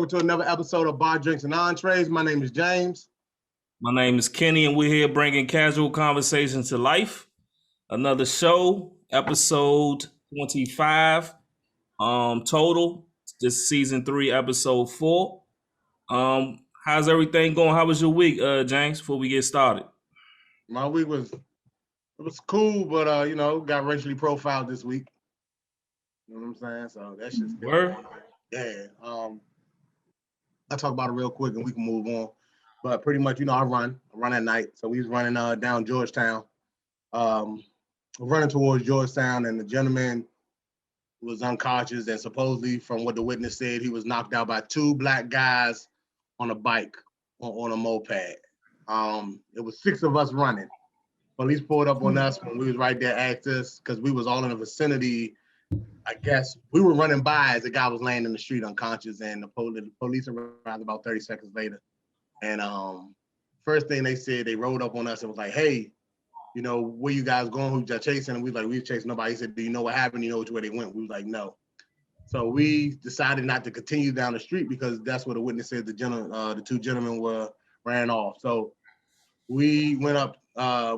Welcome to another episode of Bar, Drinks, and Entrees. My name is James. My name is Kenny, and we're here bringing casual conversations to life. Another show, episode 25, total. This season 3, episode 4. How's everything going? How was your week, James? Before we get started, My week was cool, but got racially profiled this week. You know what I'm saying? So that's just yeah. I'll talk about it real quick and we can move on. But pretty much, I run at night. So we was running down Georgetown, running towards Georgetown, and the gentleman was unconscious, and supposedly, from what the witness said, he was knocked out by 2 black guys on a bike, on a moped. It was 6 of us running. Police pulled up on us when we was right there, asked us, because we was all in the vicinity. I guess we were running by as the guy was laying in the street unconscious, and the police arrived about 30 seconds later. And first thing they said, they rolled up on us and was like, "Hey, where you guys going? Who y'all chasing?" And we was like, "We was chasing nobody." He said, "Do you know what happened? You know which way they went?" We was like, "No." So we decided not to continue down the street because that's what the witness said the 2 gentlemen ran off. So we went up.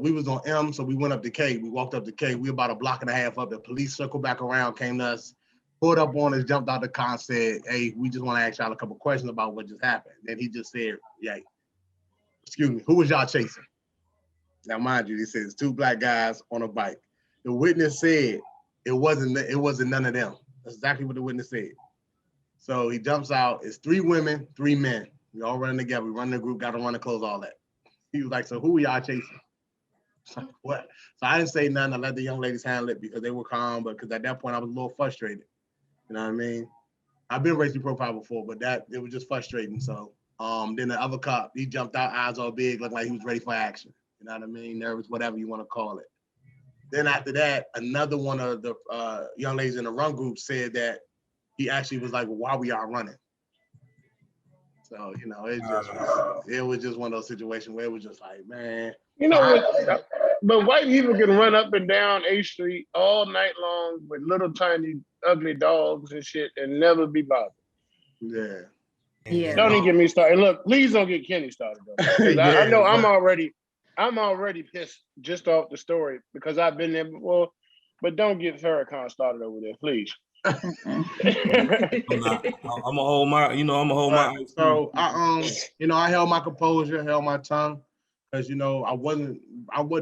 We was on M, so we went up to K. We walked up to K. We were about a block and a half up. The police circled back around, came to us, pulled up on us, jumped out the car, and said, "Hey, we just want to ask y'all a couple questions about what just happened." And he just said, "Yeah, excuse me, who was y'all chasing?" Now, mind you, he says 2 black guys on a bike. The witness said it wasn't none of them. That's exactly what the witness said. So he jumps out. It's 3 women, 3 men. We all running together. We run the group, got to run the clothes, all that. He was like, "So who were y'all chasing?" What? So I didn't say nothing. I let the young ladies handle it because they were calm, but because at that point I was a little frustrated. You know what I mean? I've been racially profiled before, but it was just frustrating. So then the other cop, he jumped out, eyes all big, looked like he was ready for action. You know what I mean? Nervous, whatever you want to call it. Then after that, another one of the young ladies in the run group said that he actually was like, "Well, why we all running?" So, it was just one of those situations where it was just like, man. But white people can run up and down A Street all night long with little tiny ugly dogs and shit and never be bothered. Yeah. Don't even get me started. And look, please don't get Kenny started though. I know I'm already pissed just off the story because I've been there before. But don't get Farrakhan started over there, please. I'm gonna hold my. So I held my composure, held my tongue, because I wasn't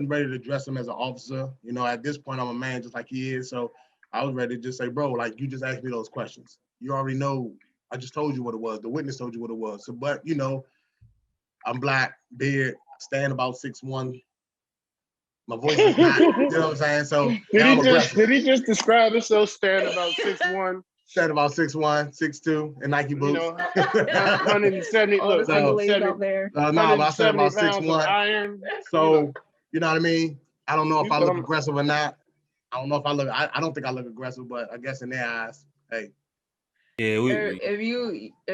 ready to address him as an officer. At this point I'm a man just like he is. So I was ready to just say, "Bro, like, you just asked me those questions. You already know. I just told you what it was. The witness told you what it was." So, but I'm black, beard, stand about 6'1". My voice is not, you know what I'm saying? So did he just describe himself standing about 6'1"? Stand about 6'1", 6'2", and Nike boots. 170. Look, out there. No, I said about 6'1". So you know what I mean? I don't know if I look aggressive or not. I don't know if I look. I don't think I look aggressive, but I guess in their eyes, hey. Yeah, if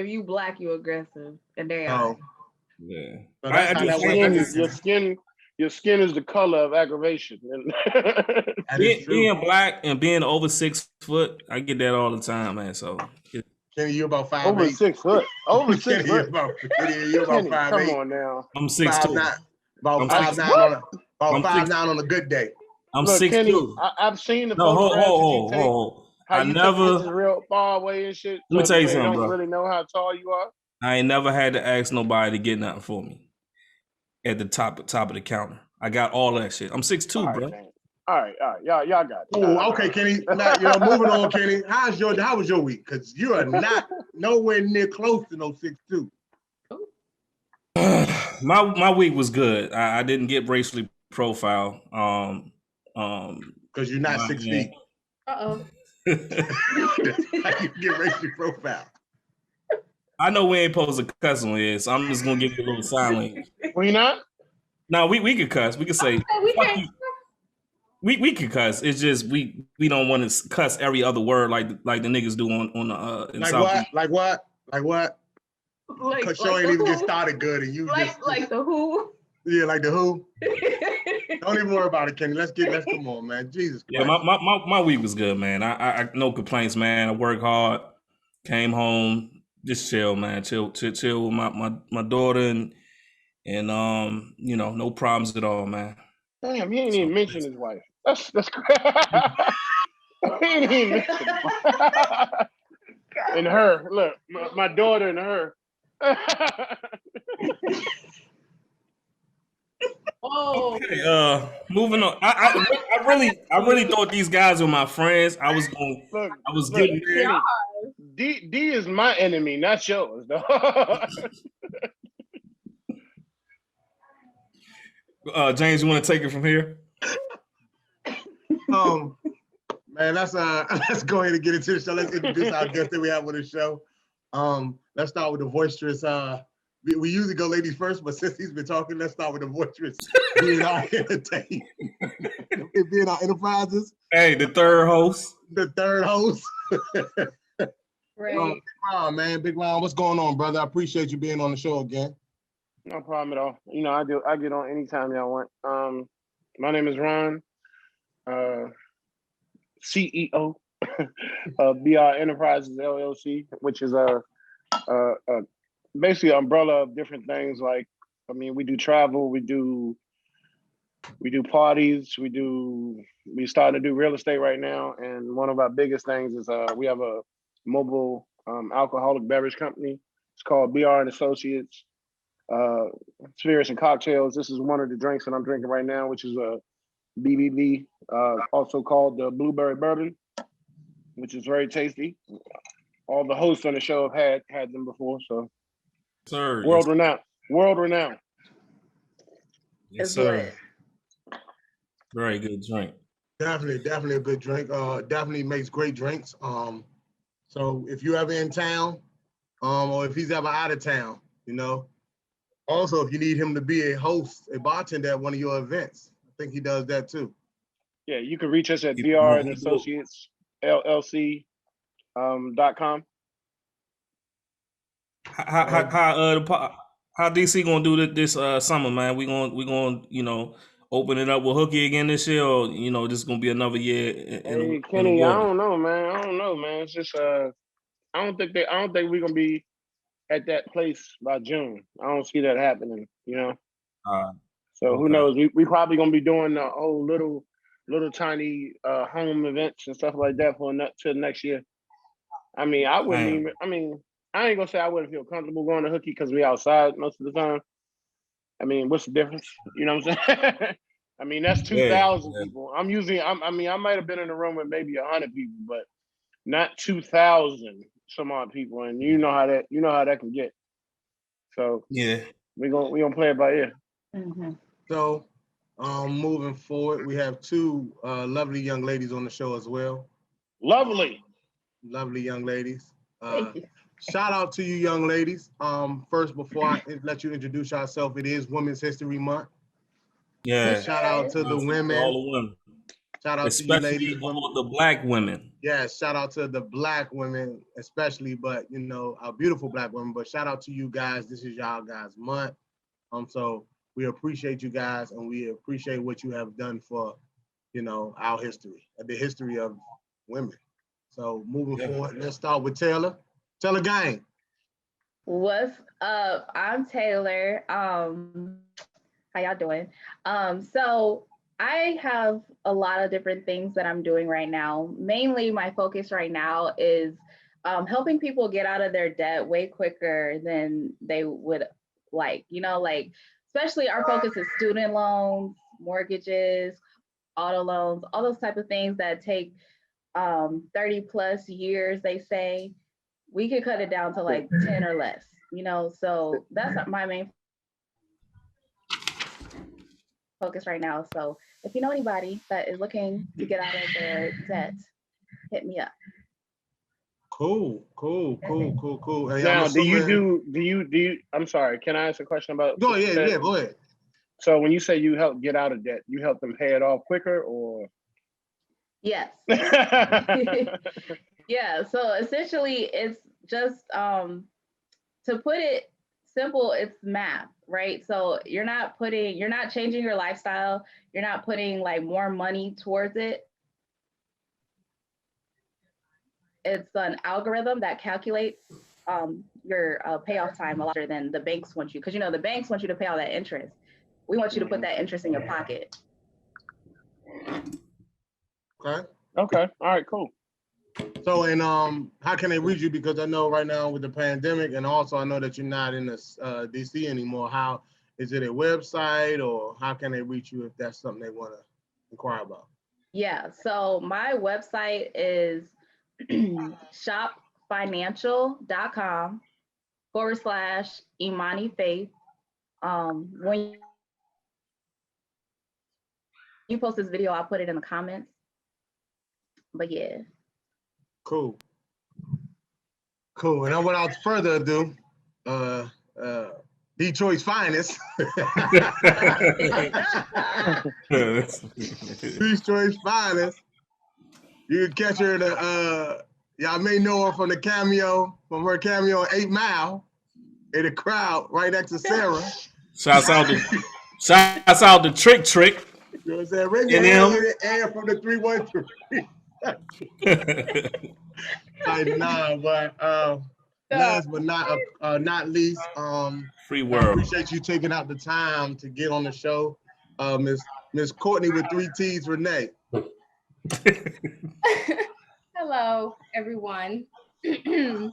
you black, you aggressive, and they are. Yeah. So your skin is the color of aggravation. Being black and being over 6 foot, I get that all the time, man. So Kenny, you about 5'8". Over 6 foot. Over 6 foot. You about 5'8". Come on now. I'm 6'2". About 5'9" on a good day. I'm 6'2". I've seen the photographs. I never real far away and shit. Let me tell you something, bro. Don't really know how tall you are. I ain't never had to ask nobody to get nothing for me. At the top of the counter, I got all that shit. I'm 6'2", bro. Man. All right, y'all got it. Oh, okay, Kenny. Now, moving on, Kenny. How was your week? Because you are not nowhere near close to no 6'2". My week was good. I didn't get racially profiled. Because you're not 6 feet. Uh-oh. How you get racially profiled? I know we ain't supposed to cuss on here, so I'm just gonna give you a little sign language. Well, you not? No, we could cuss. We could say we could cuss. It's just we don't want to cuss every other word like the niggas do on the in South. Like what? Because show ain't even get started good, and you like the Who. Yeah, like the Who. Don't even worry about it, Kenny. Let's come on, man. Jesus Christ. Yeah, my week was good, man. I no complaints, man. I worked hard, came home, Just chill, man. Chill with my daughter and you know, no problems at all, man. Damn, he ain't So even mentioned his wife. That's crazy. He ain't even mentioned and her. Look, my daughter and her. Oh, okay, moving on. I really thought these guys were my friends. I was getting Kenny, there. D is my enemy, not yours, though. James, you want to take it from here? Man, let's go ahead and get into the show. Let's introduce our guest that we have on the show. Let's start with the boisterous. We usually go ladies first, but since he's been talking, let's start with the boisterous B&R Entertainment. B&R Enterprises. Hey, the third host. The third host. right. Big Ron, man. Big Ron, what's going on, brother? I appreciate you being on the show again. No problem at all. You know, I get on anytime y'all want. My name is Ron, CEO of BR Enterprises LLC, which is a basically an umbrella of different things. Like, I mean, we do travel, we do parties, we starting to do real estate right now, and one of our biggest things is we have a mobile alcoholic beverage company. It's called BR and Associates. Spirits and cocktails. This is one of the drinks that I'm drinking right now, which is a BBB, also called the blueberry bourbon, which is very tasty. All the hosts on the show have had them before, so Sir, world renowned. Yes, sir. Very good drink. Definitely a good drink. Definitely makes great drinks. So if you ever in town, or if he's ever out of town, you know. Also, if you need him to be a host, a bartender at one of your events, I think he does that too. Yeah, you can reach us at BR and Associates LLC.com. How DC gonna do this summer, man? We gonna you know, open it up with Hooky again this year, or you know, this is gonna be another year in Kenny, the I water? don't know, man. It's just I don't think we're gonna be at that place by June. I don't see that happening, you know. So who knows? We probably gonna be doing a whole little tiny home events and stuff like that till next year. I mean, I ain't gonna say I wouldn't feel comfortable going to Hooky because we outside most of the time. I mean, what's the difference? You know what I'm saying? I mean, that's 2,000 people. I might have been in a room with maybe 100 people, but not 2,000 some odd people. And you know how that can get. So yeah, we gonna play it by ear. Mm-hmm. So, moving forward, we have two lovely young ladies on the show as well. Lovely young ladies. Thank you. Shout out to you, young ladies. First, before I let you introduce yourself, it is Women's History Month. yeah. So shout out to the women. All the women. Shout out especially to you ladies. All the Black women. Yeah, shout out to the Black women, especially, but you know, our beautiful Black women. But shout out to you guys. This is y'all guys' month. So we appreciate you guys, and we appreciate what you have done for, you know, our history, the history of women. So moving forward, let's start with Taylor. Taylor Gang. What's up? I'm Taylor. How y'all doing? So I have a lot of different things that I'm doing right now. Mainly my focus right now is helping people get out of their debt way quicker than they would like, you know, like, especially our focus is student loans, mortgages, auto loans, all those type of things that take 30 plus years, they say. We could cut it down to like 10 or less, you know, so that's my main focus right now. So if you know anybody that is looking to get out of their debt, hit me up. Cool. And now, do you? I'm sorry. Can I ask a question about? Go ahead. Go ahead. So when you say you help get out of debt, you help them pay it off quicker, or? Yes. Yeah. So essentially, it's just to put it simple, it's math, right? So you're not changing your lifestyle. You're not putting like more money towards it. It's an algorithm that calculates your payoff time a lot better than the banks want you, because you know the banks want you to pay all that interest. We want you to put that interest in your pocket. Okay. Okay. All right. Cool. So, and how can they reach you? Because I know right now with the pandemic, and also I know that you're not in the DC anymore. How is it a website, or how can they reach you if that's something they want to inquire about? Yeah. So my website is shopfinancial.com/Imani Faith. When you post this video, I'll put it in the comments. But yeah. Cool. And without further ado, Detroit's finest. Detroit's finest. You can catch her in the, y'all may know her from her cameo on 8 Mile in the crowd right next to Sarah. Shouts out to Trick. You know what I'm saying? Ring your hands in the air from the 313. But last but not least, free world. I appreciate you taking out the time to get on the show. Miss Courtney with 3 T's, Renee. Hello, everyone. I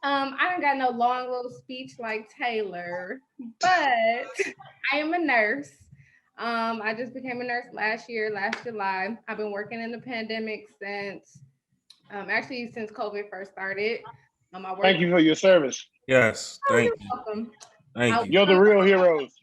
don't got no long little speech like Taylor, but I am a nurse. I just became a nurse last July. I've been working in the pandemic since COVID first started. Thank you for your service. Yes, thank you. Welcome. Thank you. You're the real heroes.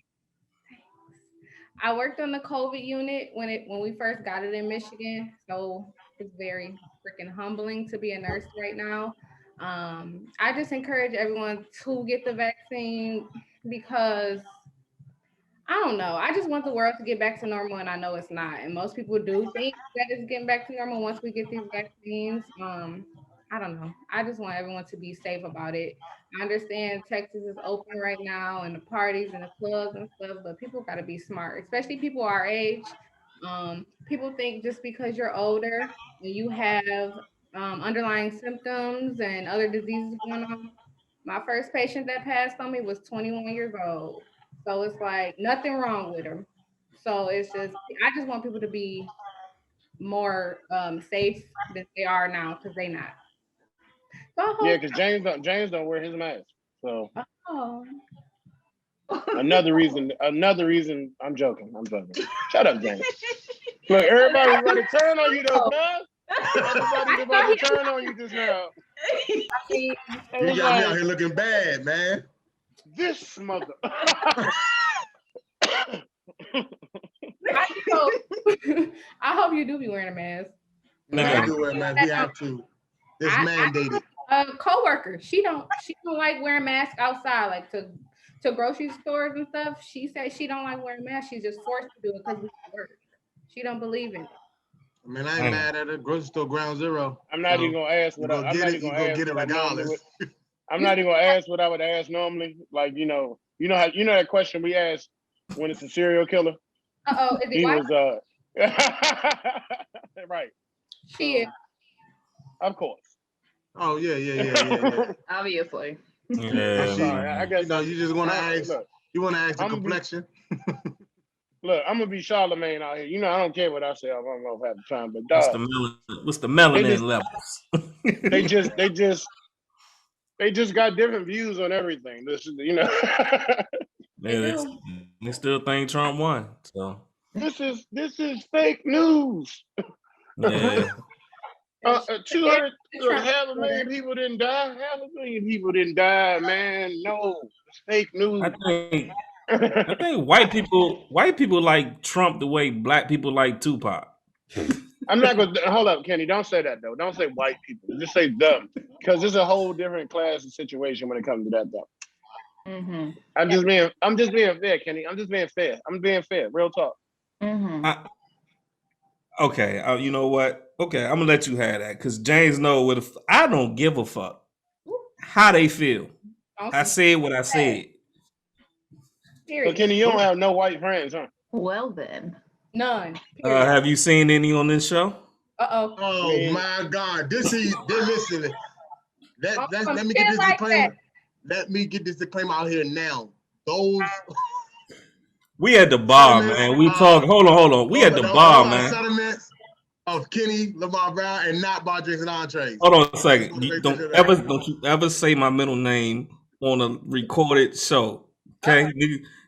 I worked on the COVID unit when we first got it in Michigan, so it's very freaking humbling to be a nurse right now. I just encourage everyone to get the vaccine because I don't know. I just want the world to get back to normal, and I know it's not. And most people do think that it's getting back to normal once we get these vaccines. I don't know. I just want everyone to be safe about it. I understand Texas is open right now and the parties and the clubs and stuff, but people got to be smart, especially people our age. People think just because you're older and you have underlying symptoms and other diseases going on. My first patient that passed on me was 21 years old. So it's like nothing wrong with her. So it's just, I just want people to be more safe than they are now because they not. Yeah, because James don't wear his mask. So oh. another reason. I'm joking. Shut up, James. Look, everybody was about to turn on you though, man. Everybody was about to turn on you just now. You got me out here looking bad, man. This mother. I hope you do be wearing a mask. I do wear a mask. We have to. It's mandated. Coworker, she don't like wearing masks outside, like to grocery stores and stuff. She said she don't like wearing masks. She's just forced to do it because we work. She don't believe in it. I mean, I ain't mad at her. Grocery store ground zero. I'm not even gonna ask what I'm not even gonna ask. Get it regardless. I'm not even gonna ask what I would ask normally. Like you know that question we ask when it's a serial killer. Is it white? Was right. She is. Of course. Oh yeah. Obviously. Yeah. I'm sorry. I guess you just want to ask. You want to ask the complexion. Look, I'm gonna be Charlemagne out here. I don't care what I say. I don't know if I have the time, but dog, what's the melanin levels? they just got different views on everything. This is They still think Trump won. So this is fake news. Yeah. 200, half a million people didn't die. Half a million people didn't die, man. No, it's fake news. I think white people like Trump the way black people like Tupac. I'm not gonna hold up, Kenny. Don't say that though. Don't say white people. Just say them, because there's a whole different class of situation when it comes to that though. Mm-hmm. I'm just being fair, Kenny. I'm just being fair. I'm being fair. Real talk. Mm-hmm. Okay, you know what? Okay, I'm gonna let you have that because James knows I don't give a fuck how they feel. I said what I said. So Kenny, you don't have no white friends, huh? Well then, none. Have you seen any on this show? Oh my God! Listen. Let me get this disclaimer. Let me get this disclaimer out here now. Those. We at the bar, man. We talk. Hold on. We at the bar, man. Settlements of Kenny, Lamar Brown, and not Bar Drinks and Entrees. Hold on a second. Don't you ever say my middle name on a recorded show, okay?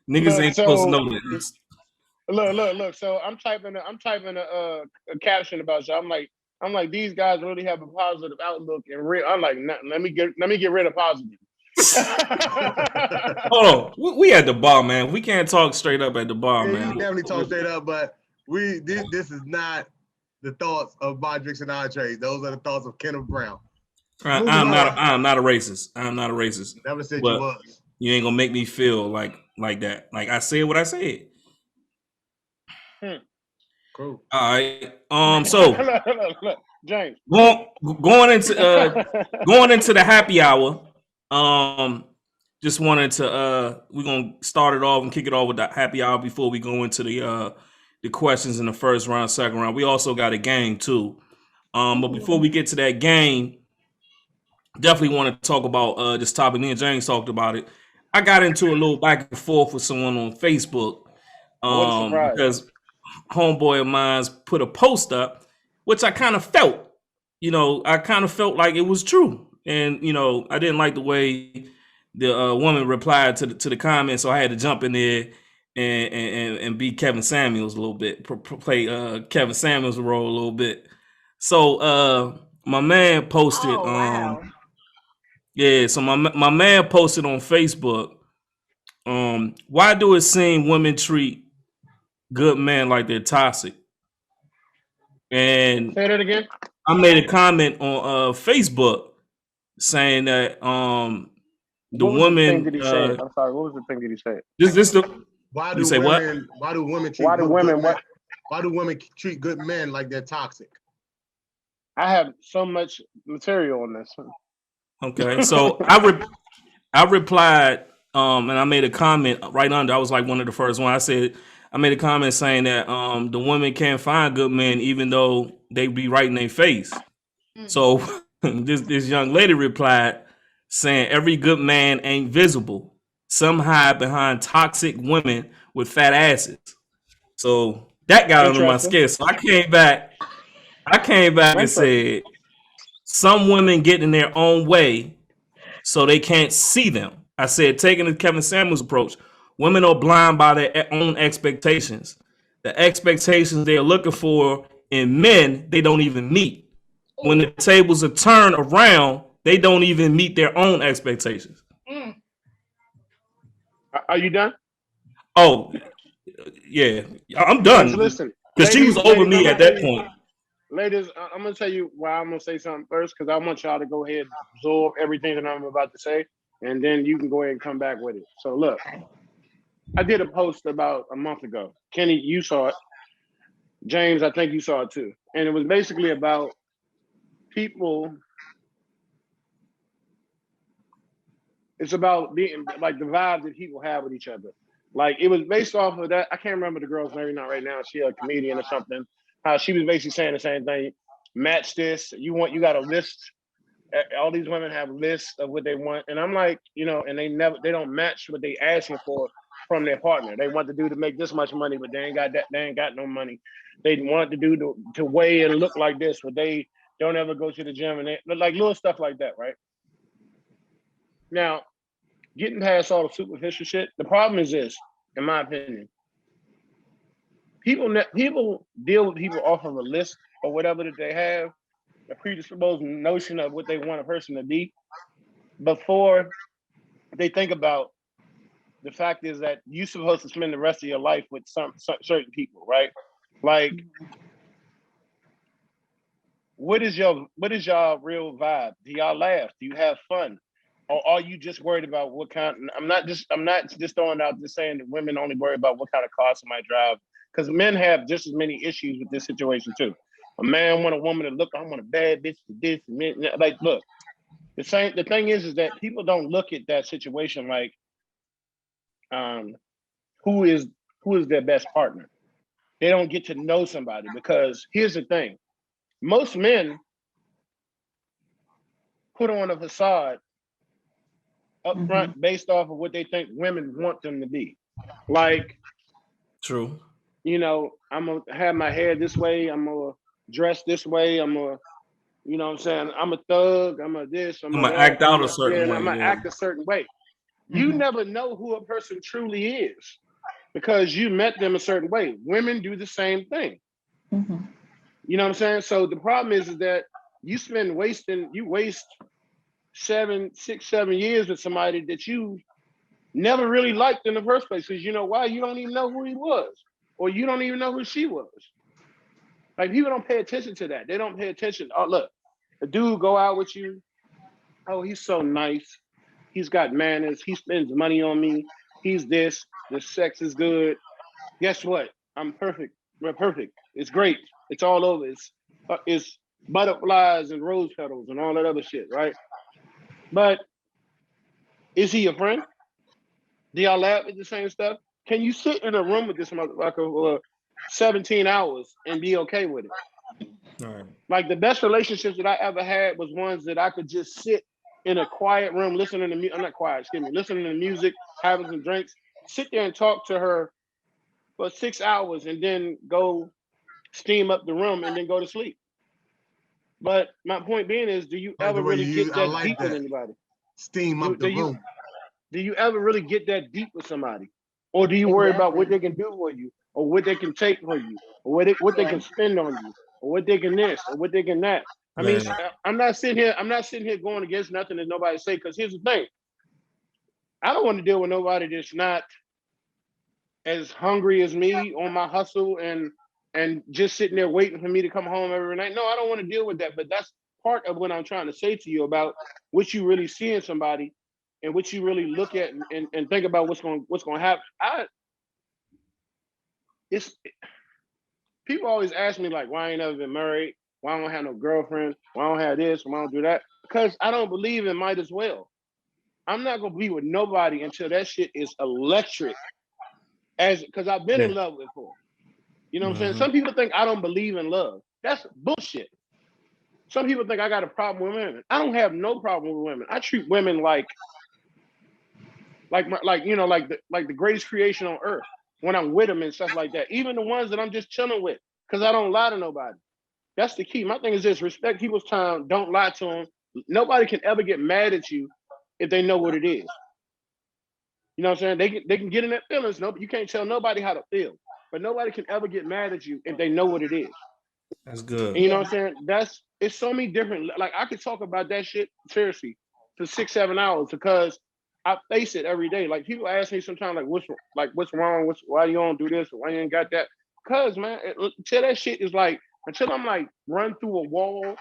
Niggas ain't supposed to know this. Look. So I'm typing a caption about you. I'm like, these guys really have a positive outlook and I'm like, let me get rid of positive. Hold on, we at the bar, man. We can't talk straight up at the bar, man. You definitely talk straight up, but this is not the thoughts of Bar Drinks and Entrees. Those are the thoughts of Kenneth Brown. I'm not a racist. I'm not a racist. Never said you was. You ain't gonna make me feel like that. Like I said what I said. Cool. All right. So look, James. Going into the happy hour. Just wanted to we're gonna start it off and kick it off with the happy hour before we go into the questions in the first round, second round. We also got a game too. But before we get to that game, definitely want to talk about this topic. Me and James talked about it. I got into a little back and forth with someone on Facebook because homeboy of mine's put a post up, which I kind of felt. I kind of felt like it was true. And, I didn't like the way the woman replied to the comment, so I had to jump in there and be Kevin Samuels a little bit, play Kevin Samuels' role a little bit. So my man posted, wow. So my man posted on Facebook, why do it seem women treat good men like they're toxic? And say that again. I made a comment on Facebook saying that the woman. Did he say? I'm sorry. What was the thing that he said? This the. Why do women treat good men like they're toxic? I have so much material on this. Okay, so I replied, and I made a comment right under. I was like one of the first one. I made a comment saying that the women can't find good men even though they be right in their face. So this young lady replied saying every good man ain't visible. Some hide behind toxic women with fat asses. So that got under my skin. So I came back and said some women get in their own way so they can't see them. I said, taking the Kevin Samuels approach, women are blind by their own expectations. The expectations they're looking for in men, they don't even meet. When the tables are turned around, they don't even meet their own expectations. Are you done? Oh, yeah. I'm done. Listen. Because she was over me at that point. Ladies, I'm going to tell you why I'm going to say something first, because I want y'all to go ahead and absorb everything that I'm about to say, and then you can go ahead and come back with it. So look, I did a post about a month ago. Kenny, you saw it. James, I think you saw it too. And it was basically about people. It's about being like the vibe that people have with each other. Like it was based off of that. I can't remember the girl's name not right now. She a comedian or something. How she was basically saying the same thing. Match this. You got a list. All these women have lists of what they want, and I'm like, and they don't match what they asking for from their partner. They want the dude to make this much money, but they ain't got that. They ain't got no money. They want the dude to weigh and look like this, but they don't ever go to the gym, and they like little stuff like that, right? Now, getting past all the superficial shit, the problem is this, in my opinion. People deal with people off of a list or whatever that they have, a predisposed notion of what they want a person to be, before they think about the fact is that you're supposed to spend the rest of your life with some certain people, right? Like, what is y'all real vibe? Do y'all laugh? Do you have fun? Or are you just worried about what kind? I'm not just throwing out just saying that women only worry about what kind of car somebody drive, because men have just as many issues with this situation too. A man want a woman to look, I want a bad bitch to this and that. Like, look, the thing is that people don't look at that situation like who is their best partner. They don't get to know somebody, because here's the thing. Most men put on a facade up Mhm. front based off of what they think women want them to be. Like, True. you know, I'm gonna have my hair this way, I'm gonna dress this way, I'm gonna, you know what I'm saying, I'm a thug, I'm a this, I'm I'm a gonna that, act out a certain and way. I'm gonna Yeah. act a certain way. You Mhm. never know who a person truly is because you met them a certain way. Women do the same thing. Mhm. You know what I'm saying? So the problem is that you waste 7 years with somebody that you never really liked in the first place. Because you know why? You don't even know who he was, or you don't even know who she was. Like, people don't pay attention to that. They don't pay attention. Oh, look, a dude go out with you. Oh, he's so nice. He's got manners. He spends money on me. He's this. The sex is good. Guess what? I'm perfect. We're perfect. It's great. It's all over. It's butterflies and rose petals and all that other shit, right? But is he a friend? Do y'all laugh at the same stuff? Can you sit in a room with this motherfucker for 17 hours and be okay with it? All right. Like, the best relationships that I ever had was ones that I could just sit in a quiet room, listening to me. I'm not quiet, excuse me, listening to music, having some drinks, sit there and talk to her for 6 hours and then go steam up the room and then go to sleep. But my point being is, do you Like the ever way really you get use, I that like deep with that. anybody? Steam up Do the you room. do you ever really get that deep with somebody? Or do you worry about what Exactly. they can do for you, or what they can take for you, or what they Yeah. can spend on you, or what they can this, or what they can that? I mean, Right. I'm not sitting here going against nothing that nobody say, because here's the thing. I don't want to deal with nobody that's not as hungry as me on my hustle and just sitting there waiting for me to come home every night. No, I don't want to deal with that. But that's part of what I'm trying to say to you about what you really see in somebody and what you really look at and think about what's going to happen. It's People always ask me, like, why I ain't never been married, why I don't have no girlfriend, why I don't have this, why I don't do that. Because I don't believe in might as well. I'm not gonna be with nobody until that shit is electric. Because I've been in Yeah. love before. You know what I'm saying? Mm-hmm. Some people think I don't believe in love. That's bullshit. Some people think I got a problem with women. I don't have no problem with women. I treat women like the greatest creation on earth when I'm with them and stuff like that. Even the ones that I'm just chilling with, because I don't lie to nobody. That's the key. My thing is this: respect people's time. Don't lie to them. Nobody can ever get mad at you if they know what it is. You know what I'm saying? They can get in their feelings. No, you can't tell nobody how to feel, but nobody can ever get mad at you if they know what it is. That's And good. you know Yeah. what I'm saying? It's so many different. Like, I could talk about that shit seriously for 6-7 hours because I face it every day. Like, people ask me sometimes, what's wrong? Why you don't do this? Why you ain't got that? Because, man, until that shit is like, until I'm like run through a wall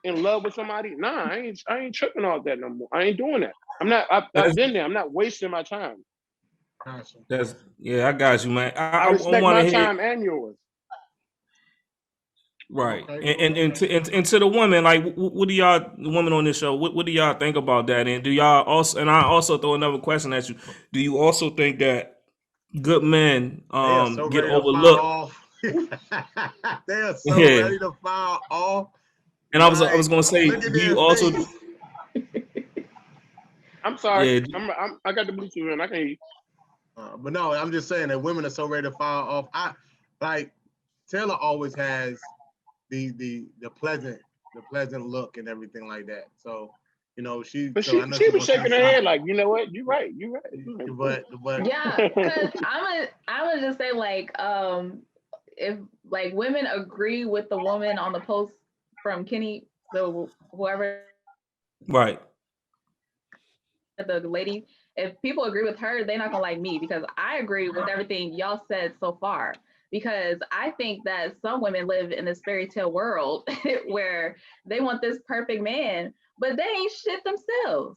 in love with somebody, nah, I ain't tripping off that no more. I ain't doing that. I've That's been there. I'm not wasting my time. Gotcha. that's yeah. I got you, man. I I respect want my to hear. time and yours. Right, Okay. and to the women, like, what do y'all, the women on this show, what do y'all think about that? And do y'all also, and I also throw another question at you, do you also think that good men They are so get ready to fire overlooked? off. They are so Yeah, ready to fire off. and I was Like, gonna say, look at do their you also? face. I'm sorry. Yeah, I got the Bluetooth in. I can hear you. But no, I'm just saying that women are so ready to fire off. Like Taylor always has the pleasant look and everything like that. So you know But so I know she she was gonna see shaking her some. head like, you know what? You're right. You're right. But Yeah, because I'm gonna just say, like, if like women agree with the woman on the post from Kenny, the whoever right. the lady, if people agree with her, they're not gonna like me because I agree with everything y'all said so far. Because I think that some women live in this fairy tale world where they want this perfect man, but they ain't shit themselves.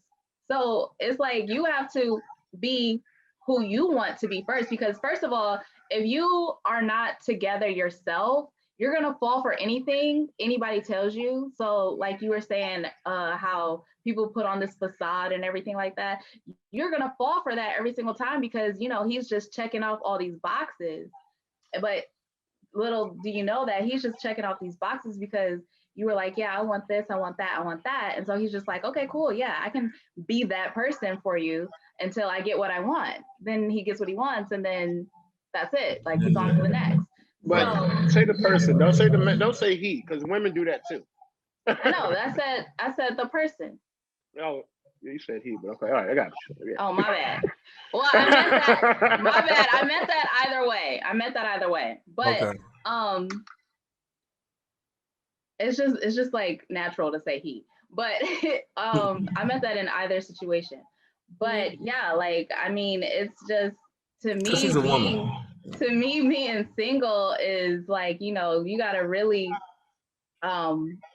So it's like you have to be who you want to be first. Because first of all, if you are not together yourself, you're gonna fall for anything anybody tells you. So, like you were saying, how people put on this facade and everything like that, you're gonna fall for that every single time because he's just checking off all these boxes. But little do you know that he's just checking off these boxes because you were like, yeah, I want this, I want that, I want that. And so he's just like, okay, cool. Yeah, I can be that person for you until I get what I want. Then he gets what he wants, and then that's it. Like he's on to the next. But so, say the person. Don't say don't say he, because women do that too. No, I said the person. Oh, you said he, but okay, all right, I got you. Yeah. Oh, my bad. Well, I meant that. My bad. I meant that either way. But it's just like natural to say he. But I meant that in either situation. But yeah, like I mean, it's just to me she's a woman. To me, being single is like, you know, you gotta really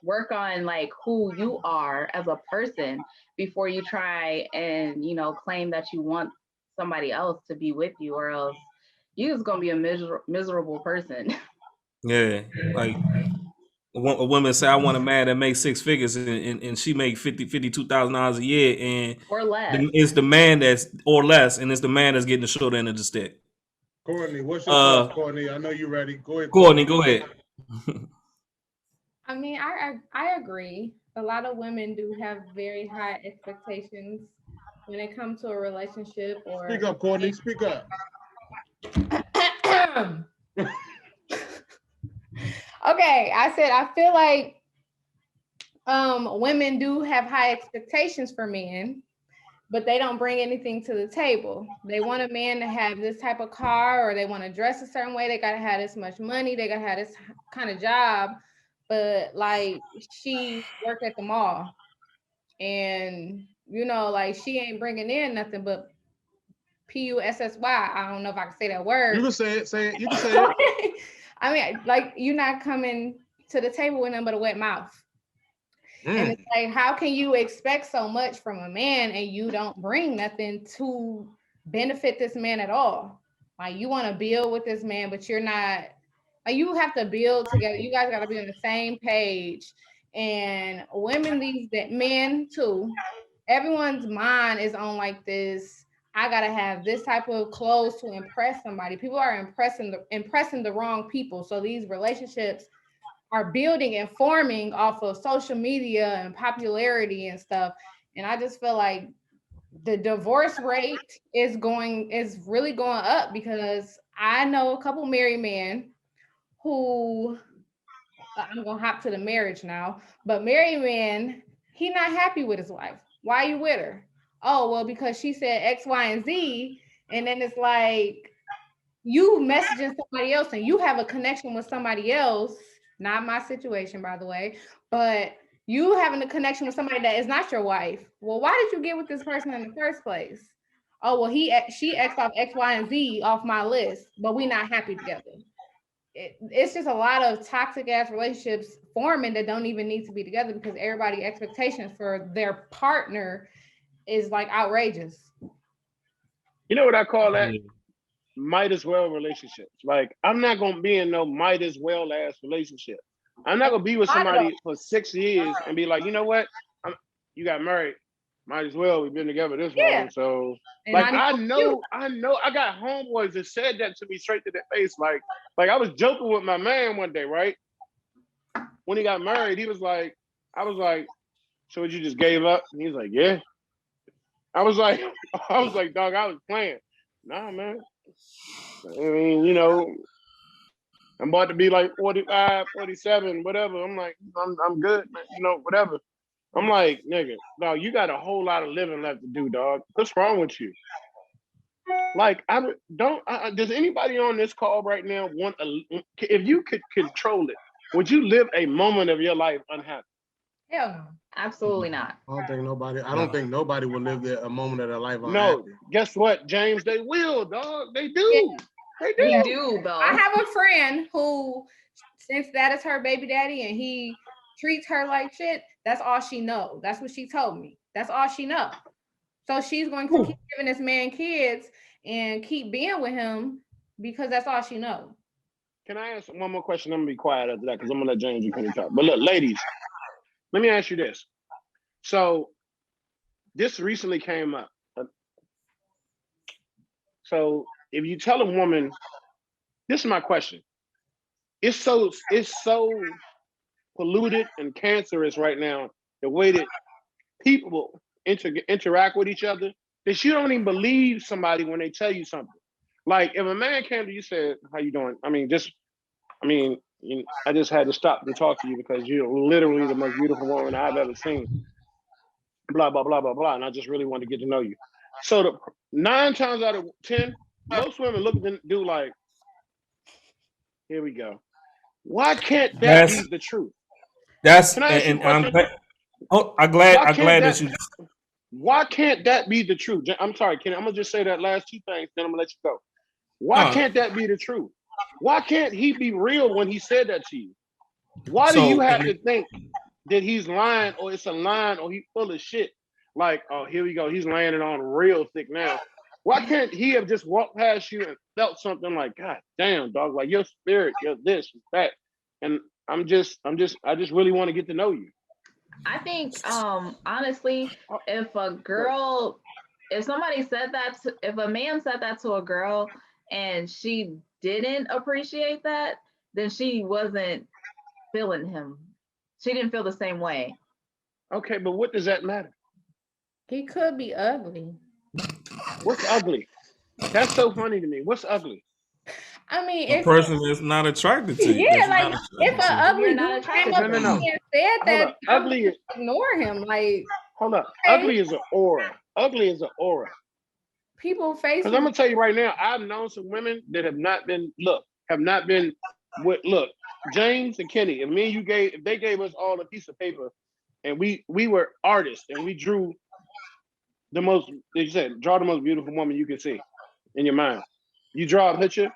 work on like who you are as a person before you try and, you know, claim that you want somebody else to be with you, or else you're just gonna be a miserable person. Yeah, like a woman say, I want a man that makes six figures, and she make $52,000 a year, and or less. It's the man that's or less, and it's the man that's getting the short end of the stick. Courtney, what's your thoughts, Courtney? I know you're ready. Go ahead, Courtney. Go ahead. I mean, I agree. A lot of women do have very high expectations when it comes to a relationship. Or speak up, Courtney. Speak up. Okay, I said I feel like women do have high expectations for men, but they don't bring anything to the table. They want a man to have this type of car, or they want to dress a certain way. They got to have this much money. They got to have this kind of job. But like she worked at the mall, and you know, like she ain't bringing in nothing but PUSSY. I don't know if I can say that word. You can say it. Say it. You can say it. I mean, like you're not coming to the table with nothing but a wet mouth. And it's like, how can you expect so much from a man and you don't bring nothing to benefit this man at all? Like you want to build with this man, but you're not. Like you have to build together. You guys got to be on the same page. And women, men too. Everyone's mind is on like this. I gotta have this type of clothes to impress somebody. People are impressing the wrong people. So these relationships are building and forming off of social media and popularity and stuff. And I just feel like the divorce rate is really going up, because I know a couple married men who, I'm gonna hop to the marriage now, but married man, he not happy with his wife. Why are you with her? Oh, well, because she said X, Y, and Z. And then it's like you messaging somebody else and you have a connection with somebody else. Not my situation, by the way, but you having a connection with somebody that is not your wife. Well, why did you get with this person in the first place? Oh, well, she X'd off X, Y, and Z off my list, but we not happy together. It's just a lot of toxic ass relationships forming that don't even need to be together, because everybody's expectations for their partner is like outrageous. You know what I call that? Might as well relationships. Like I'm not gonna be in no might as well ass relationship. I'm not gonna be with somebody for 6 years and be like, you know what? You got married. Might as well. We've been together this long. So and like I know I got homeboys that said that to me straight to the face. Like I was joking with my man one day, right? When he got married, I was like, so you just gave up? And he's like, yeah. I was like, dog, I was playing. Nah, man. I mean, you know, I'm about to be like 45, 47, whatever. I'm like, I'm good, man. You know, whatever. I'm like, nigga, no, you got a whole lot of living left to do, dog. What's wrong with you? Like, does anybody on this call right now if you could control it, would you live a moment of your life unhappy? Hell no. Absolutely not. I don't think nobody will live a moment of their life unhappy. No, guess what, James? They will, dog. They do. Yeah. They do, though. I have a friend who, since that is her baby daddy and he treats her like shit, that's all she knows. That's what she told me. That's all she knows. So she's going to keep giving this man kids and keep being with him because that's all she knows. Can I ask one more question? I'm going to be quiet after that because I'm going to let James and Kenny talk. But look, ladies, let me ask you this. So this recently came up. So if you tell a woman, this is my question. It's so polluted and cancerous right now, the way that people interact with each other, that you don't even believe somebody when they tell you something. Like if a man came to you, said, "How you doing?" I just had to stop to talk to you because you're literally the most beautiful woman I've ever seen. Blah blah blah blah blah, and I just really want to get to know you. So the 9 times out of 10, most women look and do like, "Here we go." Why can't that be the truth? That's Can I ask you a question? I'm glad that you. Why can't that be the truth? I'm sorry, Kenny. I'm gonna just say that last 2 things, then I'm gonna let you go. Why can't that be the truth? Why can't he be real when he said that to you? Why do you have to think that he's lying or it's a line or he's full of shit? Like, oh, here we go. He's laying it on real thick now. Why can't he have just walked past you and felt something like, God damn, dog, like your spirit, you're this, you're that. And I just really want to get to know you. I think, honestly, if somebody said that, if a man said that to a girl and she didn't appreciate that, then she wasn't feeling him. She didn't feel the same way. Okay, but what does that matter? He could be ugly. What's ugly? That's so funny to me. What's ugly? I mean, a person that's not attracted to you. Yeah, like if an ugly dude came up to me and said that, ugly is ignore him. Like, hold up, ugly is an aura. Ugly is an aura. People face. Because I'm gonna tell you right now, I've known some women that have not been with James and Kenny. If they gave us all a piece of paper, and we were artists and we drew the most, as you said, draw the most beautiful woman you can see in your mind. You draw a picture.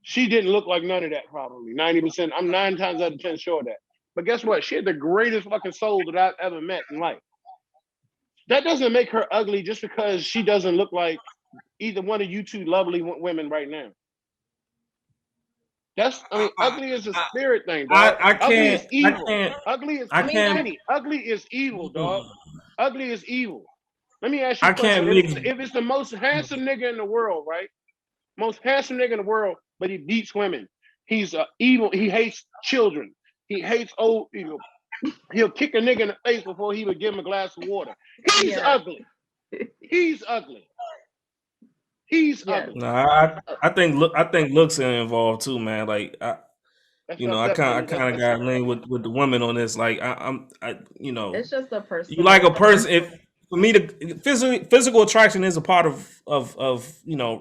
She didn't look like none of that, probably 90%. I'm 9 times out of 10 sure of that. But guess what? She had the greatest fucking soul that I've ever met in life. That doesn't make her ugly just because she doesn't look like either one of you two lovely women right now. Ugly is a spirit thing, dog. Ugly is evil. Ugly is evil, dog. Ugly is evil. Let me ask you a question. If it's the most handsome nigga in the world, right? Most handsome nigga in the world, but he beats women. He's evil. He hates children. He hates old people. He'll kick a nigga in the face before he would give him a glass of water. He's ugly. He's ugly. He's ugly. No, I think looks are involved too, man. Like I kind of got lean with the women on this. Like it's just a person. You like a person. If for me, the physical attraction is a part of a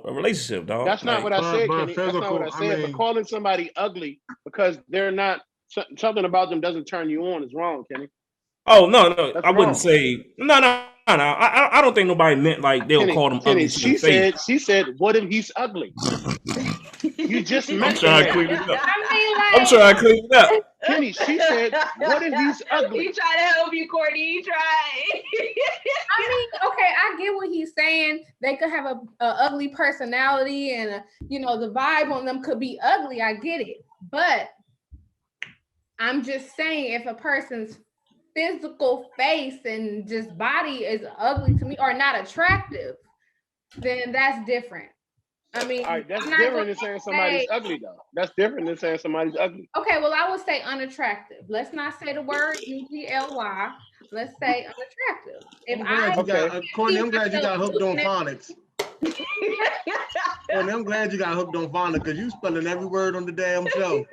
relationship, dog. That's not what I said, Kenny. That's not what I said. But calling somebody ugly because they're not something about them doesn't turn you on is wrong, Kenny. Oh no, I wouldn't say no. I don't think nobody meant like they'll call them ugly. She said, what if he's ugly? You just mentioned I'm trying to clean it up. I'm trying to clean it up. Kenny, she said, what if he's ugly? He tried to help you, Courtney. He tried. Okay, I get what he's saying. They could have a ugly personality and the vibe on them could be ugly. I get it. But I'm just saying if a person's physical face and just body is ugly to me or not attractive, then that's different. I mean, all right, that's different than saying somebody's ugly, though. That's different than saying somebody's ugly. Okay, well, I would say unattractive. Let's not say the word UGLY. Let's say unattractive. Courtney, I'm glad you got hooked on phonics. Courtney, I'm glad you got hooked on phonics because you spelling every word on the damn show.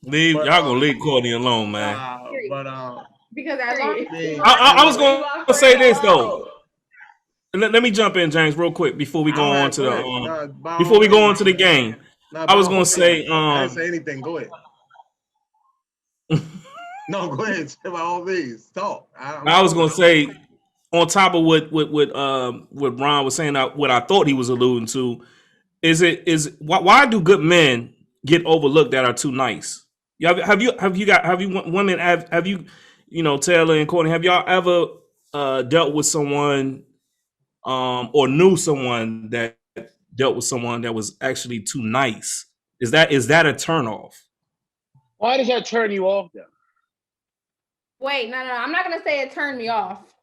Y'all gonna leave Courtney alone, man. Because as long as I was gonna say this though. Let me jump in, James, real quick before we go on to the game. I was gonna say I didn't say anything. Go ahead. No, go ahead. Say about all these. Talk. I was gonna say on top of what Ron was saying, what I thought he was alluding to, why do good men get overlooked that are too nice? Have you women have you Taylor and Courtney, have y'all ever dealt with someone or knew someone that dealt with someone that was actually too nice? Is that a turnoff? Why does that turn you off, though? Wait, no. I'm not gonna say it turned me off.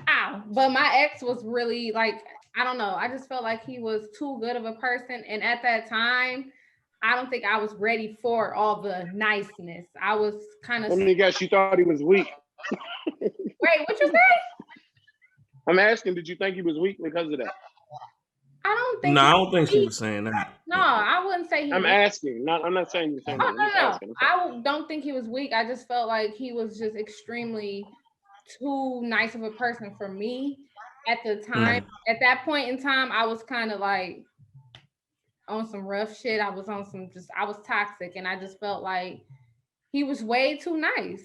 Ow! But my ex was really like, I don't know. I just felt like he was too good of a person, and at that time, I don't think I was ready for all the niceness. I was kind of. Let me guess, you thought he was weak. Wait, what you say? I'm asking, did you think he was weak because of that? I don't think. No, I don't think she was saying that. No, I wouldn't say he. I'm asking. I'm not saying you're saying that. No. I don't think he was weak. I just felt like he was just extremely too nice of a person for me at the time. At that point in time, I was kind of like on some rough shit. I was toxic, and I just felt like he was way too nice.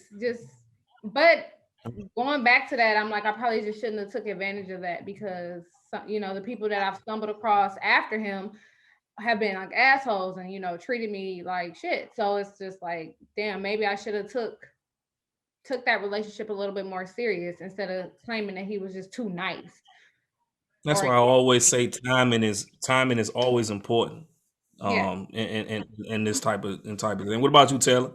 But going back to that, I'm like, I probably just shouldn't have took advantage of that, because the people that I've stumbled across after him have been like assholes and treated me like shit. So it's just like, damn, maybe I should have took that relationship a little bit more serious instead of claiming that he was just too nice. That's why I always say timing is always important. Yeah. In this type of thing. What about you, Taylor?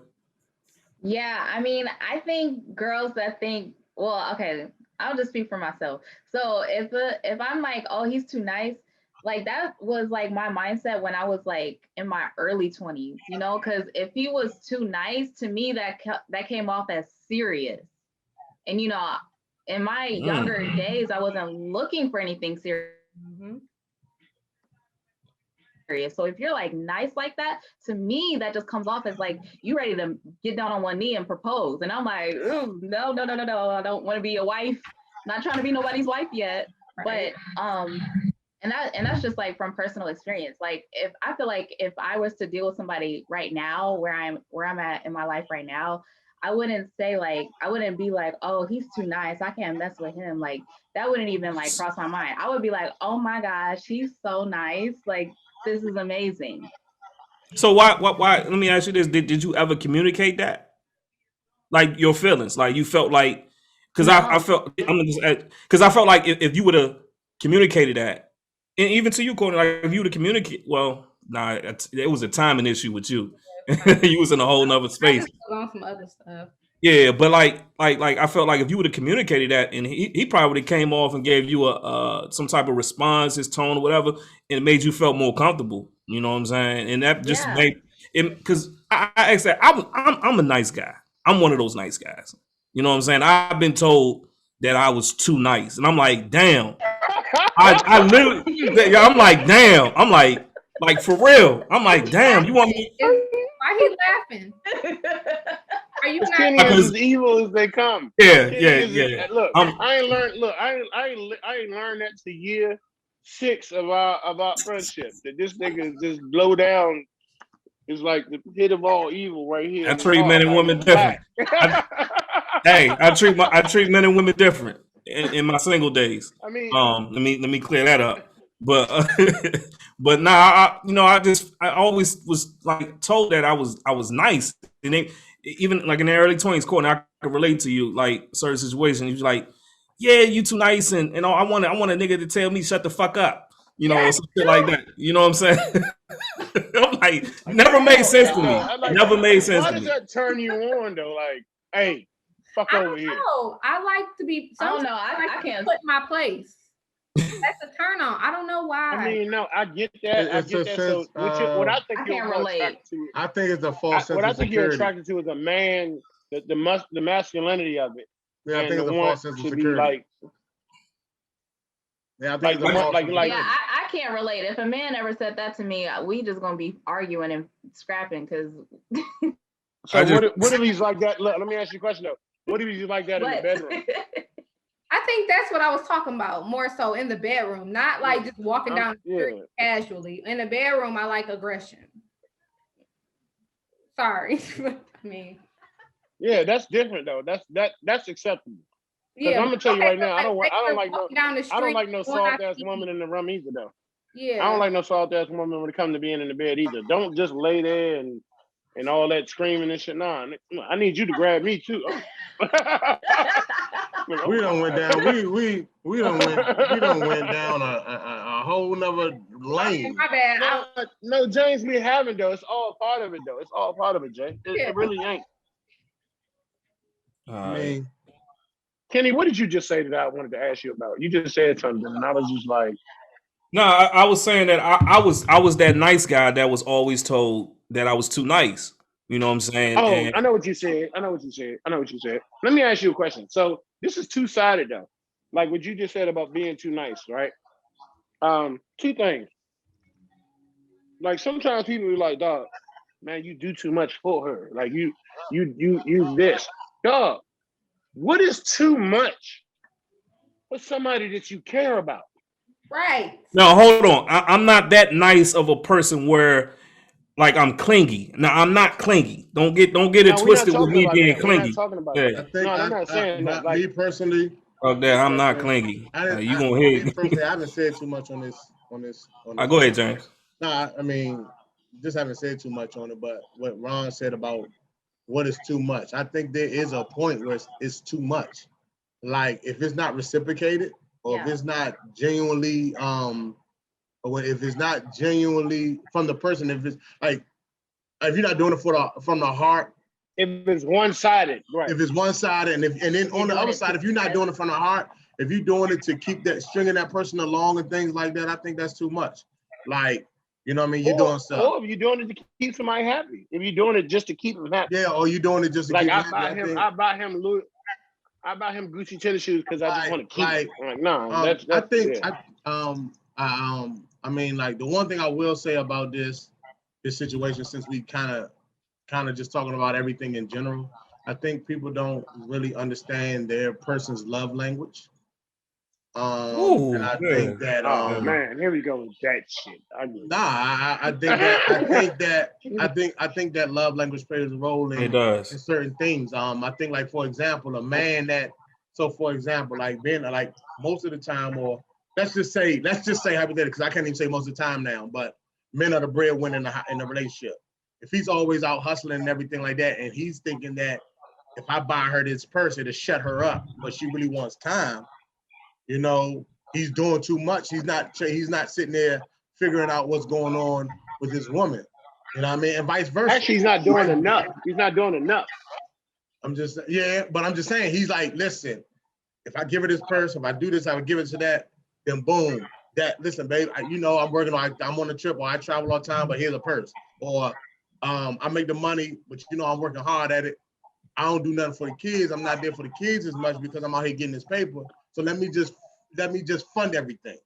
Yeah, I mean, I think girls that think, well, okay, I'll just speak for myself. So if I'm like, oh, he's too nice, like that was like my mindset when I was like in my early 20s, because if he was too nice to me, that came off as serious. And in my younger days, I wasn't looking for anything serious. Mm-hmm. So if you're like nice like that, to me, that just comes off as like you ready to get down on one knee and propose. And I'm like, ooh, no, I don't want to be a wife. Not trying to be nobody's wife yet. Right. But and that's just like from personal experience. Like if I feel like if I was to deal with somebody right now where I'm at in my life right now, I wouldn't be like, oh, he's too nice, I can't mess with him. Like that wouldn't even like cross my mind. I would be like, oh my gosh, he's so nice. Like this is amazing. So why? Let me ask you this: Did you ever communicate that, like your feelings? Like you felt like, because I felt because I felt like if you would have communicated that, and even to you, Courtney, like if you would have communicated, well, nah, it was a timing issue with you. You was in a whole nother space. On some other stuff. Yeah, but like I felt like if you would have communicated that, and he probably would have came off and gave you a some type of response, his tone or whatever, and it made you felt more comfortable. You know what I'm saying? And that just made it, because I asked that I'm a nice guy. I'm one of those nice guys. You know what I'm saying? I've been told that I was too nice, and I'm like, damn. I literally, I'm like, damn. I'm like for real. I'm like, damn. You want me? Why he laughing? Are you not? Kenny is as evil as they come. Yeah. Look, I ain't learned. Look, I ain't learned that to year 6 of our friendship. That this nigga just blow down is like the pit of all evil right here. I treat men and women different. I treat men and women different in my single days. I mean, let me clear that up. But but now I always was like told that I was nice, and even like in the early 20s, Courtney, I could relate to you, like certain situations. You're like, yeah, you too nice, and I want a nigga to tell me shut the fuck up, or some shit like that. You know what I'm saying? I'm like, never made sense to me. Never made sense to me. Why does that turn you on though? Like, hey, fuck over here. I like to be. I don't know. I can't put my place. That's a turn on. I don't know why. I mean, no, I get that. I get that. So, what I think you're attracted to, I think it's a false sense of security. What I think you're attracted to is a man, the masculinity of it. Yeah, I think it's a false sense of security. Yeah, I think I can't relate. If a man ever said that to me, we just gonna be arguing and scrapping because. So what if he's like that? Look, let me ask you a question though. What if he's like that in the bedroom? I think that's what I was talking about, more so in the bedroom, not like just walking down the street casually. In the bedroom, I like aggression. Sorry, I mean. Yeah, that's different though. That's acceptable. Yeah, I'm gonna tell you right now, I don't like no soft ass woman in the room either though. Yeah, I don't like no soft ass woman when it comes to being in the bed either. Don't just lay there and all that screaming and shit. Nah, I need you to grab me too. We done went down. We done went down a whole nother lane. My bad. No, James, we haven't though. It's all part of it though. It's all part of it, Jay. It really ain't. I mean, Kenny, what did you just say that I wanted to ask you about? You just said something, and I was just like, No, I was saying that I was that nice guy that was always told that I was too nice. You know what I'm saying? Oh, And I know what you said. Let me ask you a question. So this is two-sided though. Like what you just said about being too nice, right? Two things. Like sometimes people be like, dog, man, you do too much for her. Like you this. Dog, what is too much for somebody that you care about? Right. no, hold on. I'm not that nice of a person where like I'm clingy. No, I'm not clingy. Don't get it No, we're not twisted with talking me about being that. We're not clingy. talking about Yeah. that. I think No, I'm not saying that. Like me personally, Oh, there, I'm not personally, clingy. You I gonna me hit? personally, I haven't said too much on I this go ahead, topic. James. No, I mean, just haven't said too much on it. But what Ron said about what is too much, I think there is a point where it's too much. Like if it's not reciprocated, or if it's not genuinely, or if it's not genuinely from the person, if it's like if you're not doing it from the heart. if it's one-sided, right? If it's one side, and then on the other side, if you're not doing it from the heart, if you're doing it to keep that stringing that person along and things like that, I think that's too much. Like, you know what I mean? You're doing stuff. Or if you're doing it to keep somebody happy. If you're doing it just to keep them happy. Yeah, or you're doing it just to Like keep I them buy happy. him Gucci tennis shoes because I just want to keep them. Like, no, that's I think yeah. I mean, like the one thing I will say about this situation, since we kind of just talking about everything in general, I think people don't really understand their person's love language. Ooh, And I yeah. think that Oh man, here we go with that shit. I think that love language plays a role It in does. certain things. I think like for example, a man that for example, like being like most of the time, or let's just say hypothetically, because I can't even say most of the time now, but men are the breadwinner in the relationship. If he's always out hustling and everything like that, and he's thinking that if I buy her this purse, it'll shut her up, but she really wants time, you know, he's doing too much. He's not sitting there figuring out what's going on with this woman. You know what I mean? And vice versa. Actually, he's not doing enough. He's not doing enough. I'm just saying, he's like, listen, if I give her this purse, if I do this, I would give it to that, then boom. Listen, babe, I'm working on, I'm on a trip, or I travel all the time, but here's a purse. Or I make the money, but I'm working hard at it. I don't do nothing for the kids. I'm not there for the kids as much because I'm out here getting this paper. So let me just fund everything.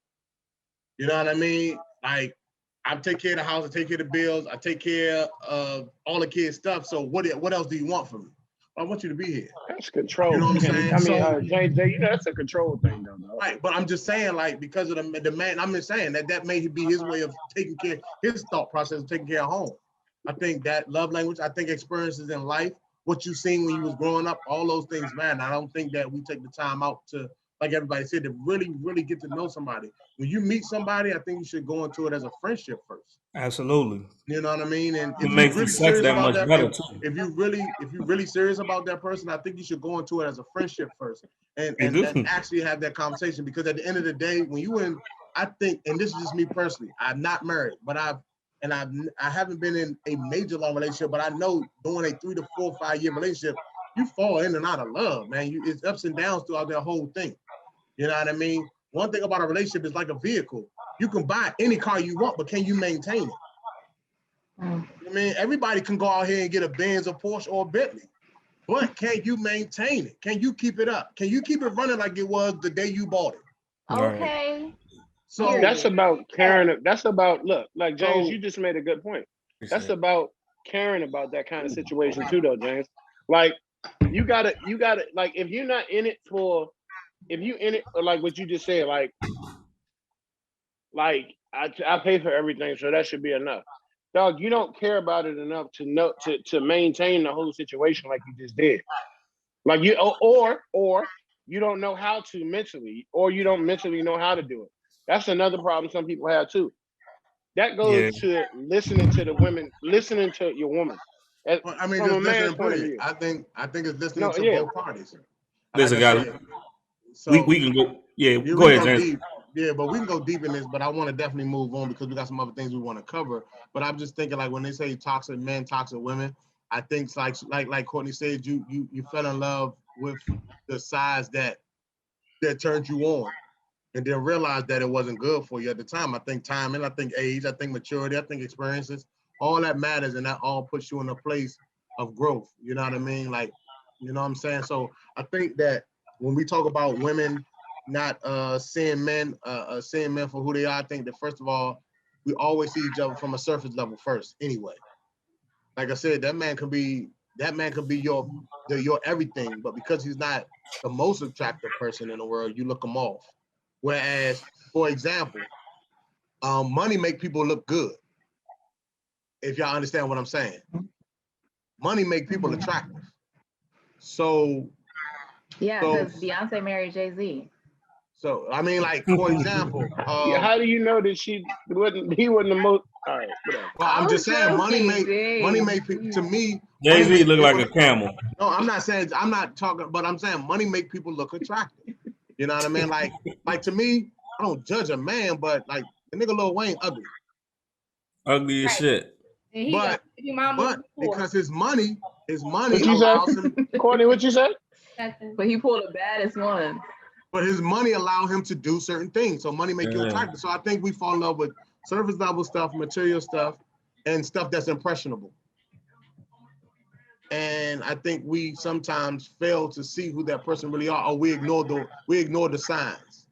You know what I mean? Like I take care of the house, I take care of the bills, I take care of all the kids' stuff. So what else do you want from me? I want you to be here. That's control. You know what I'm saying? I mean, James, that's a control thing, though. Right, but I'm just saying, like, because of the man, I'm just saying that may be his way of taking care, his thought process of taking care of home. I think that love language, I think experiences in life, what you seen when you was growing up, all those things matter. I don't think that we take the time out to, like everybody said, to really, really get to know somebody. When you meet somebody, I think you should go into it as a friendship first. Absolutely. You know what I mean? And it makes the sex that much better too. If you really serious about that person, I think you should go into it as a friendship first, and actually have that conversation. Because at the end of the day, when you I think, and this is just me personally, I'm not married, but I haven't been in a major long relationship, but I know doing a 3 to 4, 5 year relationship, you fall in and out of love, man. It's ups and downs throughout that whole thing. You know what I mean? One thing about a relationship is like a vehicle. You can buy any car you want, but can you maintain it? I mean, everybody can go out here and get a Benz, a Porsche, or a Bentley, but can you maintain it? Can you keep it up? Can you keep it running like it was the day you bought it? Okay. So that's about caring. That's about, look, like James, you just made a good point. That's about caring about that kind of situation too, though, James. Like you gotta like if you're not in it for, if you in it for like what you just said, like I pay for everything, so that should be enough. Dog, you don't care about it enough to know to maintain the whole situation like you just did. Like you or you don't know how to mentally, or you don't mentally know how to do it. That's another problem some people have too. That goes to listening to the women, listening to your woman. I mean, just listening. Period. I think it's listening to both parties. Listen, guys. So we can go. Yeah, go ahead, James. Yeah, but we can go deep in this, but I want to definitely move on because we got some other things we want to cover. But I'm just thinking, like when they say toxic men, toxic women, I think it's like Courtney said, you fell in love with the size that turned you on. and then realized that it wasn't good for you at the time. I think timing, I think age, I think maturity, I think experiences, all that matters, and that all puts you in a place of growth. You know what I mean? Like, you know what I'm saying? So I think that when we talk about women not seeing men for who they are, I think that first of all, we always see each other from a surface level first anyway. Like I said, that man could be your everything, but because he's not the most attractive person in the world, you look him off. Whereas, for example, money make people look good. If y'all understand what I'm saying, money make people attractive. So yeah, because Beyonce married Jay-Z. So I mean, like for example, how do you know that he wasn't the most? All right, whatever. Well, I'm just saying, money make people. To me, Jay-Z look like a camel. No, I'm not talking, but I'm saying money make people look attractive. You know what I mean? Like to me, I don't judge a man, but like the nigga Lil Wayne ugly. Ugly as shit. But because his money what allows him. Courtney, what you said? But he pulled the baddest one. But his money allow him to do certain things. So money make you attractive. So I think we fall in love with surface level stuff, material stuff, and stuff that's impressionable. And I think we sometimes fail to see who that person really are, or we ignore the signs.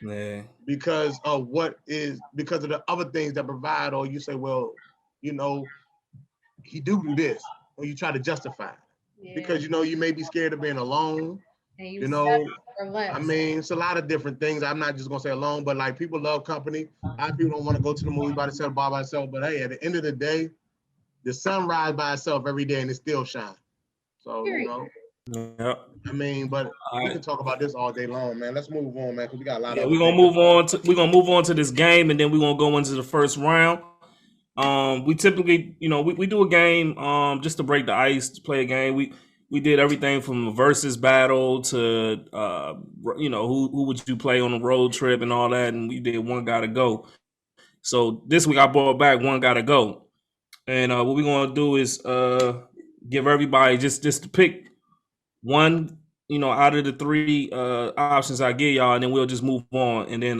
Yeah. Because of the other things that provide, or you say, well, you know, he do this, or you try to justify it. Yeah. Because you may be scared of being alone. And I mean, it's a lot of different things. I'm not just gonna say alone, but like people love company. A lot of people don't want to go to the movie by themselves, by themselves. But hey, at the end of the day, the sun rises by itself every day and it still shines. So Yeah. I mean, but we can talk about this all day long, man. Let's move on, man, because we got a lot of. We're gonna move on to this game, and then we're gonna go into the first round. We typically, we do a game just to break the ice, to play a game. We did everything from a versus battle to who would you play on a road trip and all that, and we did one gotta go. So this week I brought back one gotta go, and what we're gonna do is give everybody just to pick one, out of the three options I give y'all, and then we'll just move on, and then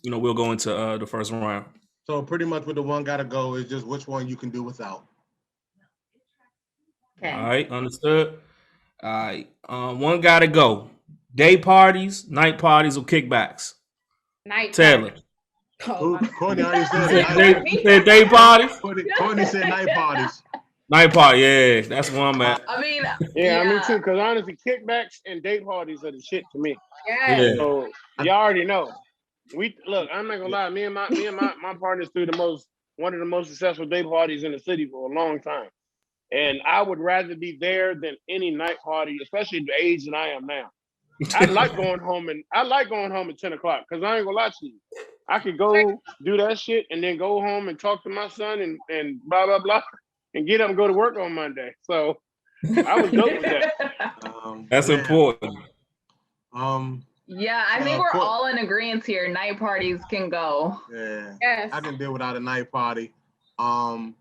we'll go into the first round. So pretty much with the one gotta go is just which one you can do without. Okay. All right, understood. All right, one gotta go. Day parties, night parties, or kickbacks? Night. Taylor. Courtney already said you said day parties? Courtney said night parties. Night party, yeah, that's one I'm at. I mean, yeah, me too. Because honestly, kickbacks and day parties are the shit to me. Yeah. So y'all already know. I'm not gonna lie. Me and my partners threw one of the most successful day parties in the city for a long time. And I would rather be there than any night party, especially at the age that I am now. I like going home at 10 o'clock because I ain't gonna lie to you. I could go do that shit and then go home and talk to my son and blah, blah, blah, and get up and go to work on Monday. So I was dope with that. That's important. Yeah, I think we're all in agreement here. Night parties can go. Yeah, yes. I can deal without a night party. I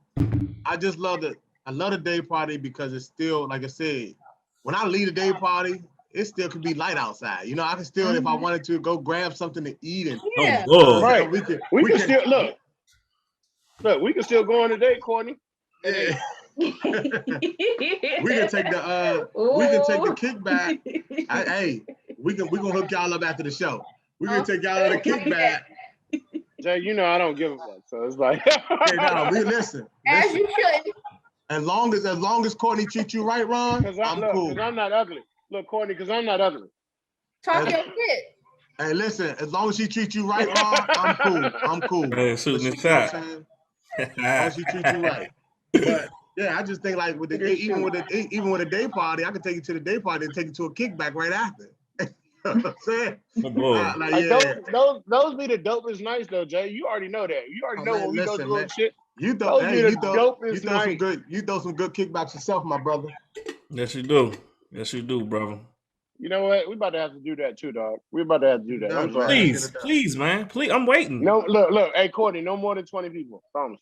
just love I love the day party because it's still, like I said, when I leave a day party, it still could be light outside. I can still, if I wanted to, go grab something to eat and right. We can still look. We can still go on a date, Courtney. Yeah. we can take the kickback. We gonna hook y'all up after the show. We can take y'all on the kickback. Jay, I don't give a fuck. So it's like, hey, no, we listen. As you should. As long as Courtney treats you right, Ron, I'm cool. Because I'm not ugly. Look, Courtney, because I'm not ugly. Talk your shit. Hey, listen, as long as she treats you right, Ron, I'm cool. Man, shooting the shot. As long as she treats you right. But yeah, I just think like even with a day party, I can take you to the day party and take you to a kickback right after. You know what I'm saying? Those be the dopest nights though, Jay. You already know that. You already know when we go through shit. You throw some good kickbacks yourself, my brother. Yes, you do. Yes, you do, brother. You know what? We about to have to do that too, dog. We about to have to do that. I'm sorry. Please, man. Please, I'm waiting. No, look. Hey, Courtney, no more than 20 people. Promise.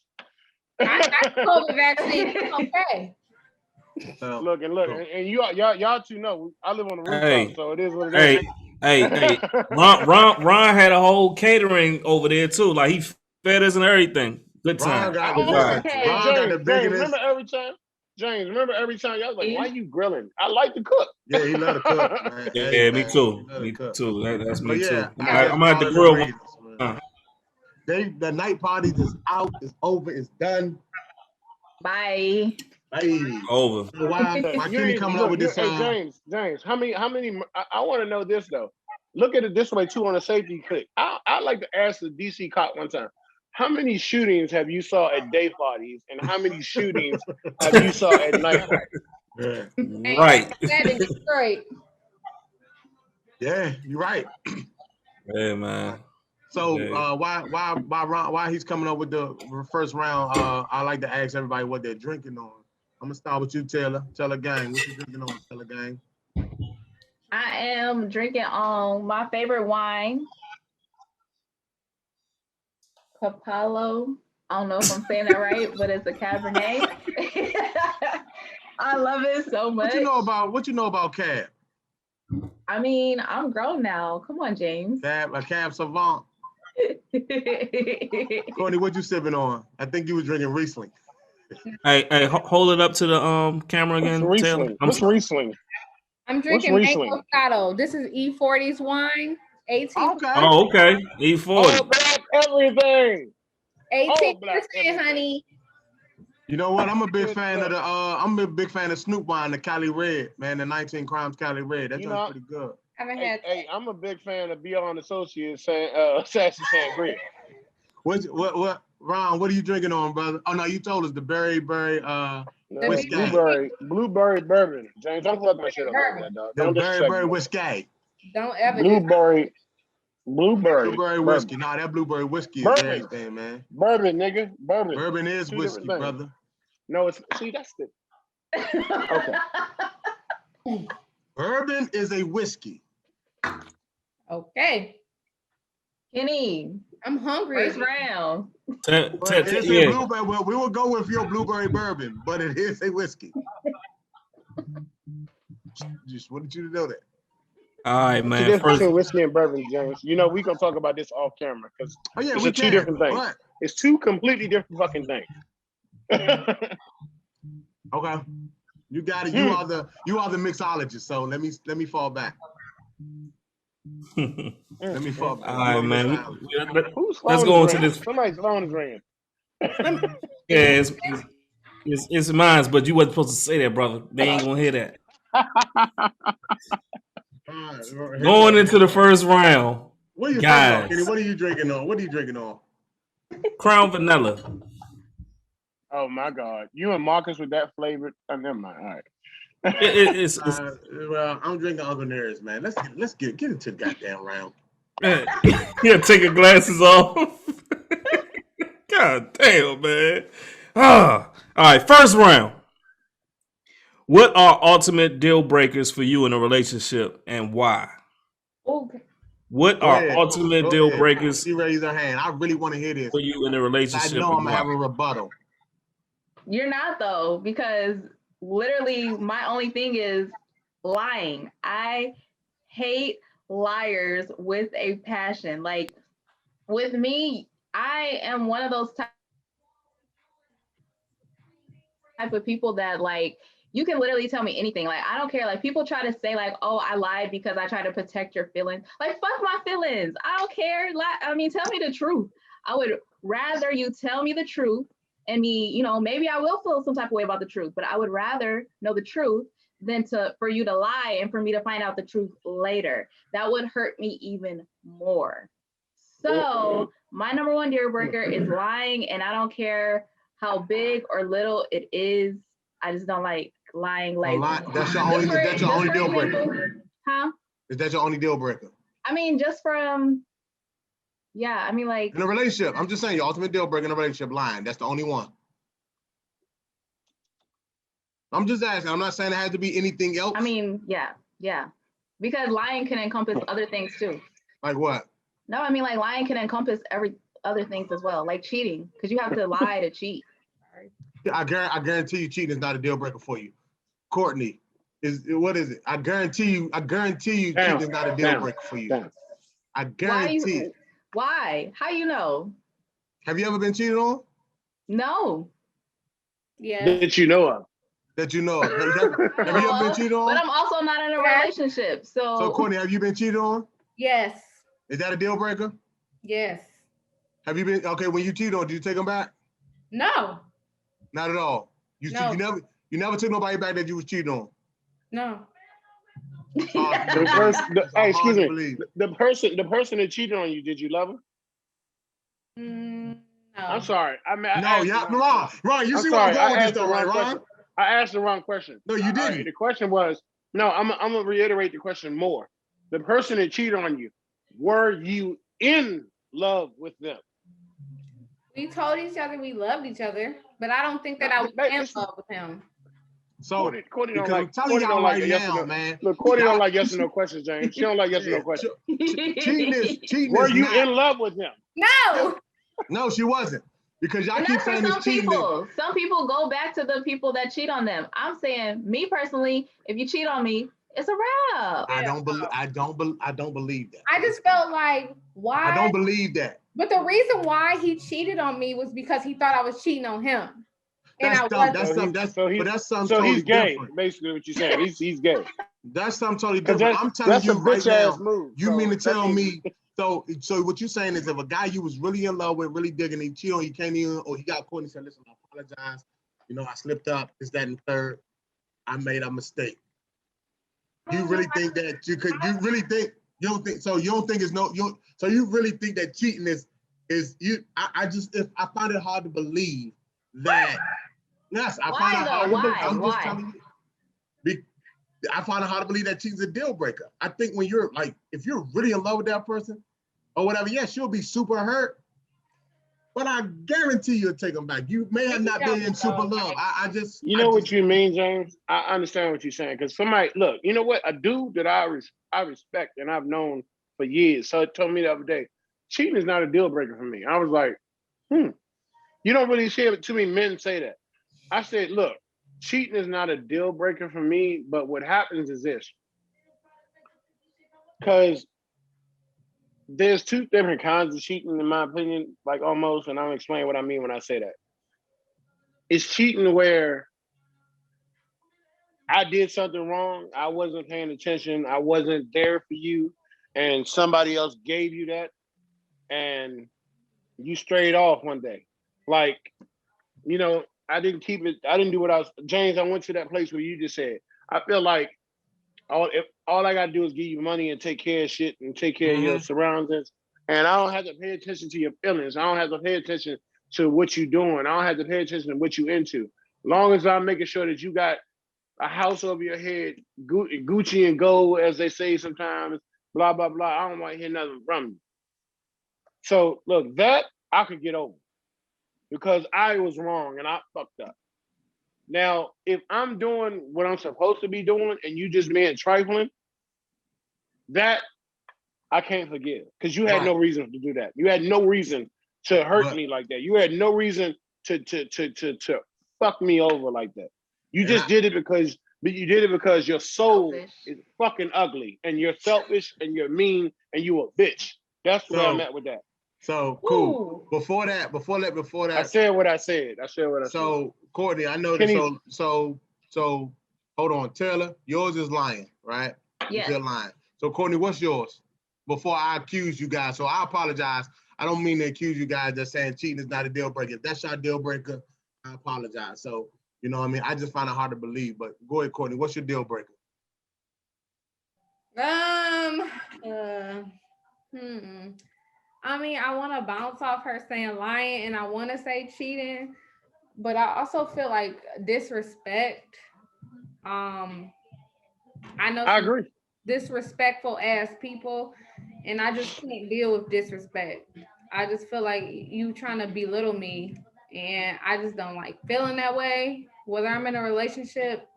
I got the COVID vaccine. It's okay. Look, and y'all two know I live on the rooftop, so it is what it is. Hey, Ron had a whole catering over there too. Like he fed us and everything. Good time. Ron got the James, remember every time y'all was like, why you grilling? I like to cook. Yeah, he love to cook, man. Yeah, hey, me man, too. Me too. That's me too. I'm at the grill. The night party is out, it's over, it's done. Bye. Hey. Over. So why Kenny coming up with this? Hey, James, how many? I want to know this though. Look at it this way too on a safety click. I like to ask the DC cop one time. How many shootings have you saw at day parties, and how many shootings have you saw at night parties? Yeah. Right. That is Detroit. Yeah, you're right. Yeah, man. So why he's coming up with the first round? I like to ask everybody what they're drinking on. I'm gonna start with you, Taylor. Taylor Gang, what you drinking on, Taylor Gang? I am drinking on my favorite wine, Capello. I don't know if I'm saying that right, but it's a Cabernet. I love it so much. What you know about Cab? I mean, I'm grown now. Come on, James. A Cab Savant. Courtney, what you sipping on? I think you was drinking Riesling. Hey, hold it up to the camera again, Taylor. What's Riesling? I'm drinking Mango Moscato. This is E40's wine. 18. Okay. Oh, okay. E40. All black everything. 18%, honey. You know what? I'm a big fan of Snoop wine, the Cali Red, man. The 19 Crimes Cali Red. That joint's pretty good. Hey, I'm a big fan of Beyond Associates Sassy Sangria. What Ron, what are you drinking on, brother? Oh no, you told us the berry whiskey. Blueberry bourbon. James, don't fuck my shit up like that, dog. The berry whiskey. Don't ever blueberry whiskey. Nah, that blueberry whiskey is everything, man. Bourbon, nigga. Bourbon is whiskey, brother. No, that's the okay. Bourbon is a whiskey. Okay. Kenny, I'm hungry. First round. Well, we will go with your blueberry bourbon, but it is a whiskey. Just wanted you to know that. All right, man. First whiskey and bourbon, James. You know, we're gonna talk about this off camera because it's two different things. What? It's two completely different fucking things. Okay. You got it. You are the mixologist, so let me fall back. Let me fall back. All right, man. Let's go into this. Somebody's phone is ringing. Yeah, it's mine, but you wasn't supposed to say that, brother. They ain't gonna hear that. Going into the first round, guys. What are you drinking on? Crown Vanilla. Oh my God! You and Marcus with that flavor? Never mind. All right. Well, I'm drinking Uncle Nearest, man. Let's get into the goddamn round. Yeah, take your glasses off. God damn, man. All right, first round. What are ultimate deal breakers for you in a relationship and why? Okay. What are ultimate deal breakers? She raised her hand. I really want to hear this. For you in a relationship. I know I'm going to have a rebuttal. You're not, though, because literally my only thing is lying. I hate liars with a passion. Like, with me, I am one of those type of people that, like, you can literally tell me anything. Like, I don't care. Like, people try to say, like, oh, I lied because I try to protect your feelings. Like, fuck my feelings. I don't care. I mean, tell me the truth. I would rather you tell me the truth and me, you know, maybe I will feel some type of way about the truth, but I would rather know the truth than for you to lie and for me to find out the truth later. That would hurt me even more. So my number one deal breaker is lying, and I don't care how big or little it is. I just don't like lying. Like, that's your only deal breaker. Huh? Is that your only deal breaker? I mean, just from, yeah, I mean, like. In a relationship, I'm just saying your ultimate deal breaker in a relationship, lying. That's the only one. I'm just asking. I'm not saying it has to be anything else. I mean, yeah. Because lying can encompass other things too. Like what? No, I mean, like, lying can encompass other things as well, like cheating, because you have to lie to cheat. I guarantee you cheating is not a deal breaker for you. Courtney, what is it? I guarantee you cheating is not a deal breaker for you. I guarantee it. Why? How you know? Have you ever been cheated on? No. Yeah. That you know of. That you know of. Have you ever been cheated on? But I'm also not in a relationship. So Courtney, have you been cheated on? Yes. Is that a deal breaker? Yes. Have you been when you cheated on, did you take them back? No. Not at all. You never took nobody back that you was cheating on. No. Excuse me. The person that cheated on you, did you love her? No. I'm sorry. Ron, you see where I'm going with this though, right, Ron? I asked the wrong question. No, you didn't. Right, the question was, no, I'm gonna reiterate the question more. The person that cheated on you, were you in love with them? We told each other we loved each other, but I don't think that I was in love with him. So Courtney don't like. Courtney don't like yes or no. Man. Look, Courtney don't like yes or no questions, James. She don't like yes or no questions. Cheating were is you not in love with him? No. No, she wasn't. Because y'all keep saying some people. Some people go back to the people that cheat on them. I'm saying, me personally, if you cheat on me, it's a wrap. I don't believe that. I just felt like, why? I don't believe that. But the reason why he cheated on me was because he thought I was cheating on him. That's dumb. That's something totally gay, different. Basically, what you're saying, he's gay. That's something totally different. I'm telling you right now. Move, you mean to tell me? So what you're saying is, if a guy you was really in love with, really digging, he cheated on you, came in, or he got caught and said, "Listen, I apologize. I slipped up. This, that, and third. I made a mistake." You really think that you could? You really think you don't think so? You don't think it's no? So you really think that cheating is you? I find it hard to believe that. Yes, I find it hard to believe. I'm just telling you. I find it hard to believe that cheating's a deal breaker. I think when you're like, if you're really in love with that person or whatever, yeah, she'll be super hurt. But I guarantee you'll take them back. You may have not been in super love. You know what you mean, James? I understand what you're saying. Because somebody, look, you know what? A dude that I respect and I've known for years, so it told me the other day, cheating is not a deal breaker for me. I was like, You don't really hear too many men say that. I said, look, cheating is not a deal breaker for me, but what happens is this. Because there's two different kinds of cheating, in my opinion, like almost, and I'll explain what I mean when I say that. It's cheating where I did something wrong, I wasn't paying attention, I wasn't there for you, and somebody else gave you that, and you strayed off one day. Like, I didn't do what I was, James, I went to that place where you just said, I feel like all I gotta do is give you money and take care of shit and take care of your surroundings. And I don't have to pay attention to your feelings. I don't have to pay attention to what you're doing. I don't have to pay attention to what you're into. As long as I'm making sure that you got a house over your head, Gucci and gold, as they say sometimes, blah, blah, blah. I don't want to hear nothing from you. So look, that I could get over because I was wrong and I fucked up. Now, if I'm doing what I'm supposed to be doing and you just being trifling, that I can't forgive because you had no reason to do that. You had no reason to hurt me like that. You had no reason to fuck me over like that. You just did it because your soul is fucking ugly and you're selfish and you're mean and you a bitch. That's where I'm at with that. So cool. Before that, I said what I said. So Courtney, I know that. So hold on, Taylor. Yours is lying, right? Yeah. You're lying. So Courtney, what's yours? Before I accuse you guys, so I apologize. I don't mean to accuse you guys that saying cheating is not a deal breaker. If that's your deal breaker, I apologize. So you know what I mean? I just find it hard to believe. But go ahead, Courtney. What's your deal breaker? I mean, I want to bounce off her saying lying and I want to say cheating, but I also feel like disrespect. I know I agree. Disrespectful ass people, and I just can't deal with disrespect. I just feel like you trying to belittle me, and I just don't like feeling that way. Whether I'm in a relationship,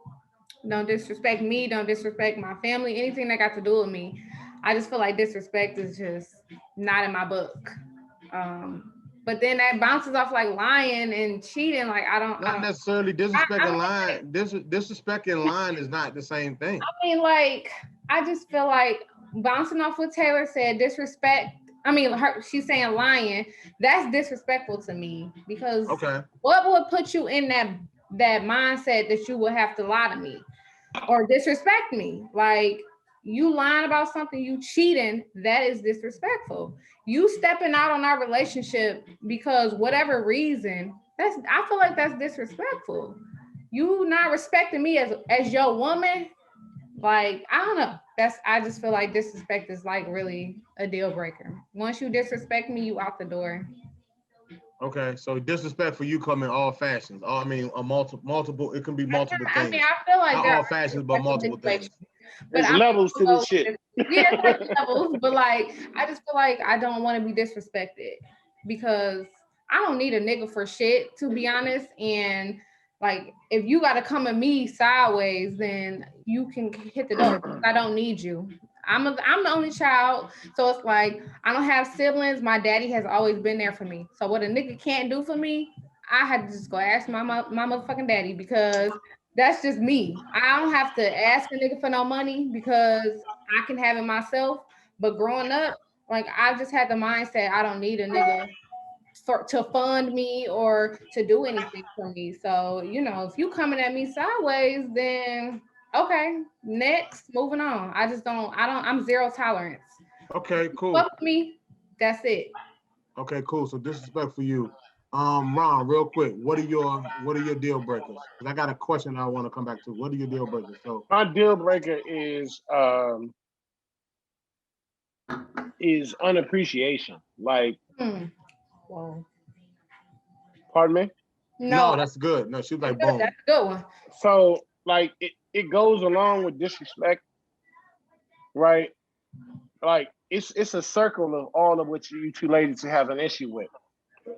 don't disrespect me, don't disrespect my family, anything that got to do with me. I just feel like disrespect is just not in my book. But then that bounces off like lying and cheating. Like I don't necessarily disrespecting line. Disrespecting line is not the same thing. I mean, like I just feel like bouncing off what Taylor said, disrespect. I mean, she's saying lying. That's disrespectful to me because what would put you in that mindset that you would have to lie to me or disrespect me? Like you lying about something, you cheating, that is disrespectful. You stepping out on our relationship because whatever reason, I feel like that's disrespectful. You not respecting me as your woman, like I don't know. I just feel like disrespect is like really a deal breaker. Once you disrespect me, you out the door. Okay, so disrespect for you come in all fashions. I mean, multiple. It can be multiple things. I mean, I feel like not all fashions, but multiple things. But there's levels to this shit. Yeah, it's like levels. But like, I just feel like I don't want to be disrespected because I don't need a nigga for shit, to be honest. And like, if you got to come at me sideways, then you can hit the door. I don't need you. I'm the only child, so it's like I don't have siblings. My daddy has always been there for me. So what a nigga can't do for me, I had to just go ask my motherfucking daddy because that's just me. I don't have to ask a nigga for no money because I can have it myself. But growing up, like I just had the mindset I don't need a nigga to fund me or to do anything for me. So, you know, if you coming at me sideways, then okay, next, moving on. I'm zero tolerance. Okay, cool. Fuck me, that's it. Okay, cool. So disrespect for you. Ron, real quick, what are your deal breakers? Because I got a question I want to come back to. What are your deal breakers? So my deal breaker is unappreciation. Like Whoa. Pardon me? No, that's good. No, she was like, boom. That's a good one. So like it goes along with disrespect, right? Like it's a circle of all of which you two ladies have an issue with.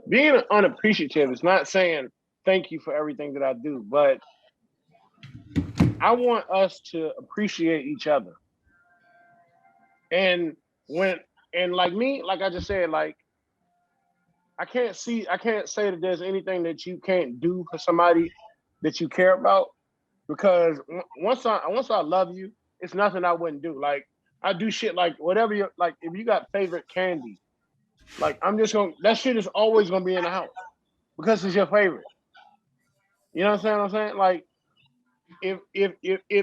Being unappreciative is not saying thank you for everything that I do, but I want us to appreciate each other. And like me, like I just said, like I can't say that there's anything that you can't do for somebody that you care about, because once I love you, it's nothing I wouldn't do. Like I do shit like whatever you like. If you got favorite candy, like I'm just gonna, that shit is always gonna be in the house because it's your favorite. You know what I'm saying? Like if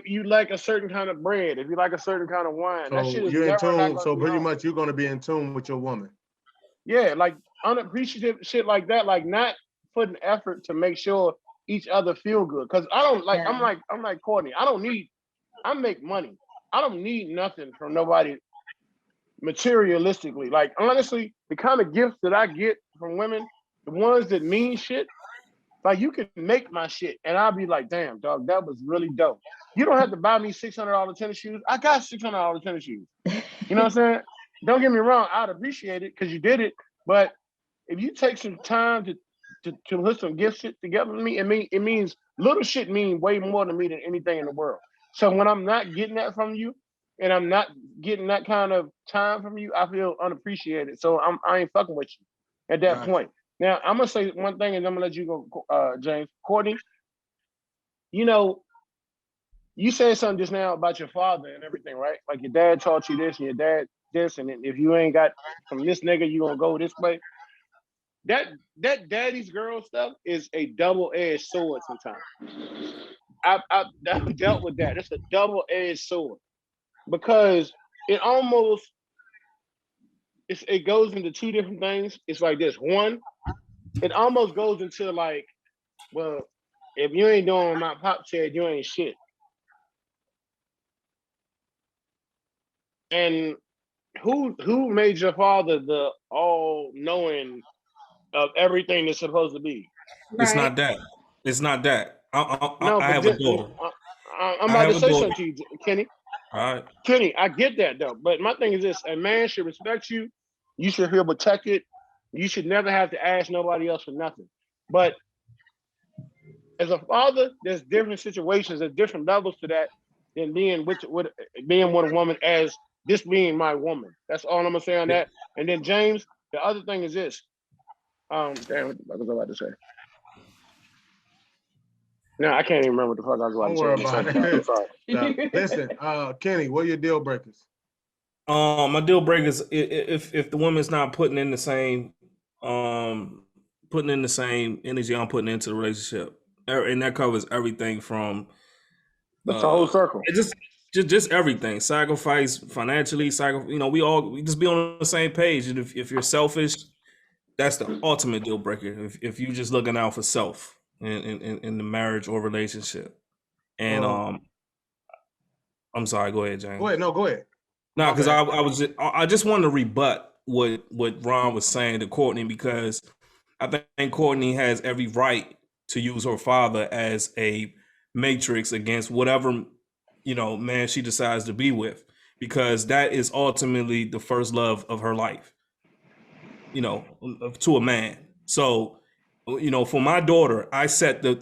you like a certain kind of bread, if you like a certain kind of wine, so that shit is you're never in tune. Not gonna so be pretty home. much you're gonna be in tune with your woman. Yeah, like unappreciative shit like that, like not putting effort to make sure each other feel good. Cause I don't like, I'm like Courtney. I make money. I don't need nothing from nobody materialistically. Like honestly, the kind of gifts that I get from women, the ones that mean shit, like you can make my shit and I'll be like, damn, dog, that was really dope. You don't have to buy me $600 tennis shoes. I got $600 tennis shoes. You know what I'm saying? Don't get me wrong, I'd appreciate it because you did it. But if you take some time to put some gift shit together with me, it means little shit mean way more to me than anything in the world. So when I'm not getting that from you and I'm not getting that kind of time from you, I feel unappreciated. So I ain't fucking with you at that point. Now I'm gonna say one thing and I'm gonna let you go, James. Courtney, you know, you said something just now about your father and everything, right? Like your dad taught you this and your dad this, and if you ain't got from this nigga, you gonna go this way. That daddy's girl stuff is a double-edged sword sometimes. I've dealt with that. It's a double-edged sword because it goes into two different things. It's like this. One, it almost goes into like, well, if you ain't doing what my pop said, you ain't shit. And who made your father the all-knowing of everything that's supposed to be? Right. It's not that. I have a daughter. I'm about to say something to you, Kenny. All right. Kenny, I get that though. But my thing is this: a man should respect you. You should feel protected. You should never have to ask nobody else for nothing. But as a father, there's different situations, there's different levels to that than being with a woman as this being my woman. That's all I'm gonna say on that. And then James, the other thing is this: Damn, what was I about to say? No, I can't even remember what the fuck I was about to say. Don't worry about it. Listen, Kenny, what are your deal breakers? My deal breakers, if the woman's not putting in the same energy I'm putting into the relationship, and that covers everything from that's the whole circle. Just everything. Sacrifice financially, we just be on the same page. And if you're selfish, that's the ultimate deal breaker. If you're just looking out for self in the marriage or relationship. And I'm sorry, go ahead, James. Go ahead. No, because I just wanted to rebut what Ron was saying to Courtney, because I think Courtney has every right to use her father as a matrix against whatever man she decides to be with, because that is ultimately the first love of her life, to a man. So, for my daughter, I set value.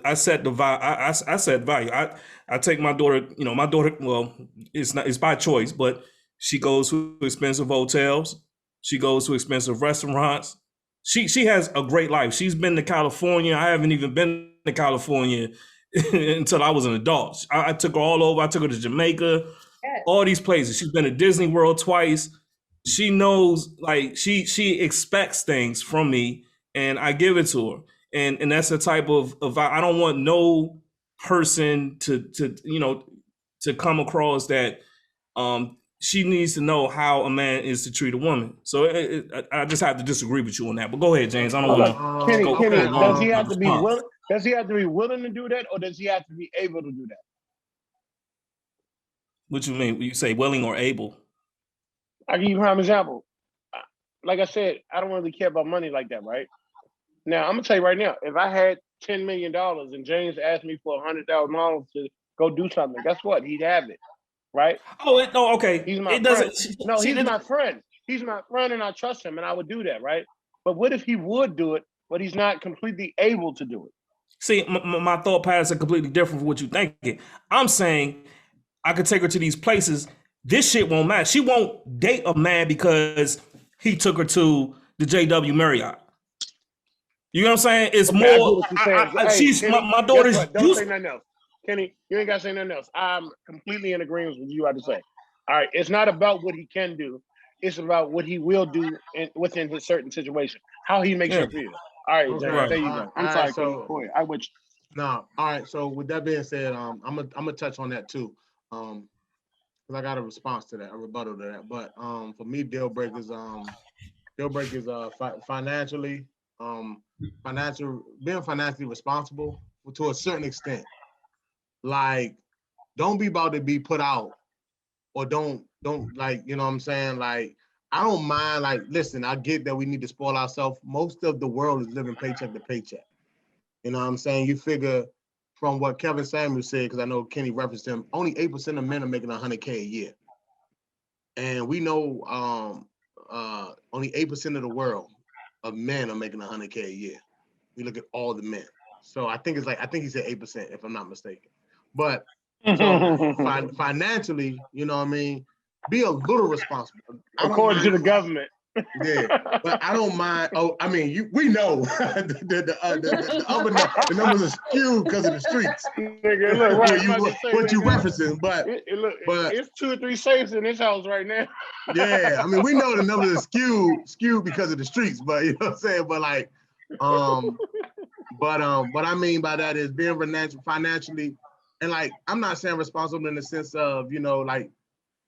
I take my daughter, well, it's by choice, but she goes to expensive hotels. She goes to expensive restaurants. She has a great life. She's been to California. I haven't even been to California until I was an adult. I took her all over. I took her to Jamaica, all these places. She's been to Disney World twice. She knows, she expects things from me, and I give it to her. And that's the type of I don't want no person to come across that she needs to know how a man is to treat a woman. So I just have to disagree with you on that. But go ahead, James. I don't want to. Kenny, does he have to be willing? Does he have to be willing to do that, or does he have to be able to do that? What you mean? You say willing or able? I'll give you an example. Like I said, I don't really care about money like that, right? Now, I'm going to tell you right now, if I had $10 million and James asked me for $100,000 to go do something, guess what? He'd have it, right? Okay. He's my friend. No, he's my friend. He's my friend, and I trust him, and I would do that, right? But what if he would do it, but he's not completely able to do it? See, my thought patterns are completely different from what you're thinking. I'm saying I could take her to these places. This shit won't matter. She won't date a man because he took her to the JW Marriott. You know what I'm saying? It's more. She's Kenny, my daughter's. Don't say nothing else, Kenny. You ain't got to say nothing else. I'm completely in agreement with you. Had to say. All right, it's not about what he can do. It's about what he will do within his certain situation. How he makes her feel. All right, James, there you go. I'm sorry. So, go ahead. I would. No, all right. So with that being said, I'm gonna touch on that too, because I got a response to that, a rebuttal to that. But for me, deal breakers, financially, being financially responsible to a certain extent. Like, don't be about to be put out, or don't like, you know what I'm saying? Like, I don't mind. Like, listen, I get that we need to spoil ourselves. Most of the world is living paycheck to paycheck. You know what I'm saying? You figure from what Kevin Samuels said, because I know Kenny referenced him, only 8% of men are making $100K a year. And we know only 8% of the world of men are making $100K a year. We look at all the men. So I think he said 8%, if I'm not mistaken. But so financially, you know what I mean? Be a little responsible. According to the government. Yeah, but I don't mind. Oh, I mean, we know the numbers are skewed because of the streets. Nigga, look, what you referencing? But it's 2 or 3 safes in this house right now. Yeah, I mean, we know the numbers are skewed because of the streets. But you know what I'm saying? But like, what I mean by that is being financially, and like, I'm not saying responsible in the sense of, like,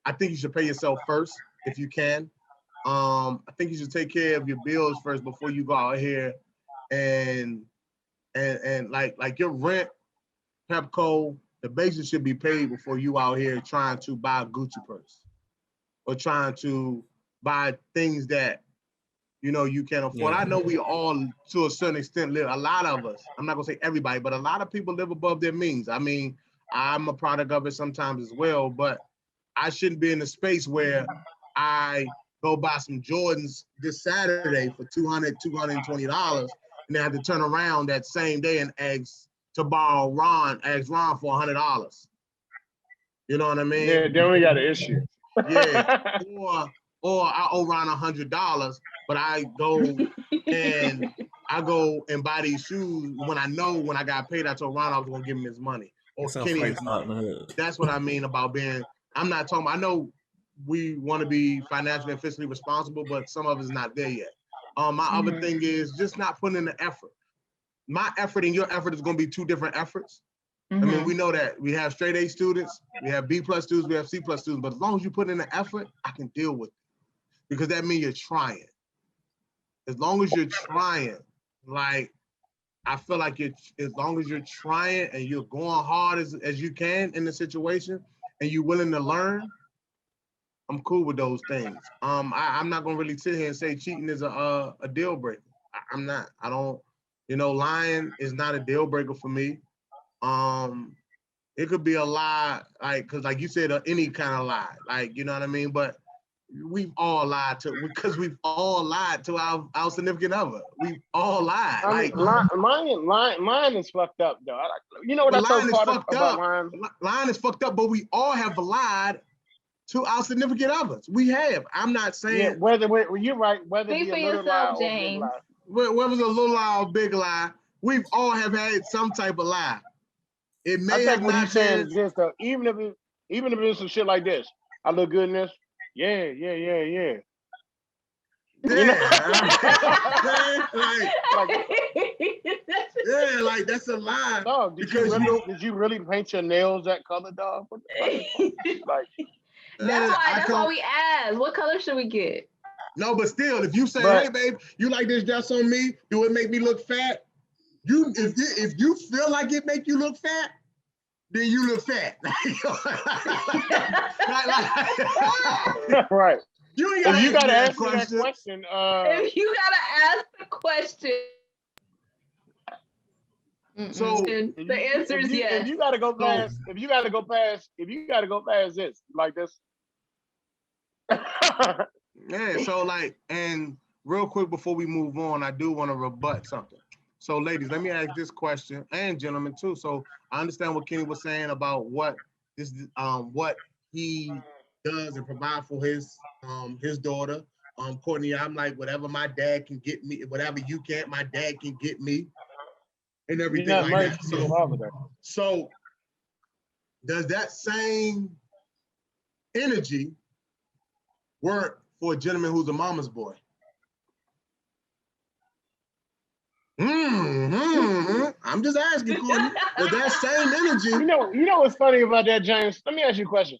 I think you should pay yourself first if you can. I think you should take care of your bills first before you go out here and like your rent, Pepco, the basics should be paid before you out here trying to buy a Gucci purse or trying to buy things that you can't afford. Yeah. I know we all, to a certain extent, live. A lot of us, I'm not gonna say everybody, but a lot of people live above their means. I mean, I'm a product of it sometimes as well, but I shouldn't be in a space where I go buy some Jordans this Saturday for $220, and then have to turn around that same day and ask Ron for $100. You know what I mean? Yeah, then we got an issue. Yeah. or I owe Ron $100, but I go and buy these shoes when I know when I got paid, I told Ron I was gonna give him his money or Kenny his money. That's what I mean about being. I'm not talking. I know we want to be financially and fiscally responsible, but some of us not there yet. My other thing is just not putting in the effort. My effort and your effort is going to be two different efforts. I mean, we know that we have straight A students, we have B+ students, we have C+ students, but as long as you put in the effort, I can deal with it because that means you're trying. As long as you're trying, like, I feel like as long as you're trying and you're going hard as you can in the situation and you're willing to learn, I'm cool with those things. I'm not gonna really sit here and say cheating is a deal breaker. I'm not. I don't. Lying is not a deal breaker for me. It could be a lie, cause like you said, any kind of lie, you know what I mean. But we've all lied because we've all lied to our significant other. We've all lied. Lying is fucked up, though. You know what I told Carter about lying? Lying is fucked up, but we all have lied to our significant others. We have. I'm not saying. Yeah, you're right. Whether Speak it for be a little yourself, lie James. or whether it's a little lie or big lie, we've all have had some type of lie. It may have what not he's saying been. is this, though. Even if it's some shit like this, I look good in this. Yeah. Yeah, like that's a lie. Dog, did you really paint your nails that color, dog? What the fuck? That's why we asked. What color should we get? No, but still, if you say, "Hey, babe, you like this dress on me? Do it make me look fat?" If you feel like it make you look fat, then you look fat. Right. You gotta ask me that question. If you gotta ask the question. So the answer is yes. If you gotta go past this, like this. Yeah, so and real quick before we move on, I do want to rebut something. So ladies, let me ask this question, and gentlemen too. So I understand what Kenny was saying about what he does and provide for his daughter. Courtney, I'm like, whatever my dad can get me, whatever you can't, my dad can get me, and everything like that. So does that same energy work for a gentleman who's a mama's boy? I'm just asking, Courtney. With that same energy. You know what's funny about that, James? Let me ask you a question.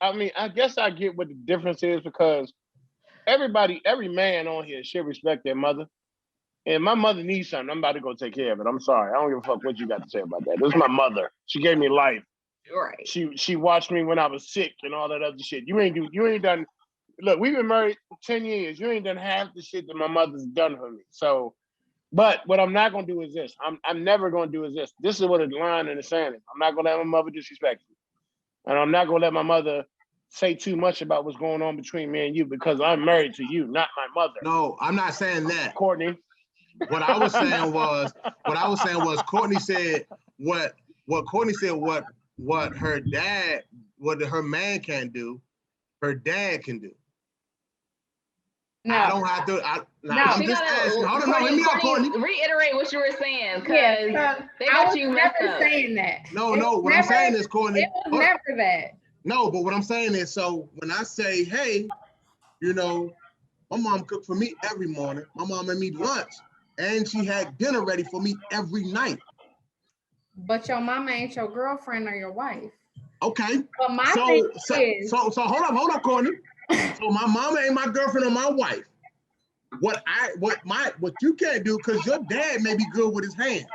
I guess I get what the difference is because every man on here should respect their mother. And my mother needs something. I'm about to go take care of it. I'm sorry. I don't give a fuck what you got to say about that. This is my mother. She gave me life. Right. She watched me when I was sick and all that other shit. You ain't done. Look, we've been married 10 years. You ain't done half the shit that my mother's done for me. So, but what I'm not gonna do is this. I'm never gonna do is this. This is what a line in the sand is. I'm not gonna let my mother disrespect me, and I'm not gonna let my mother say too much about what's going on between me and you because I'm married to you, not my mother. No, I'm not saying that, Courtney. What I was saying was Courtney said what Courtney said what her dad, what her man can't do, her dad can do. No. I don't have to. I'm just asking. Hold on, let me out, Courtney. Reiterate what you were saying, because they got you messed up. Saying that. No. What I'm saying is, Courtney. It was never that. No, but what I'm saying is, so when I say, hey, my mom cooked for me every morning. My mom made me lunch, and she had dinner ready for me every night. But your mama ain't your girlfriend or your wife. Okay. But my thing is. So hold up, Courtney. So my mama ain't my girlfriend or my wife. What you can't do, because your dad may be good with his hands.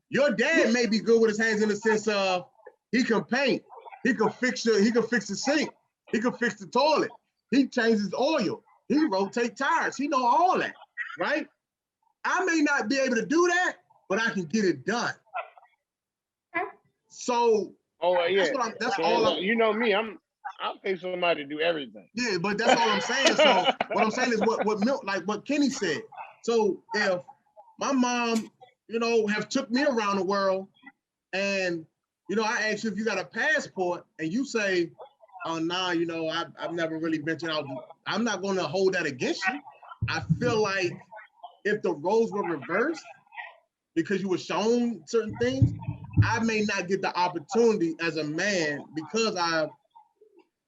Your dad may be good with his hands in the sense of he can paint, he can fix the sink, he can fix the toilet, he changes oil, he rotate tires, he know all that, right? I may not be able to do that, but I can get it done. So that's all. You know me, I'll pay somebody to do everything. Yeah, but that's all I'm saying. So what I'm saying is what Kenny said. So if my mom, have took me around the world, and I ask you if you got a passport, and you say, oh nah, you know, I've never really ventured out. I'm not gonna hold that against you. I feel like if the roles were reversed because you were shown certain things, I may not get the opportunity as a man because I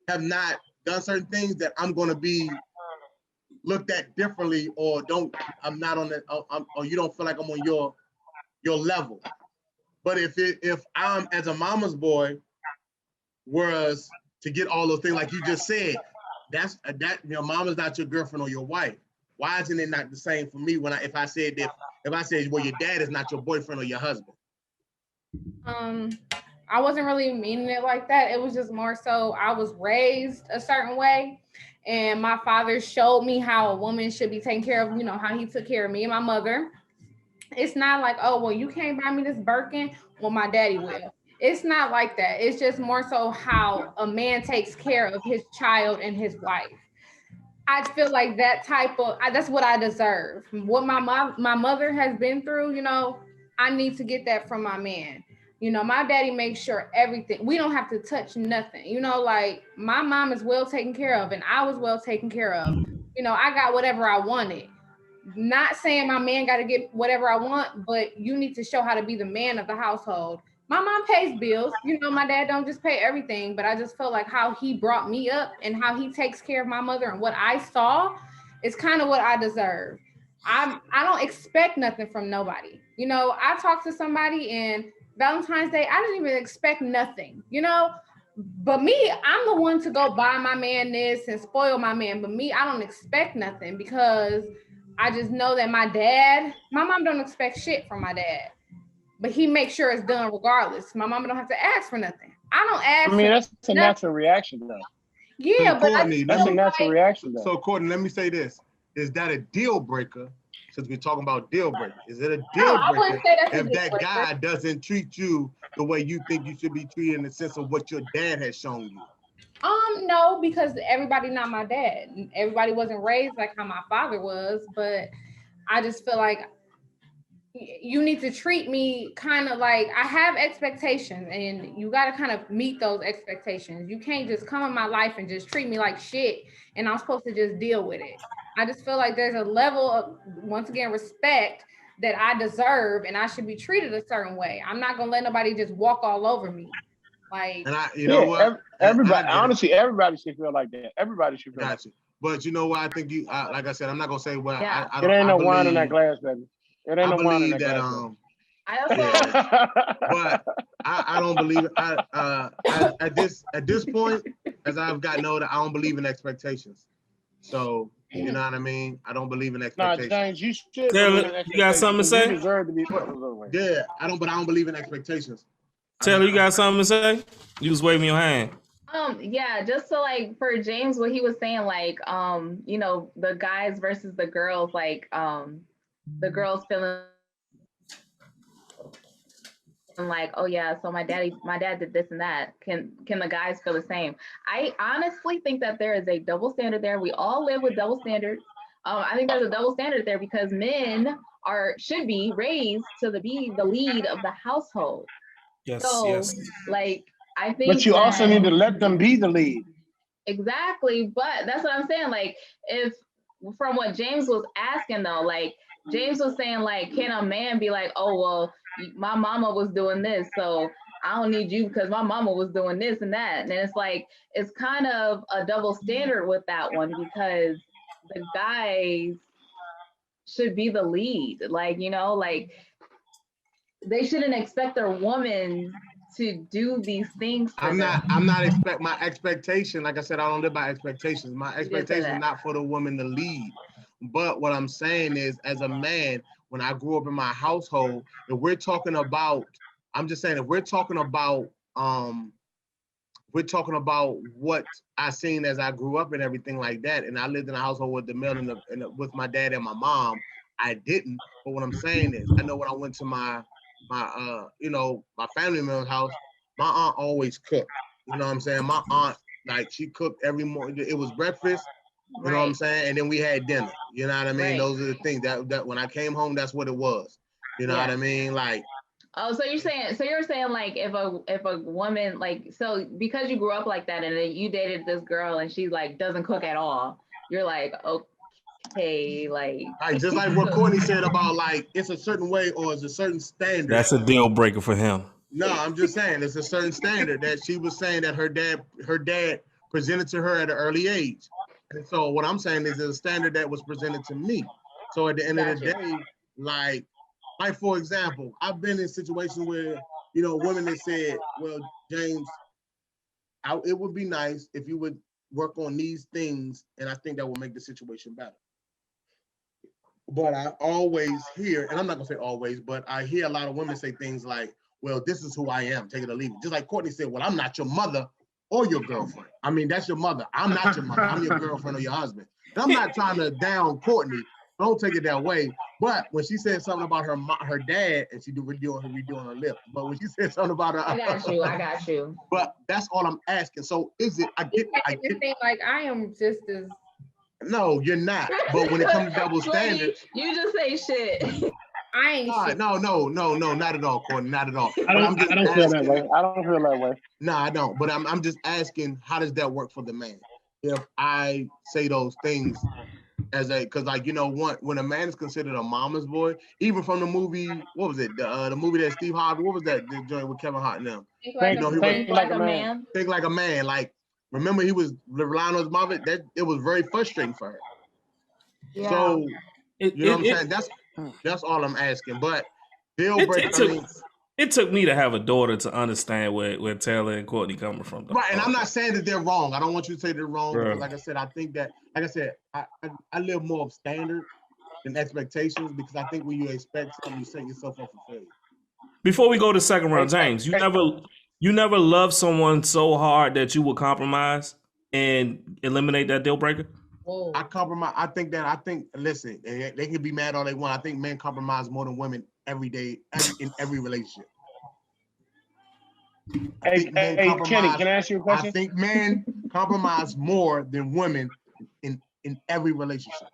have not done certain things that I'm gonna be looked at differently, or I'm not on that, or you don't feel like I'm on your level. But if I'm as a mama's boy, whereas to get all those things like you just said, that your mama's not your girlfriend or your wife. Why isn't it not the same for me if I said well, your dad is not your boyfriend or your husband? I wasn't really meaning it like that. It was just more so I was raised a certain way, and my father showed me how a woman should be taken care of, you know, how he took care of me and my mother. It's not like, oh, well, you can't buy me this Birkin, well, my daddy will. It's not like that. It's just more so how a man takes care of his child and his wife. I feel like that's what I deserve. What my mother has been through, you know, I need to get that from my man. You know, my daddy makes sure everything, we don't have to touch nothing. You know, like my mom is well taken care of and I was well taken care of. You know, I got whatever I wanted. Not saying my man got to get whatever I want, but you need to show how to be the man of the household. My mom pays bills. You know, my dad don't just pay everything, but I just felt like how he brought me up and how he takes care of my mother and what I saw is kind of what I deserve. I don't expect nothing from nobody. You know, I talked to somebody and Valentine's Day, I didn't even expect nothing, you know? But me, I'm the one to go buy my man this and spoil my man. But me, I don't expect nothing because I just know that my mom don't expect shit from my dad. But he makes sure it's done regardless. My mama don't have to ask for nothing. I don't ask. I mean, that's a natural reaction, though. Yeah, but Courtney, that's a natural reaction, though. So, Courtney, let me say this: is that a deal breaker? Since we're talking about deal breaker, is it a deal breaker if that guy doesn't treat you the way you think you should be treated in the sense of what your dad has shown you? No, because everybody not my dad. Everybody wasn't raised like how my father was, but I just feel like you need to treat me kind of like I have expectations and you got to kind of meet those expectations. You can't just come in my life and just treat me like shit and I'm supposed to just deal with it. I just feel like there's a level of, once again, respect that I deserve and I should be treated a certain way. I'm not going to let nobody just walk all over me. Like, and you know what? Everybody, honestly, everybody should feel like that. Everybody should feel like that. But you know what? I think like I said, I'm not going to say what I it ain't no wine in that glass, baby. It ain't no wine in that glass. I also, but I don't believe it. At this point, as I've gotten older, I don't believe in expectations. So you know what I mean. I don't believe in expectations. Nah, James, you should. Taylor, you got something to say? You deserve to be put a little way. Yeah, I don't believe in expectations. Taylor, you got something to say? You was waving your hand. Yeah, just so like for James, what he was saying, like, you know, the guys versus the girls, like, the girls feeling like, oh yeah, so my dad did this and that. Can the guys feel the same? I honestly think that there is a double standard there. We all live with double standards. I think there's a double standard there because men should be raised to be the lead of the household. Yes, so, yes. Like, I think. But you also need to let them be the lead. Exactly, but that's what I'm saying. Like, if from what James was asking though, like James was saying, like, can a man be like, oh well, my mama was doing this, so I don't need you because my mama was doing this and that. And it's like, it's kind of a double standard with that one because the guys should be the lead. Like, you know, like they shouldn't expect their woman to do these things. I'm not my expectation. Like I said, I don't live by expectations. My expectation is not for the woman to lead. But what I'm saying is, as a man, when I grew up in my household, if we're talking about what I seen as I grew up and everything like that, and I lived in a household with the male and with my dad and my mom, I didn't. But what I'm saying is, I know when I went to my family member's house, my aunt always cooked. You know what I'm saying? My aunt, like, she cooked every morning. It was breakfast. You know what I'm saying? And then we had dinner. You know what I mean? Those are the things that when I came home, that's what it was. You know what I mean? Like, Oh, so you're saying like if a woman like, so because you grew up like that and then you dated this girl and she like doesn't cook at all, you're like, okay, like just like what Courtney said about like it's a certain way or it's a certain standard. That's a deal breaker for him. No, I'm just saying it's a certain standard that she was saying that her dad presented to her at an early age. And so what I'm saying is a standard that was presented to me. So at the end of the day, like for example, I've been in situations where, women that said, well, James, it would be nice if you would work on these things, and I think that will make the situation better. But I always hear, and I'm not gonna say always, but I hear a lot of women say things like, well, this is who I am, take it or leave it. Just like Courtney said, well, I'm not your mother or your girlfriend. I mean, that's your mother. I'm not your mother. I'm your girlfriend or your husband. And I'm not trying to down Courtney. Don't take it that way. But when she said something about her dad, and she redoing her lip. But when she said something about her, I got you. But that's all I'm asking. So is it? I get like I am just as. No, you're not. But when it comes to double standards, you just say shit. I ain't. No, not at all, Courtney, not at all. I don't feel that way. I don't feel that way. No, I don't. But I'm just asking, how does that work for the man? If I say those things because like when a man is considered a mama's boy, even from the movie, what was it? The movie that Steve Harvey, what was that? The joint with Kevin Hart and them. Think like a man. Think like a man. Like remember, he was relying on his mother. That it was very frustrating for her. Yeah. So what I'm saying? That's all I'm asking. But deal breaker. It took me to have a daughter to understand where Taylor and Courtney coming from. Right, and I'm not saying that they're wrong. I don't want you to say they're wrong. Because like I said, I think that, like I said, I live more of standard than expectations because I think when you expect something, you set yourself up for failure. Before we go to second round, James, you never loved someone so hard that you would compromise and eliminate that deal breaker? Whoa. I compromise. Listen, they can be mad all they want. I think men compromise more than women every day, in every relationship. Hey, Kenny, can I ask you a question? I think men compromise more than women in every relationship.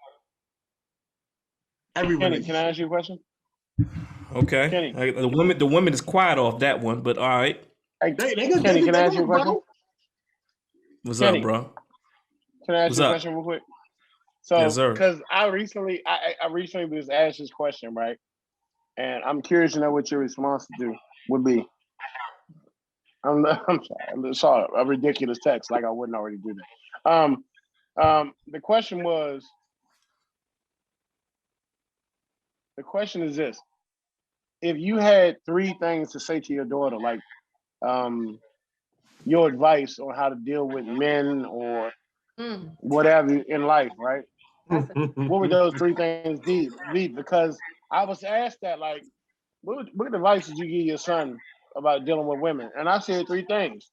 Kenny, can I ask you a question? Okay. Kenny. The women is quiet off that one, but all right. Hey, Kenny, can I ask you a question? What's up, bro? Can I ask you a question real quick? So, yes, sir. Because I recently was asked this question, right? And I'm curious to know what your response would be. I'm sorry, a ridiculous text, like I wouldn't already do that. The question is this: if you had 3 things to say to your daughter, like your advice on how to deal with men or whatever in life, right? What would those 3 things be? Because I was asked that, like, what advice did you give your son about dealing with women? And I said 3 things.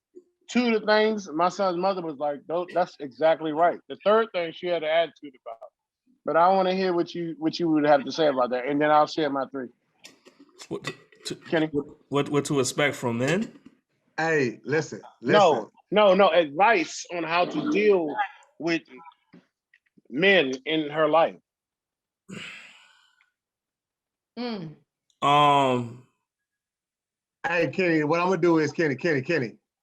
2 of the things, my son's mother was like, that's exactly right. The 3rd thing she had an attitude about. But I want to hear what you would have to say about that, and then I'll share my 3. Kenny, what to expect from men? Hey, listen. No, advice on how to deal with men in her life. Hey, Kenny, what I'm gonna do is Kenny.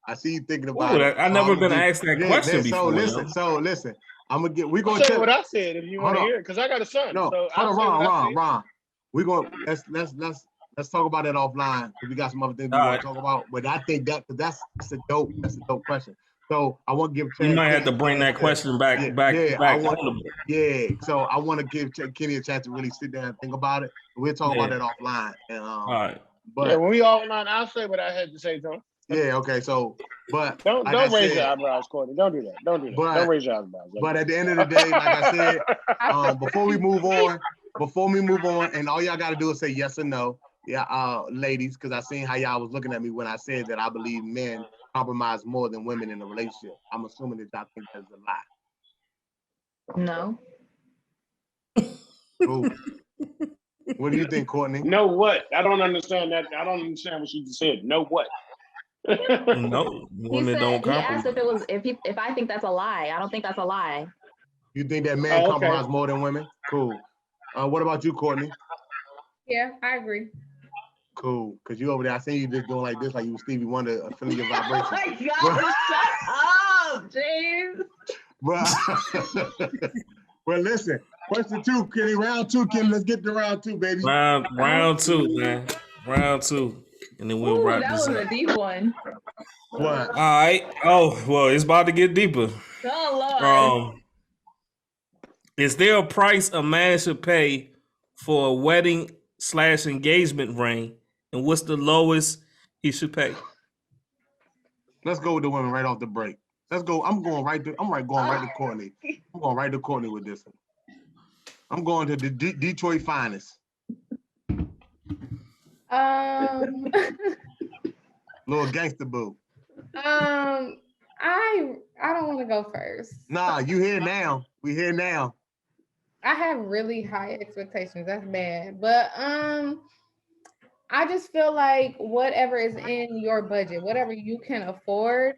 I see you thinking about it. I've never been asked that question before. Listen. We're gonna tell what I said if you want to hear it, because I got a son. No, so hold on, Ron. We're gonna let's talk about that offline because we got some other things we want to talk about. But I think that's a dope question. So I want to give Chad. You might have to bring that question back. So I want to give Kenny a chance to really sit down and think about it. We'll talk about that offline. And, all right. But when we offline, I'll say what I had to say to him. Yeah. Okay. So, but don't raise your eyebrows, Courtney. Don't do that. Don't raise your eyebrows. But at the end of the day, like I said, before we move on, and all y'all got to do is say yes or no. Yeah, ladies, because I seen how y'all was looking at me when I said that I believe men compromise more than women in a relationship. I'm assuming that y'all think that's a lie. No. Ooh. What do you think, Courtney? No what? I don't understand that. I don't understand what she just said. No what? No, women don't compromise. He asked if I think that's a lie. I don't think that's a lie. You think that men compromise more than women? Cool. What about you, Courtney? Yeah, I agree. Cool, cause you over there. I seen you just doing like this, like you was Stevie Wonder, feeling your vibration. Oh my God! Shut up, James. But well, listen. Question 2, Kenny. Round 2, Kenny. Let's get to round 2, baby. Round 2, man. Round 2, and then we'll wrap this up. That was a deep one. What? All right. Oh well, it's about to get deeper. Oh Lord. Is there a price a man should pay for a wedding/engagement ring, and what's the lowest he should pay? Let's go with the women right off the break. Let's go. I'm going right to Courtney. I'm going right to Courtney with this one. I'm going to the Detroit finest. Little gangster boo. I don't want to go first. Nah, you here now. We here now. I have really high expectations. That's bad. But I just feel like whatever is in your budget, whatever you can afford.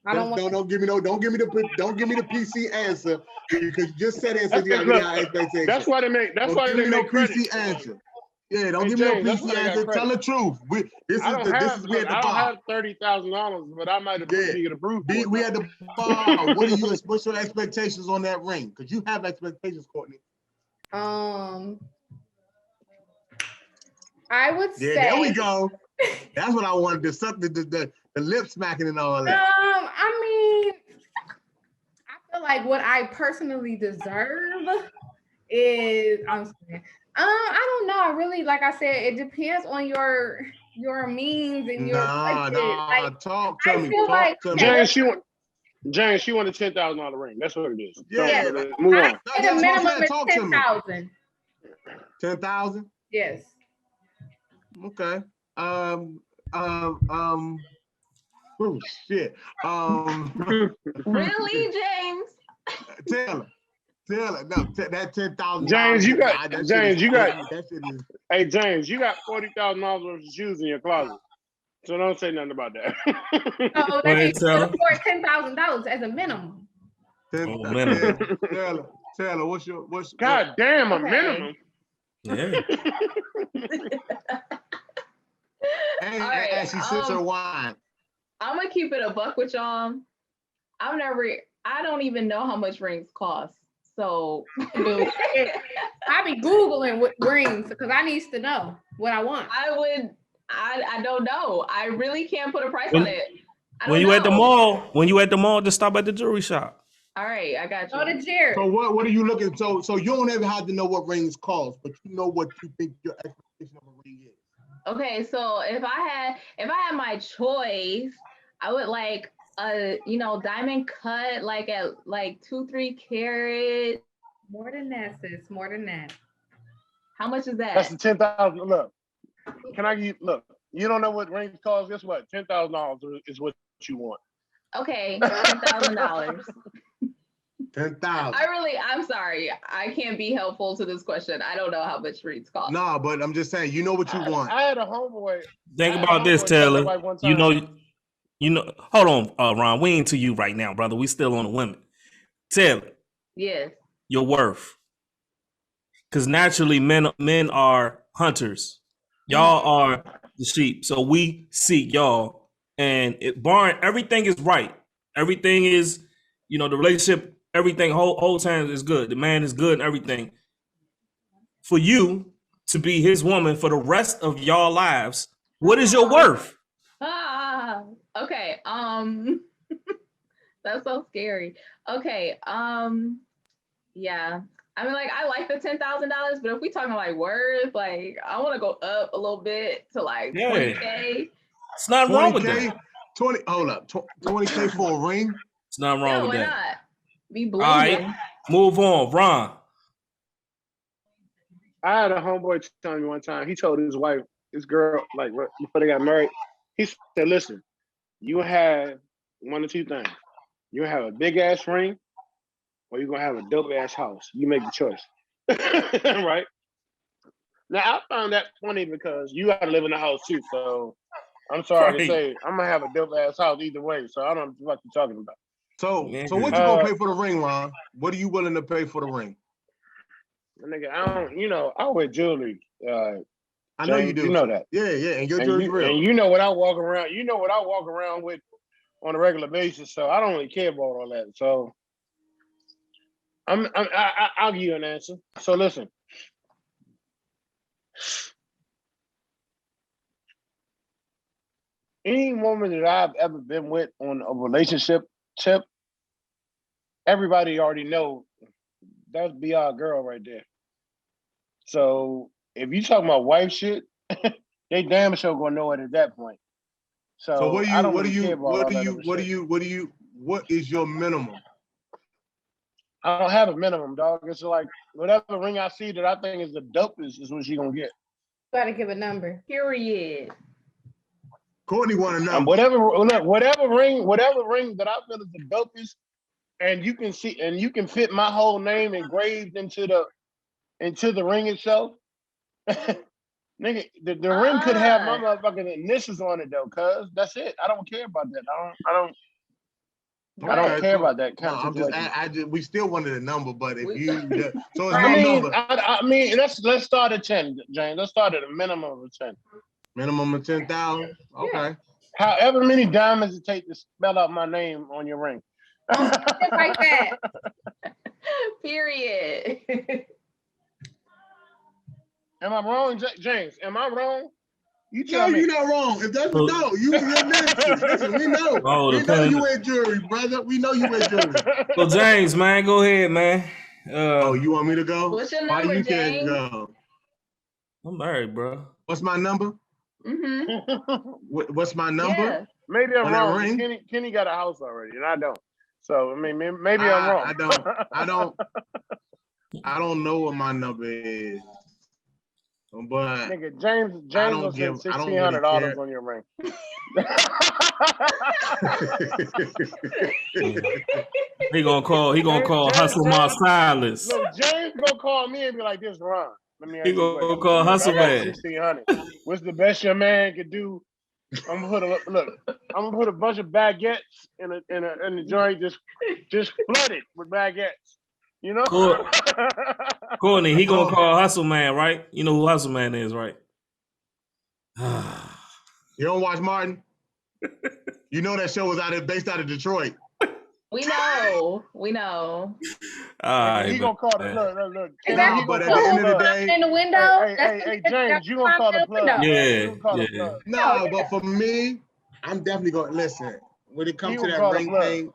Don't give me the PC answer, because you just said it and said you got really high expectations. That's why they make no PC answer. Yeah, don't give me no PC answer. Tell the truth. We at the bar. I have $30,000, but I might have put you to proof. We at the bar. What's your expectations on that ring? Because you have expectations, Courtney. I would say. Yeah, there we go. That's what I wanted to suck the lip smacking and all that. I mean, I feel like what I personally deserve is. I don't know. I really, like I said, it depends on your means and your budget. Talk to me. James, she wanted $10,000 ring. That's what it is. Yeah. Move on. The minimum is 10,000. 10,000? Yes. Okay. Oh shit. Really, James? Taylor. No, that 10,000. James, you got. That shit is. Hey, James, you got $40,000 worth of shoes in your closet. So don't say nothing about that. So that means you can afford $10,000 as a minimum. Taylor, what's God damn, a minimum. Yeah. And she sips her wine. I'm gonna keep it a buck with y'all. I don't even know how much rings cost. So I be Googling what rings because I need to know what I want. I don't know. I really can't put a price on it. When you at the mall, just stop at the jewelry shop. All right, I got you. Go to Jared. So what are you looking? So you don't ever have to know what rings cost, but you know what you think your expectation of a ring is. Okay, so if I had my choice, I would like a diamond cut like at like 2-3 carat. More than that, sis. More than that. How much is that? That's the 10,000. Look, can I give? Look, you don't know what rings cost. Guess what? $10,000 is what you want. Okay, $10,000. 10,000. I'm sorry. I can't be helpful to this question. I don't know how much rings cost. No, but I'm just saying, you know what you want. I had a homeboy. Think about this, Taylor. You know. Hold on, Ron. We ain't to you right now, brother. We still on the women. Taylor. Yes. Your worth. Because naturally, men are hunters. Y'all are the sheep. So we seek y'all, and everything is right. Everything is, the relationship. Everything whole time is good. The man is good and everything. For you to be his woman for the rest of y'all lives, what is your worth? Okay. That's so scary. Okay. Yeah. I mean, like, I like the $10,000, but if we talking like worth, like, I want to go up a little bit to like 20K. It's not wrong with that. 20K for a ring. It's not wrong with why that. Not? Be blinging. All right, move on, Ron. I had a homeboy tell me one time. He told his wife, his girl, like before they got married, he said, "Listen, you have one of two things. You have a big ass ring, or you're gonna have a dope ass house. You make the choice." Right? Now I found that funny because you gotta live in the house too. So I'm sorry to say, I'm gonna have a dope ass house either way. So I don't know what you're talking about. So what you gonna pay for the ring, Ron? What are you willing to pay for the ring? Nigga, I wear jewelry. I know you do. You know that. Yeah, and your jewelry's real. And you know what I walk around. You know what I walk around with on a regular basis. So I don't really care about all that. So I'll give you an answer. So listen. Any woman that I've ever been with on a relationship tip, everybody already know that'd be our girl right there. So if you talking about wife shit, they damn sure gonna know it at that point. So what is your minimum? I don't have a minimum, dog. It's like whatever ring I see that I think is the dopest is what she gonna get. Gotta give a number. Period. Courtney want to know. Whatever ring that I feel is the dopest, and you can see and you can fit my whole name engraved into the ring itself. Nigga, the ring could have my motherfucking initials on it though, cuz that's it. I don't care about that. I don't care about that kind of situation. We still wanted a number, but if you so it's number. I mean, let's start at 10, James. Let's start at a minimum of 10. Minimum of 10,000. Okay. Yeah. However many diamonds it takes to spell out my name on your ring. Like that. Period. Am I wrong, James? Am I wrong? You tell me. You're not wrong. If that's listen, we know. We know you wear jewelry, brother. We know you wear jewelry. Well, James, man, go ahead, man. You want me to go? What's your number, Why you James? can't go? I'm married, bro. What's my number? What's my number? Yeah. Maybe I'm wrong. Kenny got a house already, and I don't. So I mean, maybe I'm wrong. I don't know what my number is. But nigga, James will spend $1,600 on your ring. He gonna call Hustle My Stylist. Look, James gonna call me and be like, "This Ron." He gonna call Hustle Man. $1,600. What's the best your man could do? I'm gonna put a bunch of baguettes in the joint, just flooded with baguettes. You know? Courtney, he gonna call Hustle Man, right? You know who Hustle Man is, right? You don't watch Martin? You know that show was based out of Detroit. We know. He gonna call the look. But at the end of the day, in the window. Hey, James, you gonna call the plug? Yeah. No, but for me, I'm definitely gonna listen. When it comes to that ring thing,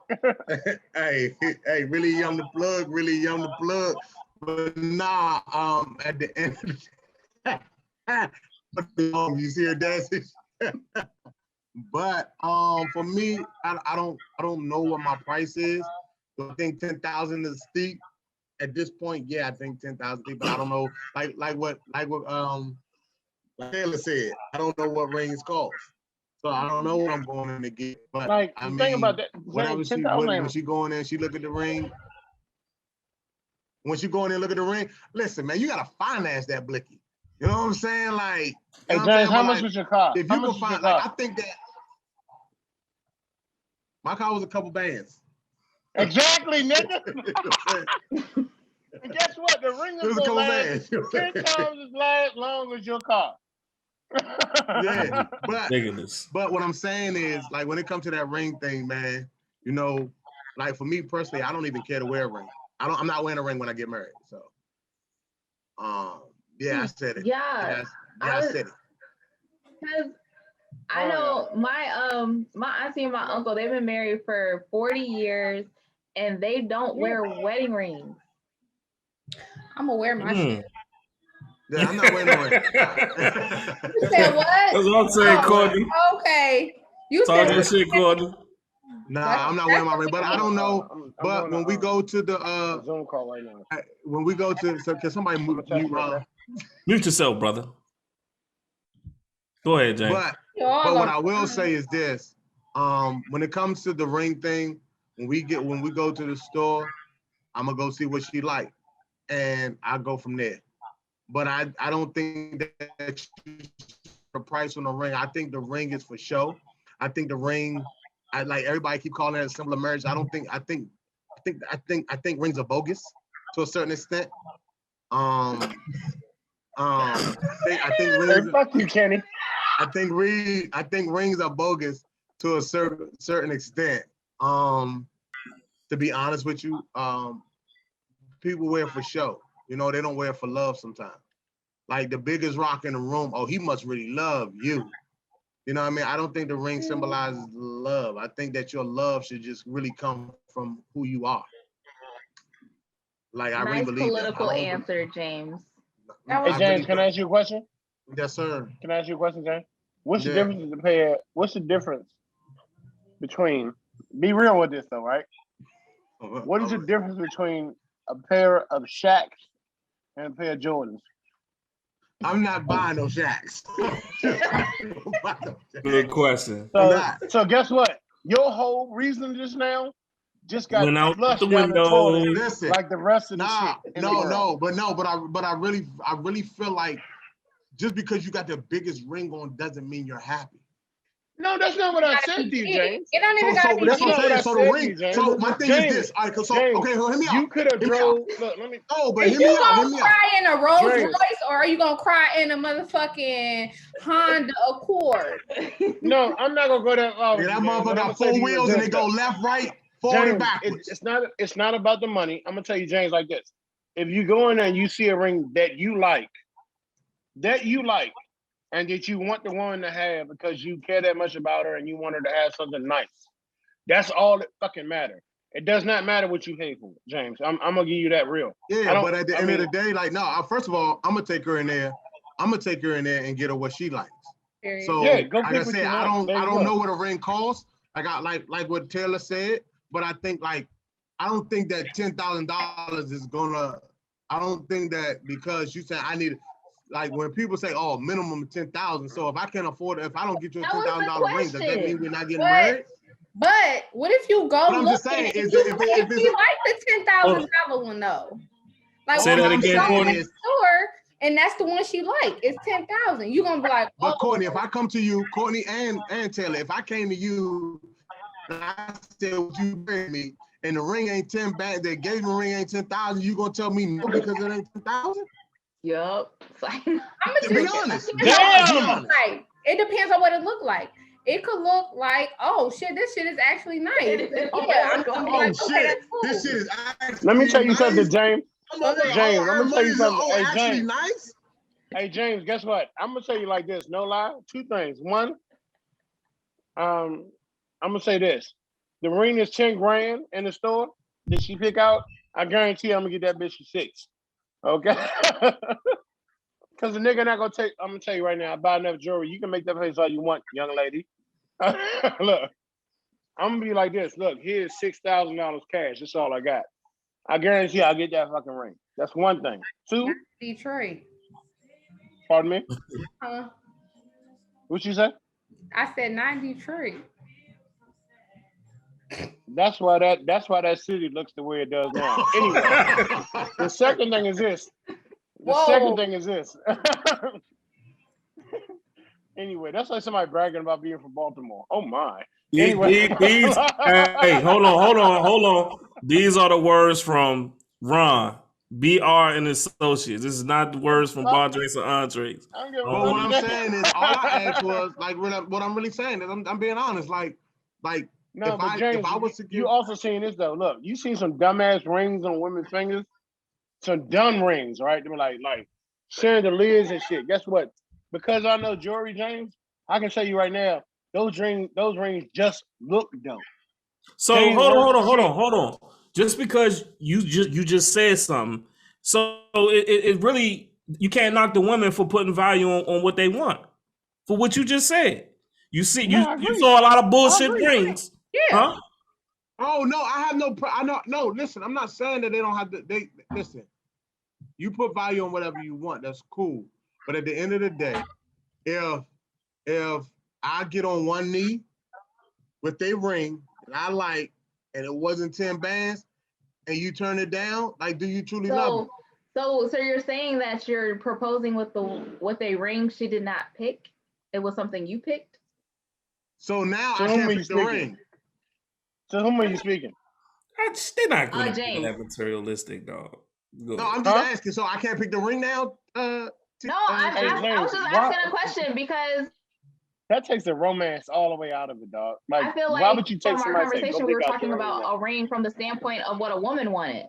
hey, really young to plug. But nah, at the end of the day, you see her dancing. But for me, I don't know what my price is. So I think 10,000 is steep. At this point, yeah, I think 10,000 steep, but I don't know, like what Taylor said, I don't know what rings cost. So I don't know what I'm going in to get. But I mean, think about that. When she go in there and she look at the ring, when she go in there and look at the ring, listen, man, you gotta finance that blicky. You know what I'm saying? Like, hey, James, how much was your car? If you can find, I think that my car was a couple bands. Exactly, nigga. And guess what? The ring is gonna last 10 times as long as your car. Yeah, but what I'm saying is, like, when it comes to that ring thing, man, you know, like for me personally, I don't even care to wear a ring. I'm not wearing a ring when I get married. So, yeah, I said it. Yeah, I said it. Because I know my auntie and my uncle, they've been married for 40 years and they don't wear wedding rings. I'm gonna wear my shit. Yeah, I'm not wearing no ring. You said what? That's what I'm saying, Courtney. Okay. You said that shit, Courtney. Nah, I'm not wearing my ring, but I don't know. But when we go to the Zoom call right now, when we go to, can somebody mute yourself, brother? Go ahead, James. But what I will say is this: when it comes to the ring thing, when we go to the store, I'm gonna go see what she like, and I go from there. But I don't think that the price on the ring. I think the ring is for show. I think the ring, like everybody keep calling it a symbol of marriage. I think rings are bogus to a certain extent. I think rings. Fuck you, Kenny. I think rings are bogus to a certain extent. To be honest with you, people wear it for show. You know, they don't wear it for love sometimes. Like the biggest rock in the room, oh, he must really love you. You know what I mean? I don't think the ring symbolizes love. I think that your love should just really come from who you are. Like I really believe that. Political answer, James. Hey James, can I ask you a question? Yes, sir. Can I ask you a question, James? What's the difference What's the difference between? Be real with this though, right? What is the difference between a pair of Shaqs and a pair of Jordans? I'm not buying no Shaqs. Good question. So guess what? Your whole reason just now just got flushed the down the toilet. Listen, like the rest of the shit. But I really feel like just because you got the biggest ring on doesn't mean you're happy. No, that's not what I said to you, James. It don't even gotta be that's what I'm saying. So the ring. James. So my thing is this. All right, so James, okay, hear me out. You could have drove. Look, let me. Oh, but hear me out. Are you gonna cry in a Rolls Royce or are you gonna cry in a motherfucking Honda Accord? No, I'm not gonna go that far. That motherfucker got 4 wheels and they go left, right, forward, and backwards. It's not about the money. I'm gonna tell you, James, like this. If you go in there and you see a ring that you like, and that you want the woman to have because you care that much about her and you want her to have something nice. That's all that fucking matters. It does not matter what you pay for, James. I'm gonna give you that real. Yeah, but at the end of the day, like, no, first of all, I'm gonna take her in there. I'm gonna take her in there and get her what she likes. So like I said, I don't know what a ring costs. I got like what Taylor said, but I think I don't think that $10,000 is gonna. I don't think that because you said I need. Like when people say, "Oh, minimum 10,000," so if I can't afford it, if I don't get you a $10,000 ring, does that mean we're not getting married? But what if you go? I'm just saying, if you like the $10,000 one though, like say that again, Courtney. And that's the one she like. It's 10,000. You gonna be like, but Courtney, if I come to you, Courtney and Taylor, if I came to you and I said, "Would you marry me?" and the ring ain't 10 back, they gave me the ring ain't 10,000, you gonna tell me no because it ain't 10,000? Yup. To be honest. Like, it depends on what it look like. It could look like, oh shit, this shit is actually nice. I'm gonna be like, okay, that's cool. This shit is actually Let me tell you something, James. James, I'm gonna tell you something. Oh, hey, actually James. nice? Hey, James, guess what? I'm gonna tell you like this, no lie. 2 things. One, I'm gonna say this. The ring is 10 grand in the store that she pick out. I guarantee I'm gonna get that bitch for 6. Okay? Because the nigga not gonna take, I'm gonna tell you right now, I buy enough jewelry. You can make that face all you want, young lady. Look, I'm gonna be like this. Look, here's $6,000 cash. That's all I got. I guarantee I'll get that fucking ring. That's one thing. 2, Detroit. Pardon me? Huh? What you say? I said not Detroit. That's why that city looks the way it does now. Anyway, the second thing is this. Anyway, that's like somebody bragging about being from Baltimore. Oh my. Anyway. Hey, hold on. These are the words from Ron, BR and Associates. This is not the words from Bar Drinks and Entrees. But what I'm saying is, all I asked was, like, what I'm really saying is, I'm being honest. No, but James, if I was to give... you also seen this though. Look, you see some dumbass rings on women's fingers, some dumb rings, right? They were like chandeliers and shit. Guess what? Because I know jewelry, James, I can tell you right now, those rings just look dope. So hold on. Just because you just said something, so it really, you can't knock the women for putting value on what they want. For what you just said, you see, you saw a lot of bullshit rings. Yeah. Huh? Oh no, I have no. Listen, I'm not saying that they don't have to. Listen. You put value on whatever you want. That's cool. But at the end of the day, if I get on one knee with a ring and I like, and it wasn't 10 bands, and you turn it down, like, do you truly love it? So you're saying that you're proposing with a ring she did not pick? It was something you picked? So now I can't pick the ring. So whom are you speaking? They're not going to be that materialistic, dog. No, I'm just asking. So I can't pick the ring now, No, I was just asking a question because that takes the romance all the way out of it, dog. Like, I feel like why would you take from our somebody conversation we were talking about a ring from the standpoint of what a woman wanted.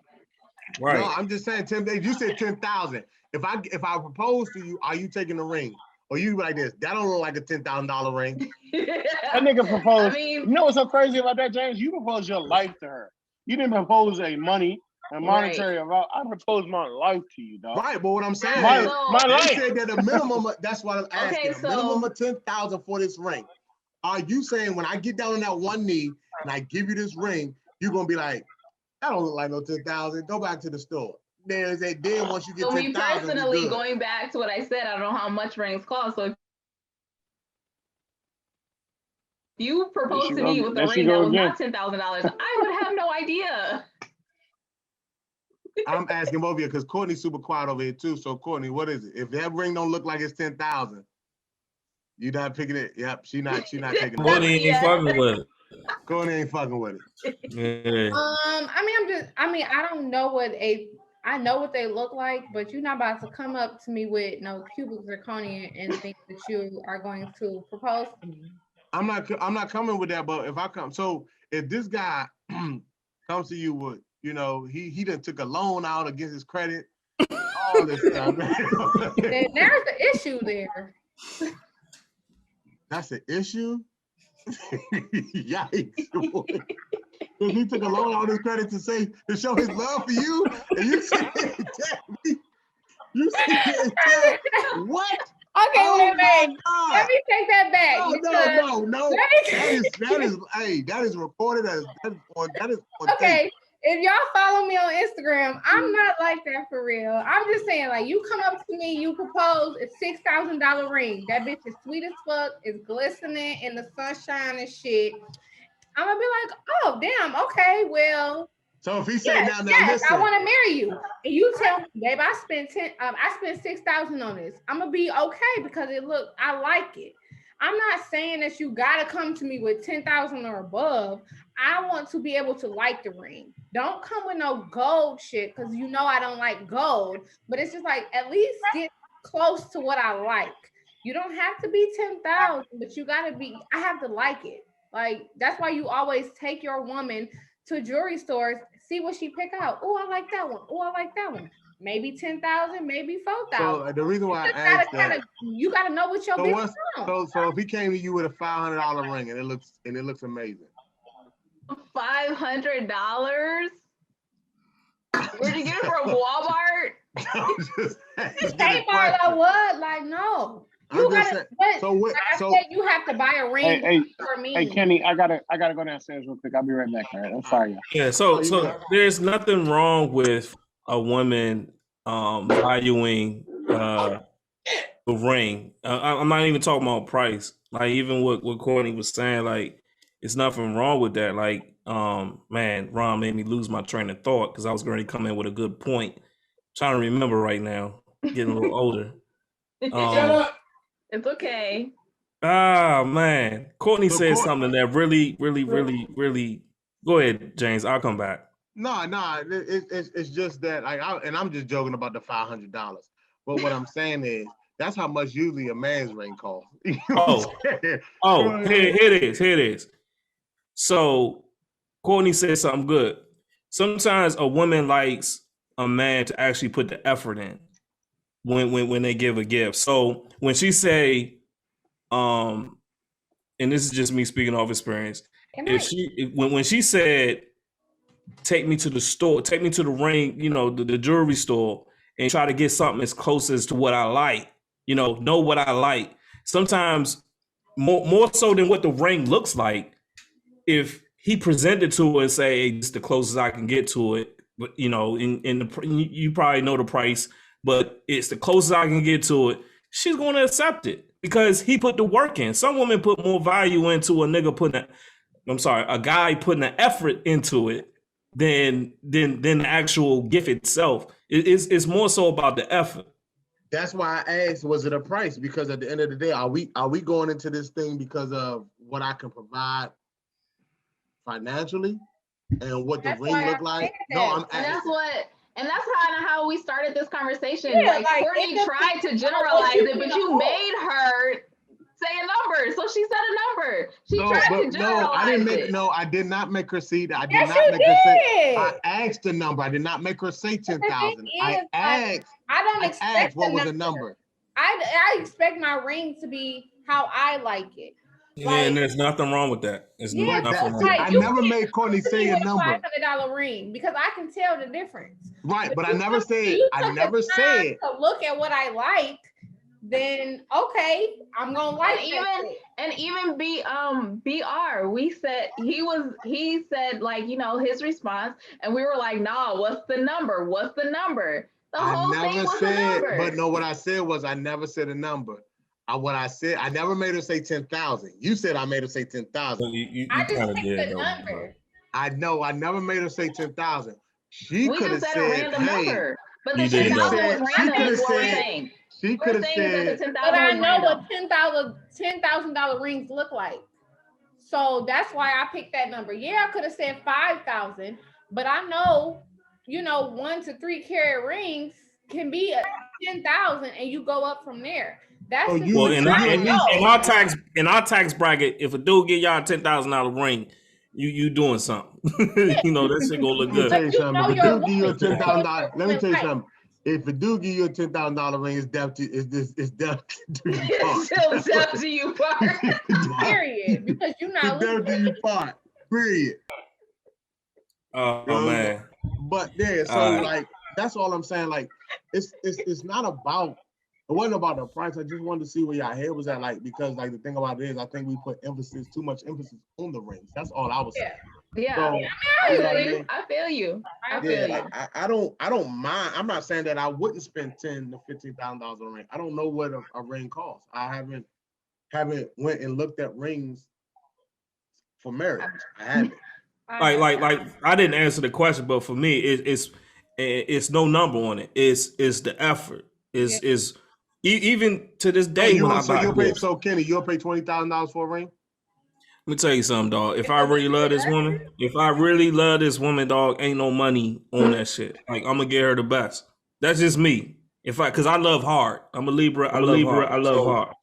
Right. No, I'm just saying, Tim. You said 10,000. If I propose to you, are you taking the ring? Or you like this? That don't look like a $10,000 ring. That nigga proposed. I mean, you know what's so crazy about that, James? You proposed your life to her. You didn't propose a monetary amount. I proposed my life to you, dog. Right, but what I'm saying my life. They said that a minimum. That's what I'm asking. Okay, a minimum of 10,000 for this ring. Are you saying when I get down on that one knee and I give you this ring, you're gonna be like, that don't look like no 10,000. Go back to the store. There's a deal once you get 10,000. Me personally, going back to what I said, I don't know how much rings cost. So if you propose to me with a ring that was not $10,000, I would have no idea. I'm asking both of you because Courtney's super quiet over here too. So Courtney, what is it? If that ring don't look like it's 10,000, you not picking it? Yep, she not taking it. Courtney ain't fucking with it. Courtney ain't fucking with it. Yeah. I know what they look like, but you're not about to come up to me with no cubic zirconia and think that you are going to propose to me. I'm not coming with that, but if I come, so if this guy comes to you with, you know, he done took a loan out against his credit, all this stuff. There's the issue there. That's an issue? Yikes. Because he took a loan out of his credit to show his love for you, and you said, what? Okay, wait a minute. Let me take that back. No. That is recorded as that is on okay. Tape. If y'all follow me on Instagram, I'm not like that for real. I'm just saying, like, you come up to me, you propose a $6,000 ring. That bitch is sweet as fuck, it's glistening in the sunshine and shit. I'm gonna be like, oh damn, okay, well. So if he say now, listen, I want to marry you, and you tell me, babe, I spent $6,000 on this. I'm gonna be okay because I like it. I'm not saying that you gotta come to me with 10,000 or above. I want to be able to like the ring. Don't come with no gold shit because you know I don't like gold. But it's just like at least get close to what I like. You don't have to be 10,000, but you gotta be. I have to like it. Like that's why you always take your woman to jewelry stores, see what she pick out. Oh, I like that one. Oh, I like that one. Maybe 10,000, maybe 4,000. So the reason why I asked that, you gotta know what your bitch is. So if he came to you with a $500 ring and it looks amazing. $500? Where'd you get it from? Walmart? Kmart or what? Like no. You gotta. You have to buy a ring for me. Hey Kenny, I gotta go downstairs real quick. I'll be right back. All right, I'm sorry. Yeah. So there's nothing wrong with a woman valuing the ring. I'm not even talking about price. Like even what Courtney was saying, like it's nothing wrong with that. Like man, Ron made me lose my train of thought because I was going to come in with a good point. I'm trying to remember right now, getting a little older. Shut up. It's okay. Ah man, Courtney said something that really. Go ahead, James. I'll come back. No, it's just that I'm just joking about the $500. But what I'm saying is that's how much usually a man's ring costs. Here it is. So Courtney said something good. Sometimes a woman likes a man to actually put the effort in when they give a gift. So when she say, and this is just me speaking off experience, when she said, take me to the store, take me to the ring, you know, the jewelry store, and try to get something as close as to what I like, you know what I like. Sometimes more so than what the ring looks like, if he presented to her and say, hey, it's the closest I can get to it, but you know, you probably know the price, but it's the closest I can get to it, she's going to accept it because he put the work in. Some women put more value into a guy putting an effort into it than the actual gift itself. It's more so about the effort. That's why I asked, was it a price? Because at the end of the day, are we going into this thing because of what I can provide financially and what the ring look like? No, I'm asking. And that's kind of how we started this conversation. Yeah, like Courtney tried to generalize it, but you made her say a number. So she said a number. She tried to generalize I did not make her see that. I did Yes, not you make her say. did. I asked the number. I did not make her say 10,000. I asked. I don't expect what was the number. I expect my ring to be how I like it. Yeah, and there's nothing wrong with that. It's nothing wrong. I never made Courtney say a number. $500 ring because I can tell the difference. Right, but I never said. To look at what I like, then okay, I'm gonna like and even BR. We said he said like his response, and we were like, nah, what's the number? What's the number? The whole thing was the number. But no, what I said was I never said a number. What I said, I never made her say 10,000. You said I made her say 10,000. I just picked the number. I know, I never made her say 10,000. She could have said a random number. But the 10,000 was random is what we're saying. She could have said. But I know what $10,000 rings look like. So that's why I picked that number. Yeah, I could have said 5,000, but I know, 1 to 3 carat rings can be 10,000, and you go up from there. That's in our tax bracket, if a dude get y'all a $10,000 ring, you doing something. That shit gonna look good. Let me tell you something. If a dude give you a $10,000, let me tell you something. If a dude give you a $10,000 ring, it's death to you part. It's death to you part. Period. Because you're not. It's death to you part. Period. Oh man. But yeah, so that's all I'm saying. Like, it's not about. It wasn't about the price. I just wanted to see where y'all head was at, because the thing about it is, I think we put too much emphasis on the rings. That's all I was saying. Yeah, so, I feel you. I don't mind. I'm not saying that I wouldn't spend $10,000 to $15,000 on a ring. I don't know what a ring costs. I haven't went and looked at rings for marriage. I haven't. Like I didn't answer the question, but for me, it's no number on it. It's the effort. Is even to this day you'll pay $20,000 for a ring? Let me tell you something, dog. If I really love this woman, dog, ain't no money on that shit. Like, I'm gonna get her the best. That's just me. Because I love hard. I'm a Libra. I love hard.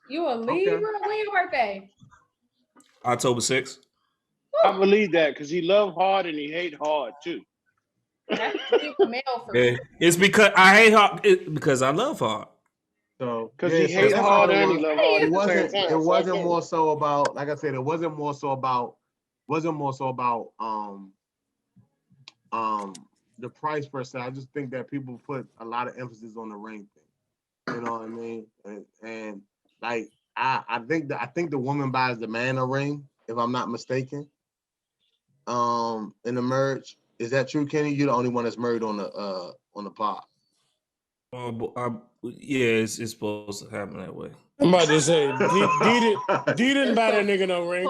You a Libra? Okay. When your birthday? October 6th. I believe that because he love hard and he hate hard too. That's male for me. It's because I hate hard. Because I love hard. So because he hates hard and he love hard. It wasn't more so about, like I said, it wasn't more so about the price per se. I just think that people put a lot of emphasis on the ring thing. You know what I mean? And like I think the woman buys the man a ring, if I'm not mistaken. In the marriage. Is that true, Kenny? You're the only one that's married on the pod. Yeah, it's supposed to happen that way. I'm about to say, D didn't buy that nigga no ring.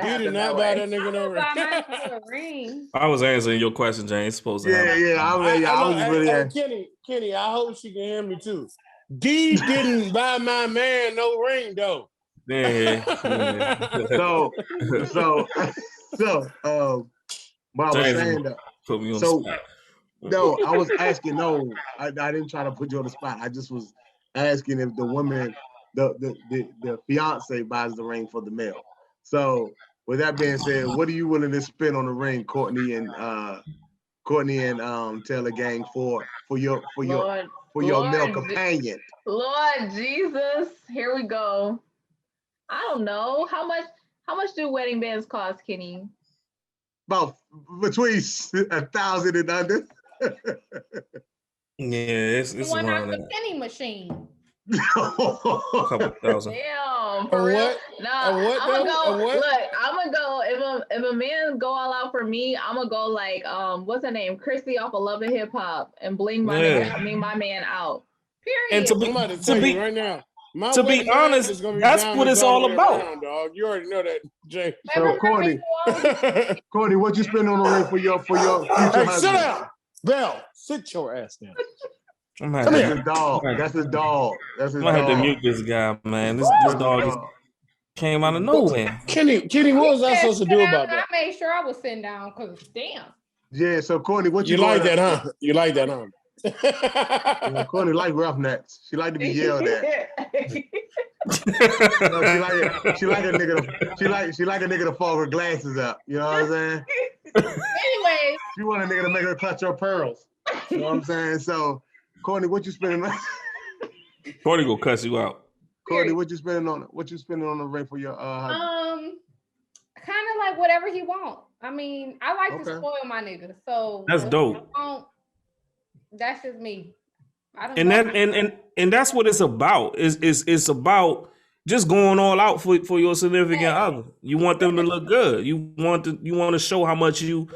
D did not buy that nigga no ring. I was answering your question, Jane. It's supposed to happen. Yeah. I was really Kenny, I hope she can hear me too. D didn't buy my man no ring though. Yeah. But I was saying that. Put me on the spot. No, I was asking. No, I didn't try to put you on the spot. I just was asking if the woman, the fiance, buys the ring for the male. So, with that being said, what are you willing to spend on the ring, Courtney and Taylor Gang for your male companion? Lord Jesus, here we go. I don't know how much do wedding bands cost, Kenny? About between 1,000 and under. Yeah, it's one around out the penny machine. a couple thousand. Damn, for real? No, I'm gonna go. If a man go all out for me, I'm gonna go like what's her name, Chrissy off of Love and Hip Hop, and bling my man out. Period. And to be right now. To be honest, that's what it's all about. Around, dog. You already know that, Jay. So, Courtney, what you spend on the ring for your future husband? Sit down, Bell. Sit your ass down. That's his dog. That's his dog. I'm gonna have to mute this guy, man. This dog just came out of nowhere. Kenny, what was I supposed to do about that? I made sure I was sitting down because damn. Yeah, so Courtney, what you like that, huh? You like that, huh? Courtney like roughnecks. She like to be yelled at. No, she like a nigga to fold her glasses up. You know what I'm saying? Anyway. She want a nigga to make her clutch her pearls. You know what I'm saying? So, Courtney, what you spending on? Courtney gonna cuss you out. Courtney, what you spending on? What you spending on the ring for your husband? Kind of like whatever he want. I mean, I like to spoil my nigga, so that's dope. That's just me. And that's what it's about. It's about just going all out for your significant other. You want them to look good. You want to show how much you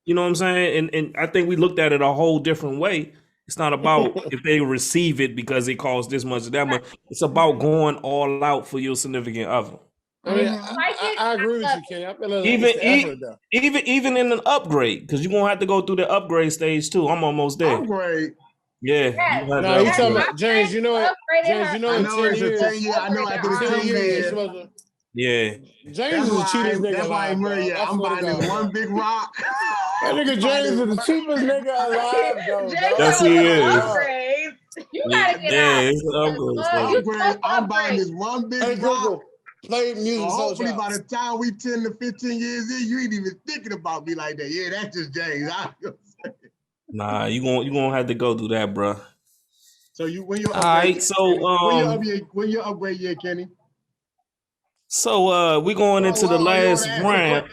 know what I'm saying? And I think we looked at it a whole different way. It's not about if they receive it because it costs this much or that much. It's about going all out for your significant other. I mean, I agree with you, Kenny. I feel like even in an upgrade, because you're gonna have to go through the upgrade stage too. I'm almost there. Upgrade. Yeah. No, you talking about James? You know what? James, you know in 10 years. I know after the 10 years. Yeah. James is the cheapest nigga alive. I'm buying this one big rock. That nigga James is the cheapest nigga alive, though. Yes, he is. You gotta get out. It's upgrade. I'm buying this one big rock. Play music. Hopefully by the time we 10 to 15 years in, you ain't even thinking about me like that. Yeah, that's just James. Nah, you gonna have to go through that, bro. So when you when you upgrade year, Kenny? So we going into the last round.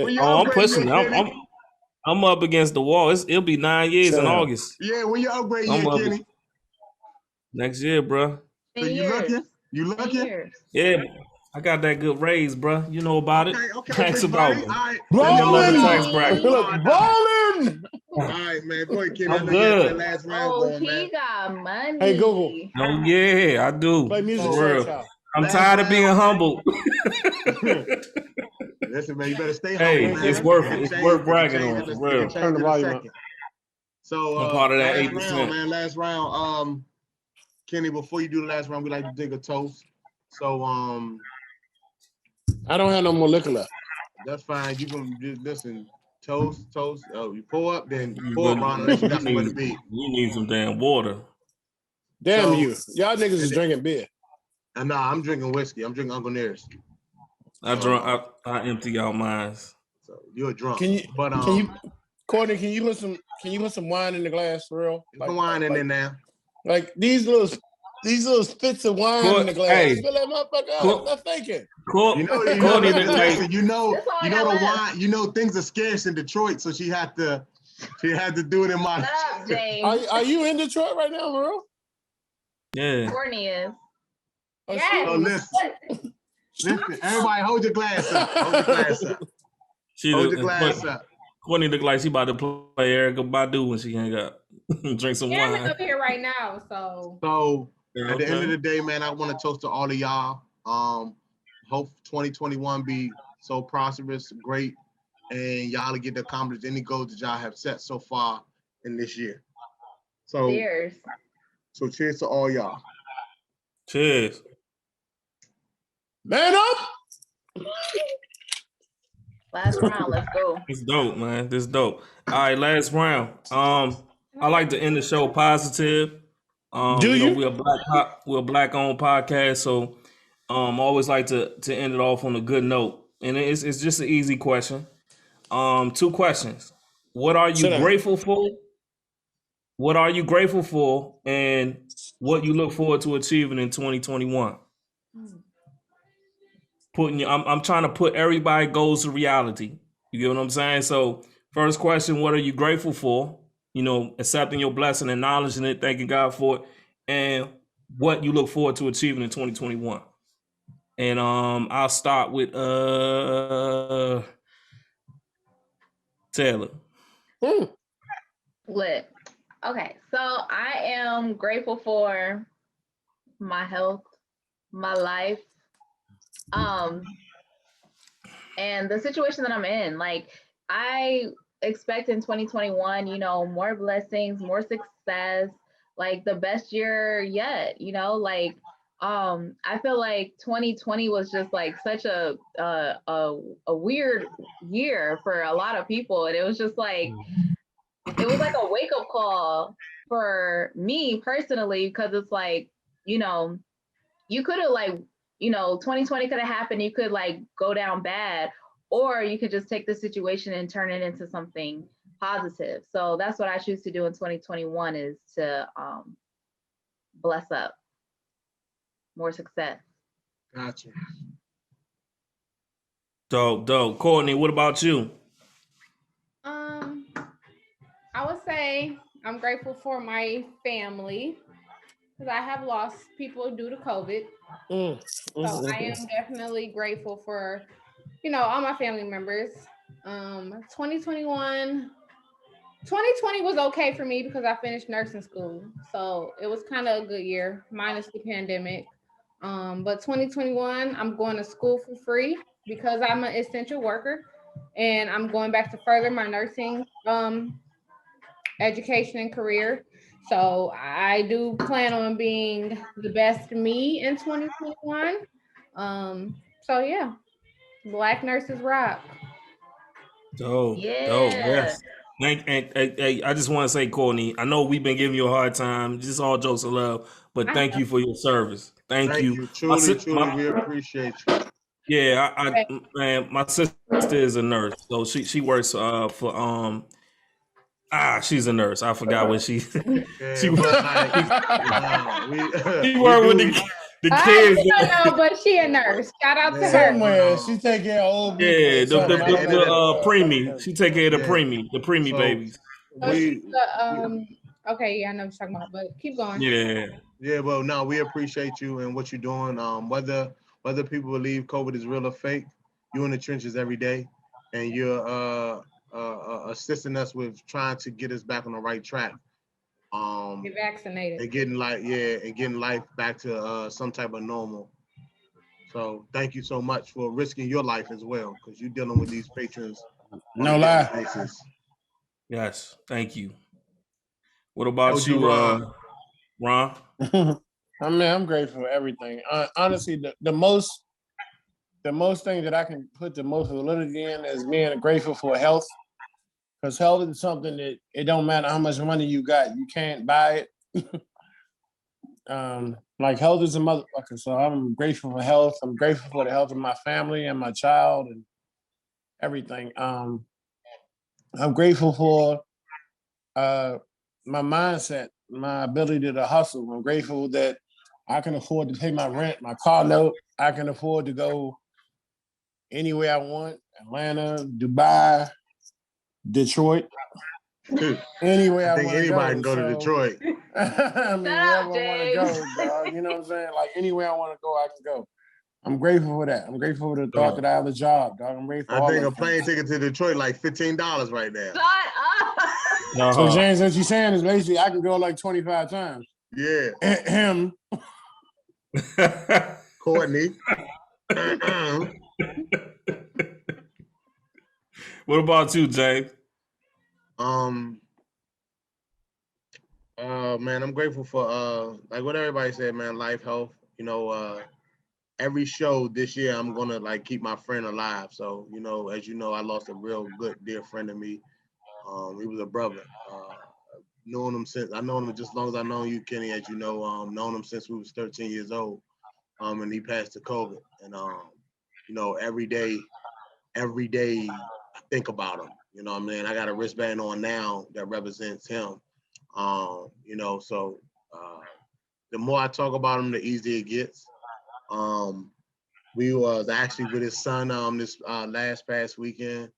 I'm pushing. I'm up against the wall. It'll be 9 years in August. Yeah, when you upgrade year, Kenny? Next year, bro. So you looking? Yeah, I got that good raise, bro. You know about it. Okay, Thanks about it. Ballin'! Tax bracket. Ballin'! All right, man. Go ahead, Kenny. I'm good. That last round he got money. Hey, Google. Oh yeah, I do. Play music for real. I'm tired of being humble. Listen, man, you better stay humble. Hey, man. it's worth it. It's worth bragging on, for real. Turn the volume up. So I'm part of that 8%. Last round. Kenny, before you do the last round, we like to dig a toast. So I don't have no more liquor left. That's fine. You can just listen. Toast. Oh, you pour up, then you pour around unless you got somewhere to be. You need some damn water. Damn you. Y'all niggas is drinking beer. Nah, I'm drinking whiskey. I'm drinking Uncle Nearest. I empty out mine. So you're drunk. Courtney, can you put some wine in the glass for real? Some wine in there. Like these little spits of wine in the glass. Hey, fill that motherfucker up. I'm thinking. You know the wine. You know things are scarce in Detroit, so she had to do it in my. Are you in Detroit right now, bro? Yeah. Courtney is. Oh, listen, everybody, hold your glass up. Hold your glass up. Courtney look like she about to play Erykah Badu when she hang up. Drink some wine. I'm up here right now, so. At the end of the day, man, I want to toast to all of y'all. Hope 2021 be so prosperous, great, and y'all to get to accomplish any goals that y'all have set so far in this year. So cheers. So cheers to all y'all. Cheers. Man up. Last round, let's go. It's dope, man. This dope. All right, last round. I like to end the show positive. We're a black-owned podcast, so always like to end it off on a good note. And it's just an easy question. 2 questions. What are you grateful for? What are you grateful for? And what you look forward to achieving in 2021? I'm trying to put everybody goals to reality. You get what I'm saying? So first question, what are you grateful for? You know, accepting your blessing, acknowledging it, thanking God for it, and what you look forward to achieving in 2021. And I'll start with Taylor. Lit. Okay, so I am grateful for my health, my life, and the situation that I'm in. Like, I expect in 2021, you know, more blessings, more success, like the best year yet, you know, like I feel like 2020 was just like such a weird year for a lot of people, and it was just like it was like a wake up call for me personally, because it's like, you know, you could have like, 2020 could have happened, you could like go down bad, or you could just take the situation and turn it into something positive. So that's what I choose to do in 2021, is to bless up. More success. Gotcha. Dope. Courtney, what about you? I would say I'm grateful for my family, because I have lost people due to COVID. So I am definitely grateful for, all my family members. 2020 was okay for me because I finished nursing school. So it was kind of a good year, minus the pandemic. But 2021, I'm going to school for free because I'm an essential worker, and I'm going back to further my nursing education and career. So I do plan on being the best me in 2021. So yeah, Black nurses rock. Dope. Yes. I just want to say, Courtney, I know we've been giving you a hard time, just all jokes of love, but thank you for your service. Thank you. Truly, we appreciate you. Yeah, man, my sister is a nurse, so she works for she's a nurse. I forgot what she she worked with the kids. I don't know, but she a nurse. Shout out to her. Somewhere she take care of old people. Yeah, the preemie. She take care of the preemie babies. Okay, yeah, I know what you're talking about, but keep going. Yeah, well, no, we appreciate you and what you're doing. Whether people believe COVID is real or fake, you're in the trenches every day, and you're assisting us with trying to get us back on the right track. Get vaccinated. And getting life back to some type of normal. So thank you so much for risking your life as well, because you're dealing with these patrons. No lie. Yes, thank you. What about you, Ron? I mean, I'm grateful for everything. Honestly, the most thing that I can put the most validity in is being grateful for health. Because health is something that it don't matter how much money you got, you can't buy it. Like health is a motherfucker. So I'm grateful for health. I'm grateful for the health of my family and my child and everything. I'm grateful for my mindset, my ability to hustle. I'm grateful that I can afford to pay my rent, my car note. I can afford to go anywhere I want. Atlanta, Dubai, Detroit. Anywhere I think anybody can go to Detroit. I mean, wherever I want to go, dog. You know what I'm saying? Like anywhere I want to go, I can go. I'm grateful for that. I'm grateful for the thought that I have a job, dog. I'm grateful. I think a plane ticket to Detroit like $15 right now. Shut up. So James, what you're saying is basically I can go like 25 times. Yeah. Him. Courtney. What about you, James? Man, I'm grateful for like what everybody said, man, life, health. Every show this year I'm gonna like keep my friend alive. So, as you know, I lost a real good dear friend of me. He was a brother. Known him since just as long as I've known you, Kenny, as you know, known him since we was 13 years old. And he passed to COVID. And every day I think about him. You know what I mean? I got a wristband on now that represents him. So the more I talk about him, the easier it gets. We was actually with his son this last past weekend,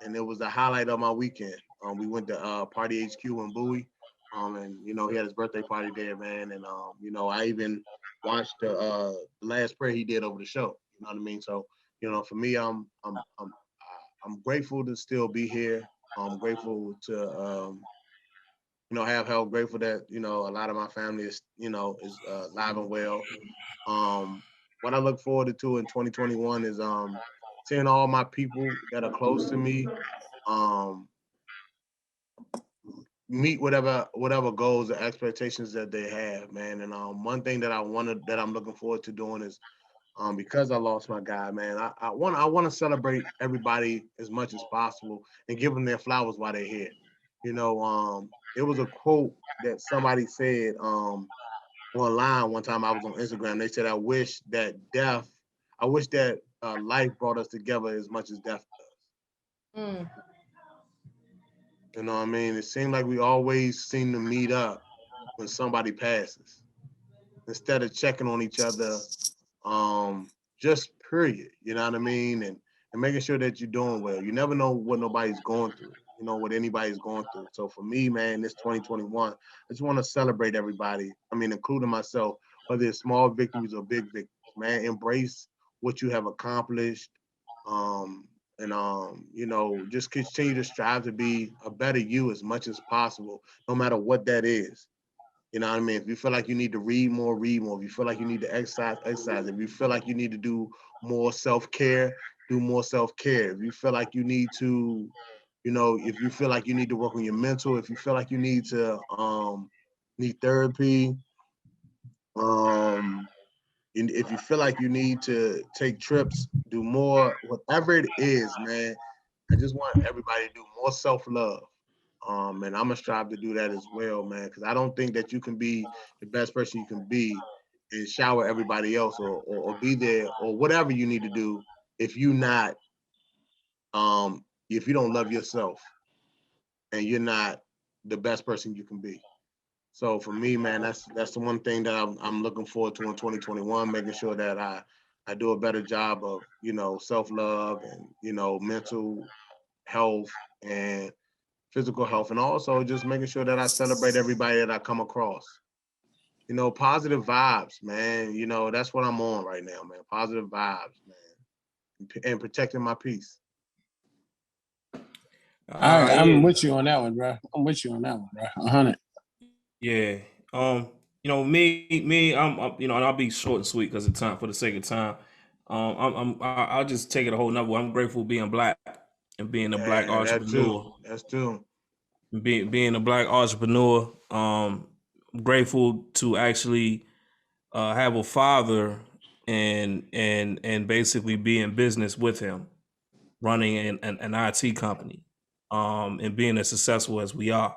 and it was the highlight of my weekend. We went to Party HQ in Bowie, and he had his birthday party there, man. And I even watched the last prayer he did over the show. You know what I mean? So for me, I'm grateful to still be here. I'm grateful to have health. Grateful that a lot of my family is alive and well. What I look forward to in 2021 is seeing all my people that are close to me meet whatever goals or expectations that they have, man. And one thing that I'm looking forward to doing is because I lost my guy, man. I want to celebrate everybody as much as possible and give them their flowers while they're here. You know, it was a quote that somebody said online one time. I was on Instagram. They said, I wish that life brought us together as much as death does. Mm. You know what I mean? It seemed like we always seem to meet up when somebody passes instead of checking on each other, just period. You know what I mean? And making sure that you're doing well. You never know what nobody's going through, what anybody's going through. So for me, man, this 2021, I just want to celebrate everybody. I mean, including myself, whether it's small victories or big victories, man. Embrace what you have accomplished. Just continue to strive to be a better you as much as possible, no matter what that is. You know what I mean? If you feel like you need to read more, read more. If you feel like you need to exercise, exercise. If you feel like you need to do more self-care, do more self-care. If you feel like you need to, if you feel like you need to work on your mental, if you feel like you need to need therapy, if you feel like you need to take trips, do more, whatever it is, man, I just want everybody to do more self-love. And I'm gonna strive to do that as well, man, because I don't think that you can be the best person you can be and shower everybody else or be there or whatever you need to do if if you don't love yourself and you're not the best person you can be. So for me, man, that's the one thing that I'm looking forward to in 2021, making sure that I do a better job of, self-love and, mental health and physical health, and also just making sure that I celebrate everybody that I come across. Positive vibes, man. That's what I'm on right now, man. Positive vibes, man, and protecting my peace. I'm with you on that one, bro. 100. Yeah. Me, and I'll be short and sweet because of time, for the sake of time. I'll just take it a whole nother way. I'm grateful being black and being a black entrepreneur. That's too. Being a black entrepreneur. I'm grateful to actually have a father and basically be in business with him, running an IT company, and being as successful as we are.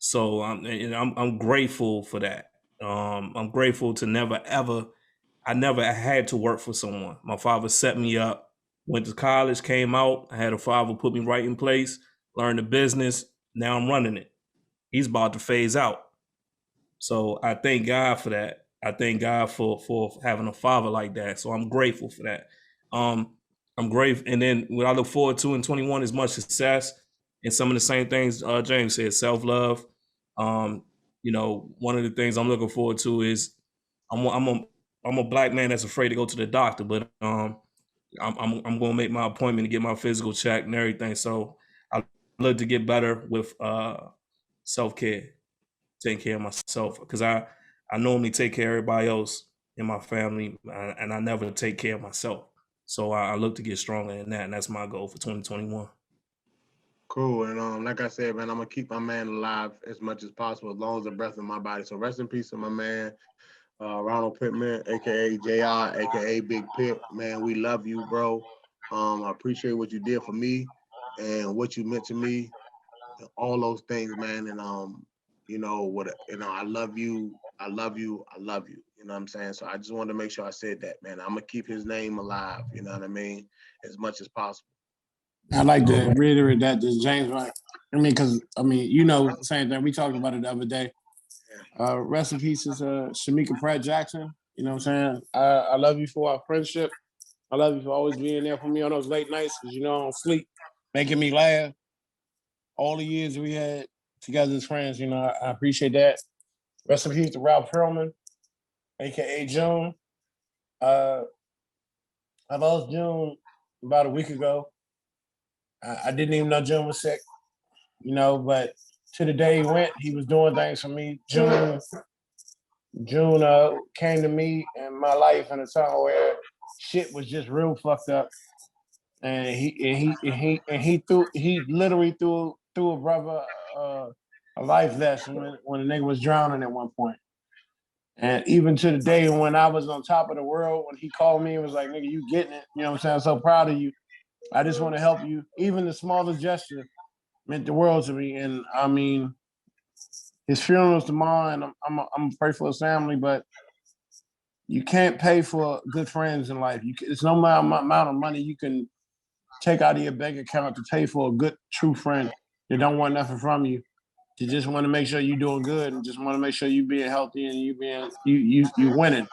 So I'm grateful for that. I'm grateful to I never had to work for someone. My father set me up, went to college, came out. I had a father put me right in place, learned the business. Now I'm running it. He's about to phase out. So I thank God for that. I thank God for having a father like that. So I'm grateful for that. I'm grateful. And then what I look forward to in 21 is much success and some of the same things James said, self-love. One of the things I'm looking forward to is I'm a black man that's afraid to go to the doctor, but I'm going to make my appointment to get my physical check and everything. So I look to get better with self-care, taking care of myself, because I normally take care of everybody else in my family, and I never take care of myself. So I look to get stronger in that, and that's my goal for 2021. Cool. And like I said, man, I'm gonna keep my man alive as much as possible, as long as the breath in my body. So rest in peace to my man, Ronald Pittman, aka JR, aka Big Pit. Man, we love you, bro. I appreciate what you did for me and what you meant to me, all those things, man. And I love you. I love you. I love you. You know what I'm saying? So I just wanted to make sure I said that, man. I'm gonna keep his name alive, you know what I mean, as much as possible. I'd like to reiterate that, just James, right? Same thing. We talked about it the other day. Rest in peace is Shamika Pratt Jackson. You know what I'm saying? I love you for our friendship. I love you for always being there for me on those late nights, because I don't sleep, making me laugh. All the years we had together as friends, I appreciate that. Rest in peace to Ralph Perlman, aka June. I lost June about a week ago. I didn't even know June was sick, but to the day he went, he was doing things for me. June came to me in my life in a time where shit was just real fucked up, and he literally threw a brother a life lesson when a nigga was drowning at one point. And even to the day when I was on top of the world, when he called me and was like, nigga, you getting it. You know what I'm saying? I'm so proud of you. I just want to help you. Even the smallest gesture meant the world to me. And I mean, his funeral's tomorrow, and I'm pray for his family, but you can't pay for good friends in life. It's no amount of money you can take out of your bank account to pay for a good, true friend that don't want nothing from you. You just want to make sure you're doing good, and just want to make sure you being healthy and you winning.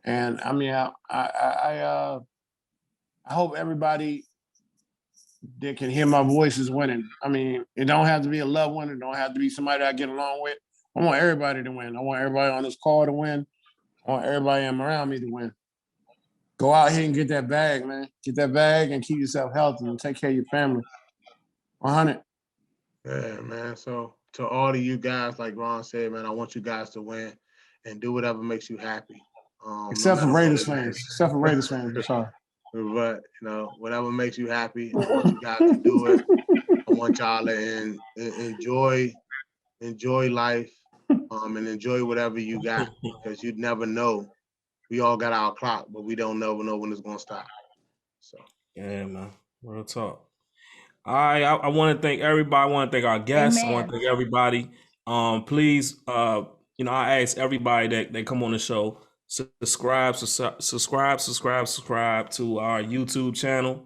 And I mean, I hope everybody that can hear my voice is winning. I mean, it don't have to be a loved one. It don't have to be somebody I get along with. I want everybody to win. I want everybody on this call to win. I want everybody around me to win. Go out here and get that bag, man. Get that bag and keep yourself healthy and take care of your family. 100. Yeah, man. So to all of you guys, like Ron said, man, I want you guys to win and do whatever makes you happy. Except for Raiders fans. Except for Raiders fans, I'm sorry. But, you know, whatever makes you happy, I want you guys to do it. I want y'all to enjoy life and enjoy whatever you got, because you'd never know. We all got our clock, but we don't never know when it's going to stop. So yeah, man. Real talk. All right, I want to thank everybody. I want to thank our guests. Amen. I want to thank everybody. Please, you know, I ask everybody that come on the show, subscribe to our YouTube channel.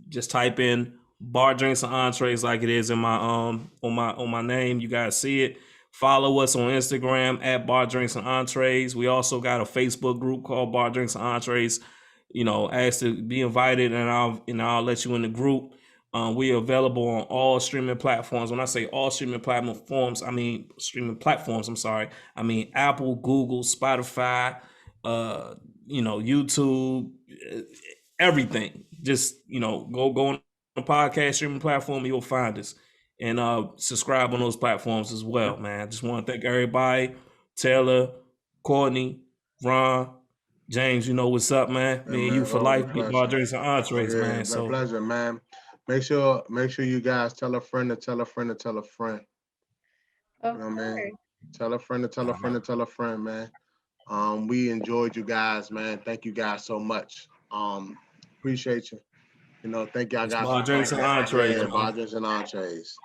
Just type in Bar Drinks and Entrees like it is in my on my name. You guys see it. Follow us on Instagram at Bar Drinks and Entrees. We also got a Facebook group called Bar Drinks and Entrees. You know, ask to be invited, and I'll let you in the group. We are available on all streaming platforms. When I say all streaming platforms, I mean Apple, Google, Spotify, you know, YouTube, everything. Just, you know, go on the podcast streaming platform, you'll find us. And subscribe on those platforms as well, man. I just want to thank everybody. Taylor, Courtney, Ron, James, you know what's up, man. Me and you for life. Bar Drinks and Entrees, man. So pleasure, man. Make sure you guys tell a friend to tell a friend to tell a friend. You know what I mean? Tell a friend to tell a friend to tell a friend, man. We enjoyed you guys, man. Thank you guys so much. Appreciate you. You know, thank y'all guys. Bar Drinks and Entrees. Yeah, Bar Drinks and Entrees.